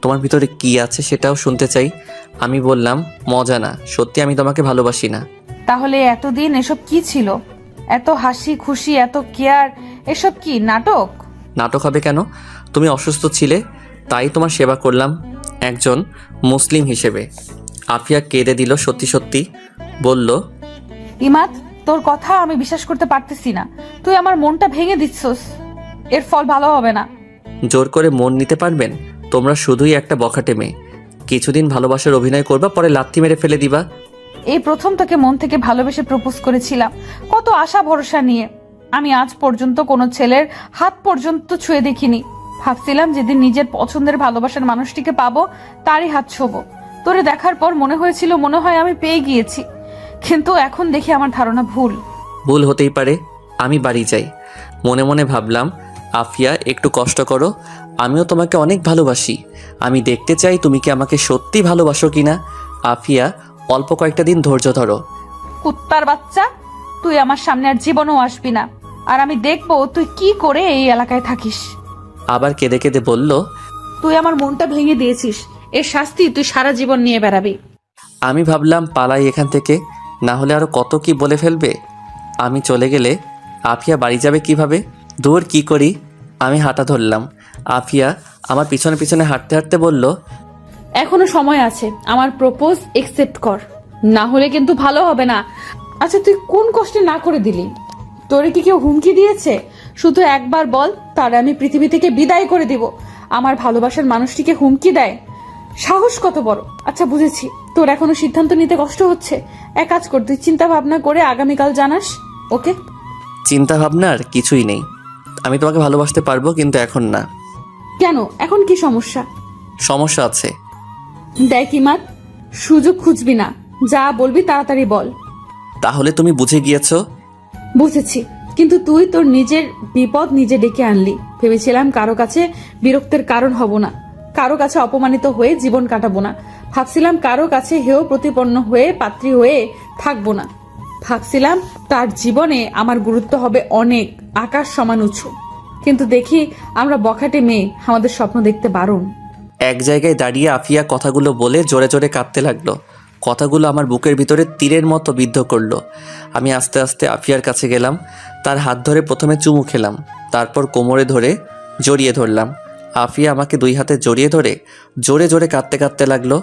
তোমার ভিতরে কি আছে সেটাও শুনতে চাই। আমি বললাম, মজা না, সত্যি আমি তোমাকে ভালোবাসি না। তাহলে এতদিন এসব কি ছিল? এত হাসি খুশি, এত কেয়ার, এসব কি নাটক? নাটক হবে কেন? তুমি অসুস্থ ছিলে, তাই তোমার সেবা করলাম একজন মুসলিম হিসেবে। আফিয়া কেঁদে দিল সত্যি সত্যি, বলল, ইমাদ, তোর কথা আমি বিশ্বাস করতে পারতেছি না। তুই আমার মনটা ভেঙে দিচ্ছস। এর ফল ভালো হবে না। জোর করে মন নিতে পারবেন? তোমরা শুধুই একটা বখাটে মেয়ে। কিছুদিন ভালোবাসার অভিনয় করবা, পরে লাথি মেরে ফেলে দিবা। এই প্রথম তোকে মন থেকে ভালোবেসে প্রপোজ করেছিলাম, কত আশা ভরসা নিয়ে। আমি আজ পর্যন্ত কোনো ছেলের হাত পর্যন্ত ছুঁয়ে দেখিনি। ভাবছিলাম যেদিন নিজের পছন্দের ভালোবাসার মানুষটিকে পাবো, তারই হাত ছোবো। তোরে দেখার পর মনে হয়েছিল মনে হয় আমি পেয়ে গিয়েছি, কিন্তু এখন দেখি আমার ধারণা ভুল। ভুল হতেই পারে। আমি বাড়ি যাই। মনে মনে ভাবলাম, আফিয়া একটু কষ্ট করো, আমিও তোমাকে অনেক ভালোবাসি। আমি দেখতে চাই তুমি কি আমাকে সত্যি ভালোবাসো কিনা। আফিয়া, অল্প কয়েকটা দিন ধৈর্য ধরো। কুত্তার বাচ্চা, তুই আমার সামনে আর জীবনেও আসবি না, আর আমি দেখবো তুই কি করে এই এলাকায় থাকিস। আবার কেঁদে কেঁদে বলল, তুই আমার মনটা ভেঙে দিয়েছিস, এর শাস্তি তুই সারা জীবন নিয়ে বেড়াবি। আমি ভাবলাম পালাই এখান থেকে, না হলে আরো কত কি বলে ফেলবে। আমি চলে গেলে আফিয়া বাড়ি যাবে কিভাবে? দূর কি করি। আমি হাঁটা ধরলাম। আফিয়া আমার পিছনে পিছনে হাঁটতে হাঁটতে বলল, এখনো সময় আছে, আমার প্রপোজ একসেপ্ট কর, না হলে কিন্তু ভালো হবে না। আচ্ছা তুই কোন কষ্টে না করে দিলি? তোরে কি কেউ হুমকি দিয়েছে? শুধু একবার বল, তার আমি পৃথিবী থেকে বিদায় করে দিব। আমার ভালোবাসার মানুষটিকে হুমকি দেয়, সাহস কত বড়! আচ্ছা বুঝেছি, তোর এখনো সিদ্ধান্ত নিতে কষ্ট হচ্ছে। এক কাজ কর, তুই চিন্তা ভাবনা করে আগামীকাল জানাস, ওকে? চিন্তা ভাবনার কিছুই নেই। আমি তোমাকে ভালোবাসতে পারবো, কিন্তু এখন না। কেন? এখন কি সমস্যা? সমস্যা আছে। দেখ ইমাদ, সুযোগ খুঁজবি না, যা বলবি তাড়াতাড়ি বল। তাহলে তুমি বুঝে গিয়েছো? বুঝেছি, কিন্তু তুই তোর নিজের বিপদ নিজে ডেকে আনলি। ভেবেছিলাম কারো কাছে বিরক্তের কারণ হব না, কারো কাছে অপমানিত হয়ে জীবন কাটাবো না। ভাবছিলাম কারো কাছে হেয় প্রতিপন্ন হয়ে পাত্রী হয়ে থাকবো না। ভাবছিলাম তার জীবনে আমার গুরুত্ব হবে অনেক, আকাশ সমান উঁচু। কিন্তু দেখি আমরা বখাটে মেয়ে, আমাদের স্বপ্ন দেখতে বারণ। এক জায়গায় দাঁড়িয়ে আফিয়া কথাগুলো বলে জোরে জোরে কাঁদতে লাগলো। কথাগুলো আমার বুকের ভিতরে তীরের মতো বিদ্ধ করলো। আমি আস্তে আস্তে আফিয়ার কাছে গেলাম, তার হাত ধরে প্রথমে চুমু খেলাম, তারপর কোমরে ধরে জড়িয়ে ধরলাম। আফিয়া আমাকে দুই হাতে জড়িয়ে ধরে জোরে জোরে কাঁদতে কাঁদতে লাগলো।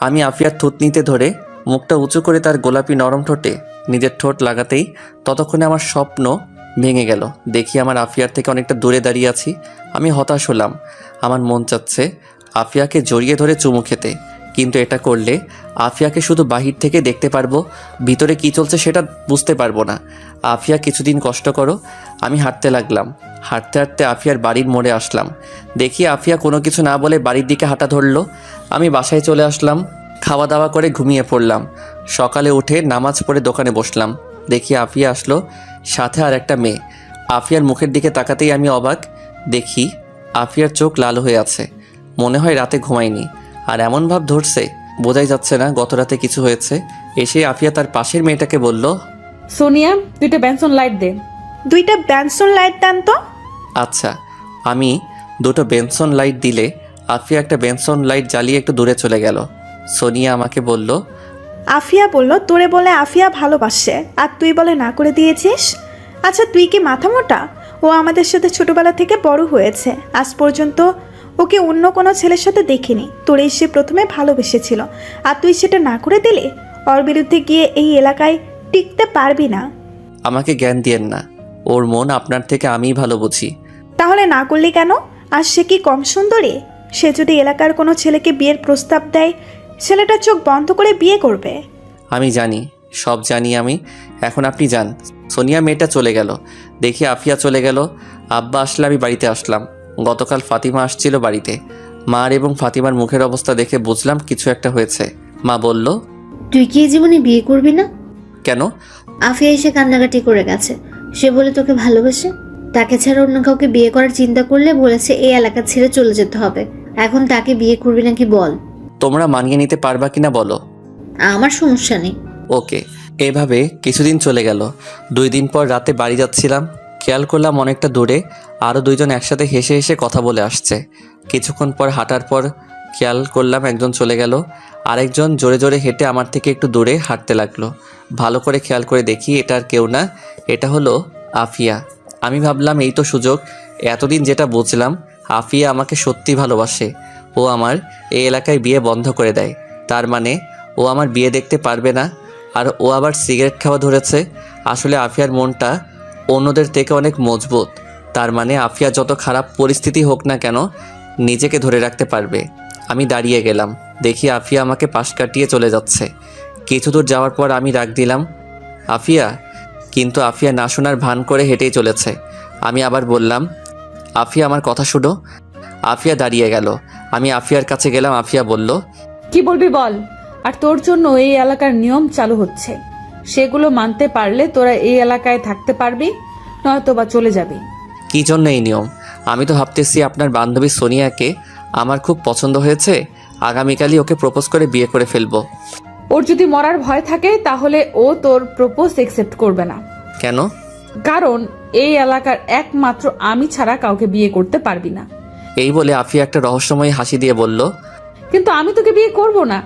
আমি আফিয়ার থুতনিতে ধরে মুখটা উঁচু করে তার গোলাপি নরম ঠোঁটে নিজের ঠোঁট লাগাতেই ততক্ষণে আমার স্বপ্ন ভেঙে গেল। দেখি আমার আফিয়ার থেকে অনেকটা দূরে দাঁড়িয়ে আছি। আমি হতাশ হলাম। আমার মন চাচ্ছে আফিয়াকে জড়িয়ে ধরে চুমু খেতে, কিন্তু এটা করলে আফিয়াকে শুধু বাহির থেকে দেখতে পারবো, ভিতরে কি চলছে সেটা বুঝতে পারবো না। আফিয়া কিছুদিন কষ্ট করো। আমি হাঁটতে লাগলাম। হাঁটতে হাঁটতে আফিয়ার বাড়ির মোড়ে আসলাম। দেখি আফিয়া কোনো কিছু না বলে বাড়ির দিকে হাঁটা ধরলো। আমি বাসায় চলে আসলাম, খাওয়া দাওয়া করে ঘুমিয়ে পড়লাম। সকালে উঠে নামাজ পড়ে দোকানে বসলাম। দেখি আফিয়া আসলো, সাথে আর একটা মেয়ে। আফিয়ার মুখের দিকে তাকাতেই আমি অবাক। দেখি আফিয়ার চোখ লাল হয়ে আছে, মনে হয় রাতে ঘুমায়নি। আর এমন ভাব ধরছে, বোঝাই যাচ্ছে না গত রাতে কিছু হয়েছে। এসে আফিয়া তার পাশের মেয়েটাকে বলল, সোনিয়া, 2টা বেনসন লাইট দে। 2টা ব্যানসন লাইট দেন তো। আচ্ছা। আমি 2টো বেনসন লাইট দিলে আফিয়া একটা বেনসন লাইট জ্বালিয়ে একটু দূরে চলে গেল। সোনিয়া আমাকে বলল, আফিয়া বলল তোরে বলে আফিয়া ভালোবাসে, আর তুই বলে না করে দিয়েছিস। আচ্ছা তুই কি মাথা মোটা? ও আমাদের সাথে ছোটবেলা থেকে বড় হয়েছে, আজ পর্যন্ত ওকে অন্য কোনো ছেলের সাথে দেখিনি। তোরেই সে প্রথমে ভালোবেসেছিল, আর তুই সেটা না করে দিলে ওর বিরুদ্ধে গিয়ে এই এলাকায় টিকতে পারবি না। আমাকে জ্ঞান দিয়েন না, ওর মন আপনার থেকে আমিই ভালো বুঝি। তাহলে না করলি কেন? আর সে কি কম সুন্দরী? সে যদি এলাকার কোনো ছেলেকে বিয়ের প্রস্তাব দেয়, ছেলেটা চোখ বন্ধ করে বিয়ে করবে। আমি জানি, সব জানি আমি। এখন আপনি যান। সোনিয়া মেয়েটা চলে গেল। দেখি আফিয়া চলে গেল। আব্বা আসলে আমি বাড়িতে আসলাম। গতকাল ফাতিমা আসছিল বাড়িতে। মার এবং ফাতিমার মুখের অবস্থা দেখে বুঝলাম কিছু একটা হয়েছে। মা বলল, তুই কি জীবনে বিয়ে করবি না? কেন? আফিয়া এসে কান্নাকাটি করে গেছে। সে বলে তোকে ভালোবাসে। তাকে ছাড়া অন্য কাউকে বিয়ে করার চিন্তা করলে বলেছে এই এলাকা ছেড়ে চলে যেতে হবে। এখন তাকে বিয়ে করবি নাকি বল? তোমরা মানিয়ে নিতে পারবা কিনা বলো। আমার সমস্যা নেই। ওকে। এভাবে কিছুদিন চলে গেল। 2 দিন পর রাতে বাড়ি যাচ্ছিলাম, খেয়াল করলাম অনেকটা দূরে আরও 2 জন একসাথে হেসে হেসে কথা বলে আসছে। কিছুক্ষণ পর হাঁটার পর খেয়াল করলাম একজন চলে গেল। আরেকজন জোরে জোরে হেঁটে আমার থেকে একটু দূরে হাঁটতে লাগলো। ভালো করে খেয়াল করে দেখি এটা আর কেউ না, এটা হলো আফিয়া। আমি ভাবলাম এই তো সুযোগ। এতদিন যেটা বুঝলাম, আফিয়া আমাকে সত্যি ভালোবাসে। ও আমার এই এলাকায় বিয়ে বন্ধ করে দেয়। তার মানে ও আমার বিয়ে দেখতে পারবে না। আর ও আবার সিগারেট খাওয়া ধরেছে। আসলে আফিয়ার মনটা অন্যদের থেকে অনেক মজবুত। তার মানে আফিয়া যত খারাপ পরিস্থিতি হোক না কেন, নিজেকে ধরে রাখতে পারবে। আমি দাঁড়িয়ে গেলাম, দেখি আফিয়া আমাকে পাশ কাটিয়ে চলে যাচ্ছে। কিছু দূর যাওয়ার পর আমি ডাক দিলাম, আফিয়া। কিন্তু আফিয়া না শোনার ভান করে হেঁটেই চলেছে। আমি আবার বললাম, আফিয়া আমার কথা শুনো। আফিয়া দাঁড়িয়ে গেল। আমি আফিয়ার কাছে গেলাম। আফিয়া বলল, কি বলবি বল। আর তোর জন্য এই এলাকার নিয়ম চালু হচ্ছে, সেগুলো মানতে পারলে তোরা এই এলাকায় থাকতে পারবি, নয়তো বা চলে যাবি। কী জন্য এই নিয়ম? আমি তো ভাবতেছি আপনার বান্ধবী সোনিয়াকে আমার খুব পছন্দ হয়েছে। আগামীকালই ওকে প্রপোজ করে বিয়ে করে ফেলবো। ওর যদি মরার ভয় থাকে তাহলে ও তোর প্রপোজ একসেপ্ট করবে না। কেন? কারণ এই এলাকার একমাত্র আমি ছাড়া কাউকে বিয়ে করতে পারবি না। এই বলে আফিয়া একটা রহস্যময়ী হাসি দিয়ে বলল, কিন্তু আমি তোকে বিয়ে করব না।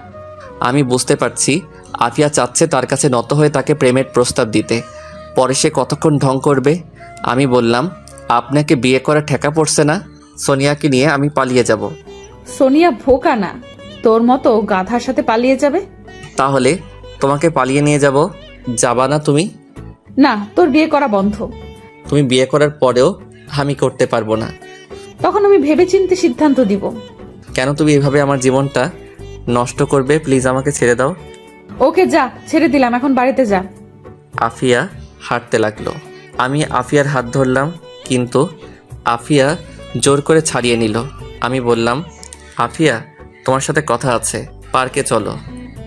আমি বুঝতে পারছি আফিয়া চাচ্ছে তার কাছে নত হয়ে তাকে প্রেমের প্রস্তাব দিতে। পরে সে কতক্ষণ ঢং করবে। আমি বললাম, আপনাকে বিয়ে করা ঠেকা পড়ছে না? সোনিয়াকে নিয়ে আমি পালিয়ে যাব। সোনিয়া ভোকা না, তোর মতো গাধার সাথে পালিয়ে যাবে। তাহলে তোমাকে পালিয়ে নিয়ে যাব, যাবা না তুমি? না, তোর বিয়ে করা বন্ধ। তুমি বিয়ে করার পরেও আমি করতে পারবো না। তখন আমি ভেবেচিন্তে সিদ্ধান্ত দিব। কেন তুমি এভাবে আমার জীবনটা নষ্ট করবে? প্লিজ আমাকে ছেড়ে দাও। ওকে যা, ছেড়ে দিলাম, এখন বাড়িতে যা। আফিয়া হাঁটতে লাগলো। আমি আফিয়ার হাত ধরলাম, কিন্তু আফিয়া জোর করে ছাড়িয়ে নিল। আমি বললাম, আফিয়া তোমার সাথে কথা আছে, পার্কে চলো।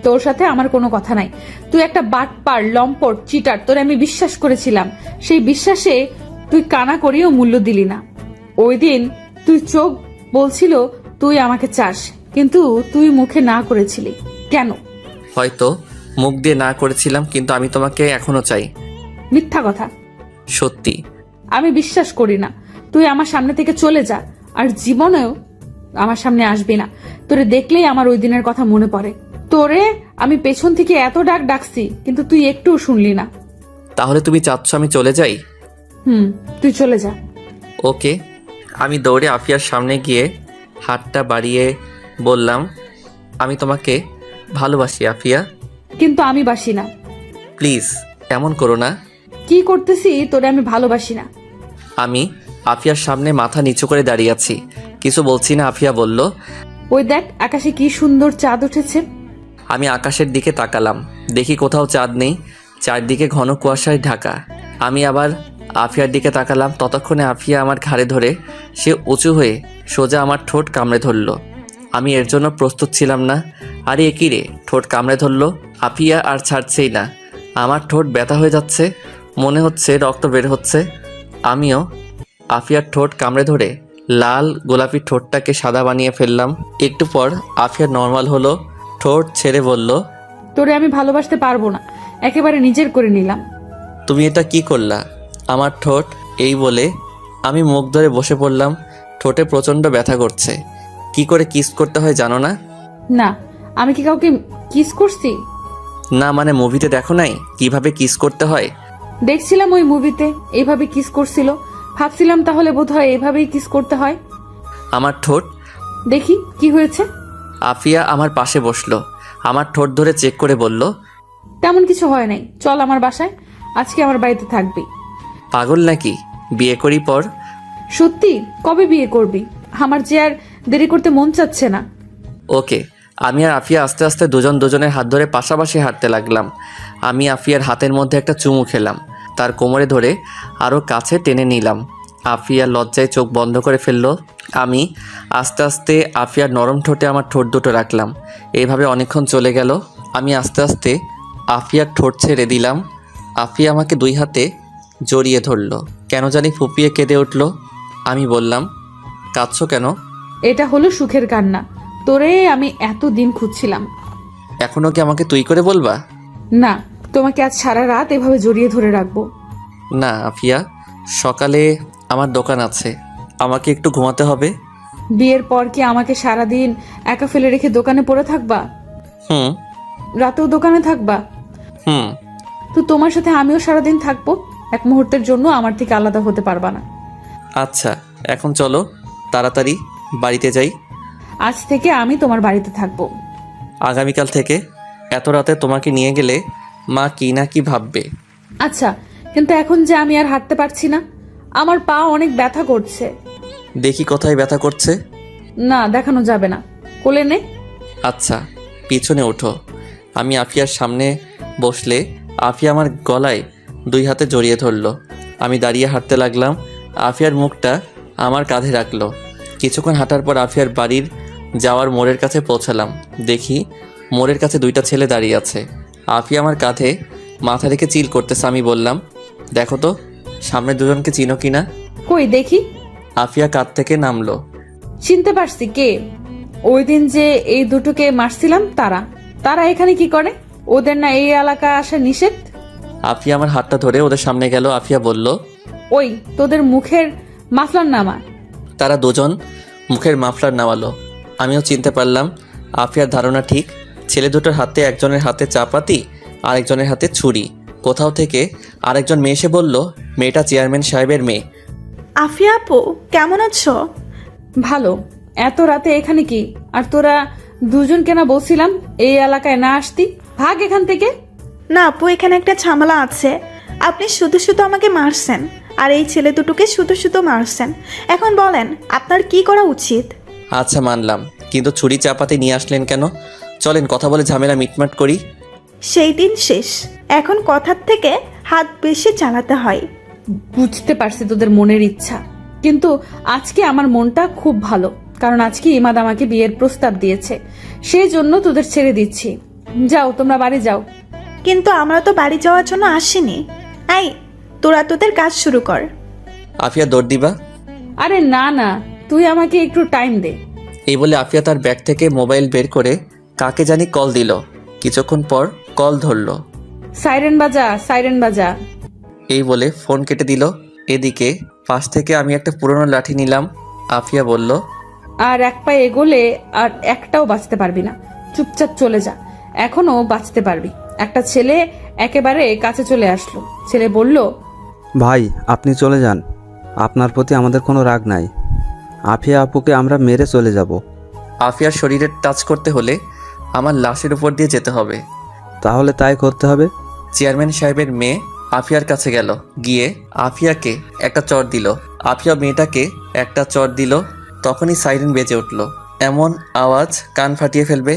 তোর সাথে আমার কোনো কথা নাই। তুই একটা বাটপার, লম্পট, চিটার। তোরে আমি বিশ্বাস করেছিলাম, সেই বিশ্বাসে তুই কানা করিও মূল্য দিলি না। ওই দিন তুই চোখ বলছিল তুই আমাকে চাস, কিন্তু তুই মুখে না করেছিলি কেন? হয়তো মুখ দিয়ে না করেছিলাম, কিন্তু আমি তোমাকে এখনো চাই। মিথ্যা কথা। সত্যি। আমি বিশ্বাস করি না। তুই আমার সামনে থেকে চলে যা, আর জীবনেও আমার সামনে আসবি না। তোরে দেখলেই আমার ওই দিনের কথা মনে পড়ে। তোরে আমি পেছন থেকে এত ডাকছি, কিন্তু তুই একটুও শুনলি না। তাহলে তুমি চাচ্ছ আমি চলে যাই? তুই চলে যা। ওকে। আমি দৌড়ে আফিয়ার সামনে গিয়ে হাতটা বাড়িয়ে বললাম, আমি তোমাকে ভালোবাসি আফিয়া। কিন্তু আমি বাসি না। প্লিজ এমন করো না। কি করতেছি তোরে আমি ভালোবাসি না। আমি আফিয়ার সামনে মাথা নিচু করে দাঁড়িয়ে আছি, কিছু বলছি না। আফিয়া বলল, ওই দেখ আকাশে কি সুন্দর চাঁদ উঠেছে। আমি আকাশের দিকে তাকালাম, দেখি কোথাও চাঁদ নেই, চারদিকে ঘন কুয়াশায় ঢাকা। আমি আবার আফিয়ার দিকে তাকালাম, ততক্ষণে আফিয়া আমার ঘাড়ে ধরে সে উঁচু হয়ে সোজা আমার ঠোঁট কামড়ে ধরলো। আমি এর জন্য প্রস্তুত ছিলাম না। আরে এ কি রে, ঠোঁট কামড়ে ধরলো। আফিয়া আর ছাড়ছেই না, আমার ঠোঁট ব্যথা হয়ে যাচ্ছে, মনে হচ্ছে রক্ত বের হচ্ছে। আমিও আফিয়ার ঠোঁট কামড়ে ধরে লাল গোলাপি ঠোঁটটাকে সাদা বানিয়ে ফেললাম। একটু পর আফিয়া নর্মাল হলো, ঠোঁট ছেড়ে বলল, তোরে আমি ভালোবাসতে পারবো না, একেবারে নিজের করে নিলাম। তুমি এটা কি করলা আমার ঠোঁট? এই বলে আমি মুখ ধরে বসে পড়লাম। ঠোঁটে প্রচণ্ড ব্যথা করছে। কি করে কিস করতে হয় জানো না? না, আমি কি কাউকে কিস করছি? না মানে মুভিতে দেখো নাই কিভাবে কিস করতে হয়? দেখছিলাম ওই মুভিতে এইভাবে কিস করছিল, ভাবছিলাম তাহলে বোধহয় এইভাবেই কিস করতে হয়। আমার ঠোঁট। দেখি কি হয়েছে। আফিয়া আমার পাশে বসলো, আমার ঠোঁট ধরে চেক করে বলল, তেমন কিছু হয় নাই, চল আমার বাসায়, আজকে আমার বাড়িতে থাকবি। পাগল নাকি? বিয়ে করি পর। সত্যি? কবে বিয়ে করবি? আমার যে আর দেরি করতে মন চাচ্ছে না। ওকে। আমি আর আফিয়া আস্তে আস্তে দুজন দুজনের হাত ধরে পাশাপাশি হাঁটতে লাগলাম। আমি আফিয়ার হাতের মধ্যে একটা চুমু খেলাম, তার কোমরে ধরে আরও কাছে টেনে নিলাম। আফিয়া লজ্জায় চোখ বন্ধ করে ফেলল। আমি আস্তে আস্তে আফিয়ার নরম ঠোঁটে আমার ঠোঁট দুটো রাখলাম। এইভাবে অনেকক্ষণ চলে গেল। আমি আস্তে আস্তে আফিয়ার ঠোঁট ছেড়ে দিলাম। আফিয়া আমাকে দুই হাতে জড়িয়ে ধরল, কেন জানি ফুপিয়ে কেঁদে উঠল। আমি বললাম, কাঁদছো কেন? এটা হলো সুখের কান্না, তোরে আমি এতদিন খুঁজছিলাম। এখনও কি আমাকে তুই করে বলবা? না, তোমাকে আজ সারা রাত এভাবে জড়িয়ে ধরে রাখবো। না আফিয়া, সকালে আমার দোকান আছে, আমাকে একটু ঘুমাতে হবে। বিয়ের পর কি আমাকে সারাদিন একা ফেলে রেখে দোকানে পড়ে থাকবা? হুম। রাতেও দোকানে থাকবা? হুম। তো তোমার সাথে আমিও সারাদিন থাকবো, এক মুহূর্তের জন্য আমার থেকে আলাদা হতে পারবা না। আচ্ছা, এখন চলো তাড়াতাড়ি বাড়িতে যাই। আজ থেকে আমি তোমার বাড়িতে থাকবো। আগামীকাল থেকে? এত রাতে তোমাকে নিয়ে গেলে মা কি না কি ভাববে। আচ্ছা, কিন্তু এখন যে আমি আর হাঁটতে পারছি না, আমার পা অনেক ব্যথা করছে। দেখি কোথায় ব্যথা করছে। না, দেখানো যাবে না, কোলে নে। আচ্ছা, পিছনে ওঠো। আমি আফিয়ার সামনে বসলে আফিয়া আমার গলায় দুই হাতে জড়িয়ে ধরলো। আমি দাঁড়িয়ে হাঁটতে লাগলাম। আফিয়ার মুখটা আমার কাঁধে রাখলো। কিছুক্ষণ হাঁটার পর আফিয়ার বাড়ির যাওয়ার মোড়ের কাছে পৌঁছালাম। দেখি মোড়ের কাছে দুইটা ছেলে দাঁড়িয়ে আছে। আফিয়া আমার কাঁধে মাথা রেখে চিল করতেছে। আমি বললাম, দেখো তো সামনে দুজনকে চিনো কিনা। কই দেখি। আফিয়া কাঁধ থেকে নামলো। চিনতে পারছি, কে? ওই দিন যে এই দুটোকে মারছিলাম তারা। তারা এখানে কি করে? ওদের না এই এলাকায় আসা নিষেধ? আফিয়া আমার হাতটা ধরে ওদের সামনে গেল। আফিয়া বলল, ওই তোদের মুখের মাফলার নামা। তারা দুজন মুখের মাফলার নামালো। আমিও চিনতে পারলাম আফিয়ার ধারণা ঠিক। ছেলে দুটোর হাতে একজনের হাতে চাপাতি, আরেকজনের হাতে ছুরি। কোথাও থেকে আরেকজন মেয়ে এসে বলল, মেয়েটা চেয়ারম্যান সাহেবের মেয়ে। আফিয়া আপু, কেমন আছো? ভালো। এত রাতে এখানে কি? আর তোরা দুজন কেনা বলছিলাম এই এলাকায় না আসতি, ভাগ এখান থেকে। না আপু, এখানে একটা ঝামেলা আছে। আপনি শুধু শুধু আমাকে মারছেন, আর এই ছেলে দুটোকে শুধু শুধু মারছেন। এখন বলেন আপনার কি করা উচিত? আচ্ছা মানলাম, কিন্তু ছুরি চাপাতি নিয়ে আসলেন কেন? চলেন কথা বলে ঝামেলা মিটমাট করি। সেই দিন শেষ, এখন কথার থেকে হাত বেশি চালাতে হয়। বুঝতে পারছি তোদের মনের ইচ্ছা, কিন্তু আজকে আমার মনটা খুব ভালো, কারণ আজকে ইমাদ আমাকে বিয়ের প্রস্তাব দিয়েছে, সেই জন্য তোদের ছেড়ে দিচ্ছি। যাও, তোমরা বাড়ি যাও। কিন্তু আমরা তো বাড়ি যাওয়ার জন্য আসিনি। এই, তোরা তোদের কাজ শুরু কর। আফিয়া দৌড় দিবা? আরে না না, তুই আমাকে একটু টাইম দে। এই বলে আফিয়া তার ব্যাগ থেকে মোবাইল বের করে কাকে জানি কল দিল। কিছুক্ষণ পর কল ধরলো। সাইরেন বাজা, সাইরেন বাজা। এই বলে ফোন কেটে দিল। এদিকে পাশ থেকে আমি একটা পুরনো লাঠি নিলাম। আফিয়া বলল, আর এক পায়ে এগোলে আর একটাও বাঁচতে পারবি না, চুপচাপ চলে যা, এখনো বাঁচতে পারবি। একটা ছেলে একেবারে কাছে চলে আসলো। ছেলে বলল, ভাই আপনি চলে যান, আপনার প্রতি আমাদের কোনো রাগ নাই। আফিয়া আপুকে আমরা মেরে চলে যাব। আফিয়ার শরীরে টাচ করতে হলে আমার লাশের উপর দিয়ে যেতে হবে। তাহলে তাই করতে হবে। চেয়ারম্যান সাহেবের মেয়ে আফিয়ার কাছে গেল, গিয়ে আফিয়াকে একটা চড় দিল। আফিয়া মেয়েটাকে একটা চড় দিল। তখনই সাইরেন বেজে উঠল। এমন আওয়াজ কান ফাটিয়ে ফেলবে।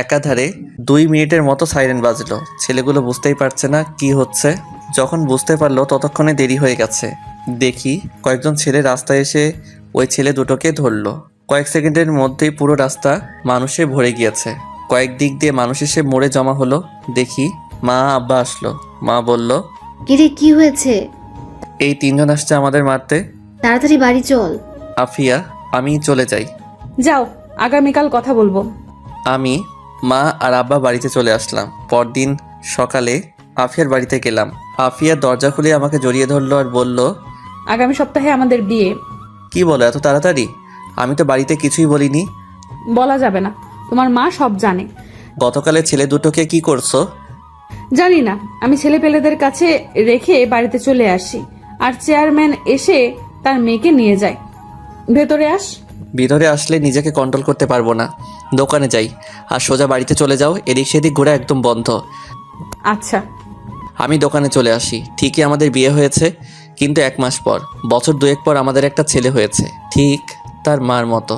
একাধারে 2 মিনিটের মতো সাইরেন বাজলো। ছেলেগুলো বুঝতেই পারছে না কি হচ্ছে। যখন বুঝতে পারলো ততক্ষণে দেরি হয়ে গেছে। দেখি কয়েকজন ছেলে রাস্তায় এসে ওই ছেলে দুটোকে ধরলো। কয়েক সেকেন্ডের মধ্যেই পুরো রাস্তা মানুষে ভরে গিয়েছে। কয়েক দিক দিয়ে মানুষ এসে মোড়ে জমা হলো। দেখি মা আব্বা আসলো। মা বলল, কিরে কি হয়েছে? এই 3 জন আসছে আমাদের মারতে। তাড়াতাড়ি বাড়ি চল। আফিয়া, আমি চলে যাই। যাও, আগামীকাল কথা বলবো। আমি, মা আর আব্বা বাড়িতে চলে আসলাম। পরদিন সকালে আফিয়ার বাড়িতে গেলাম। আফিয়া দরজা খুলে আমাকে জড়িয়ে ধরলো আর বলল, আগামী সপ্তাহে আমাদের বিয়ে। কি বলো এত তাড়াতাড়ি? আমি তো বাড়িতে কিছুই বলিনি। বলা যাবে না, তোমার মা সব জানে। গতকালে ছেলে দুটোকে কি করছো? জানি না, আমি ছেলেপেলেদের কাছে রেখে বাড়িতে চলে আসি, আর চেয়ারম্যান এসে তার মেয়েকে নিয়ে যায়। ভেতরে আস। ভিতরে আসলে নিজেকে কন্ট্রোল করতে পারবো না। দোকানে যাই আর সোজা বাড়িতে চলে যাও। এদিক সেদিক ঘোরা একদম বন্ধ। আচ্ছা। আমি দোকানে চলে আসি। ঠিকই আমাদের বিয়ে হয়েছে, কিন্তু 1 মাস পর, বছর 2 পর আমাদের একটা ছেলে হয়েছে, ঠিক তার মার মতো।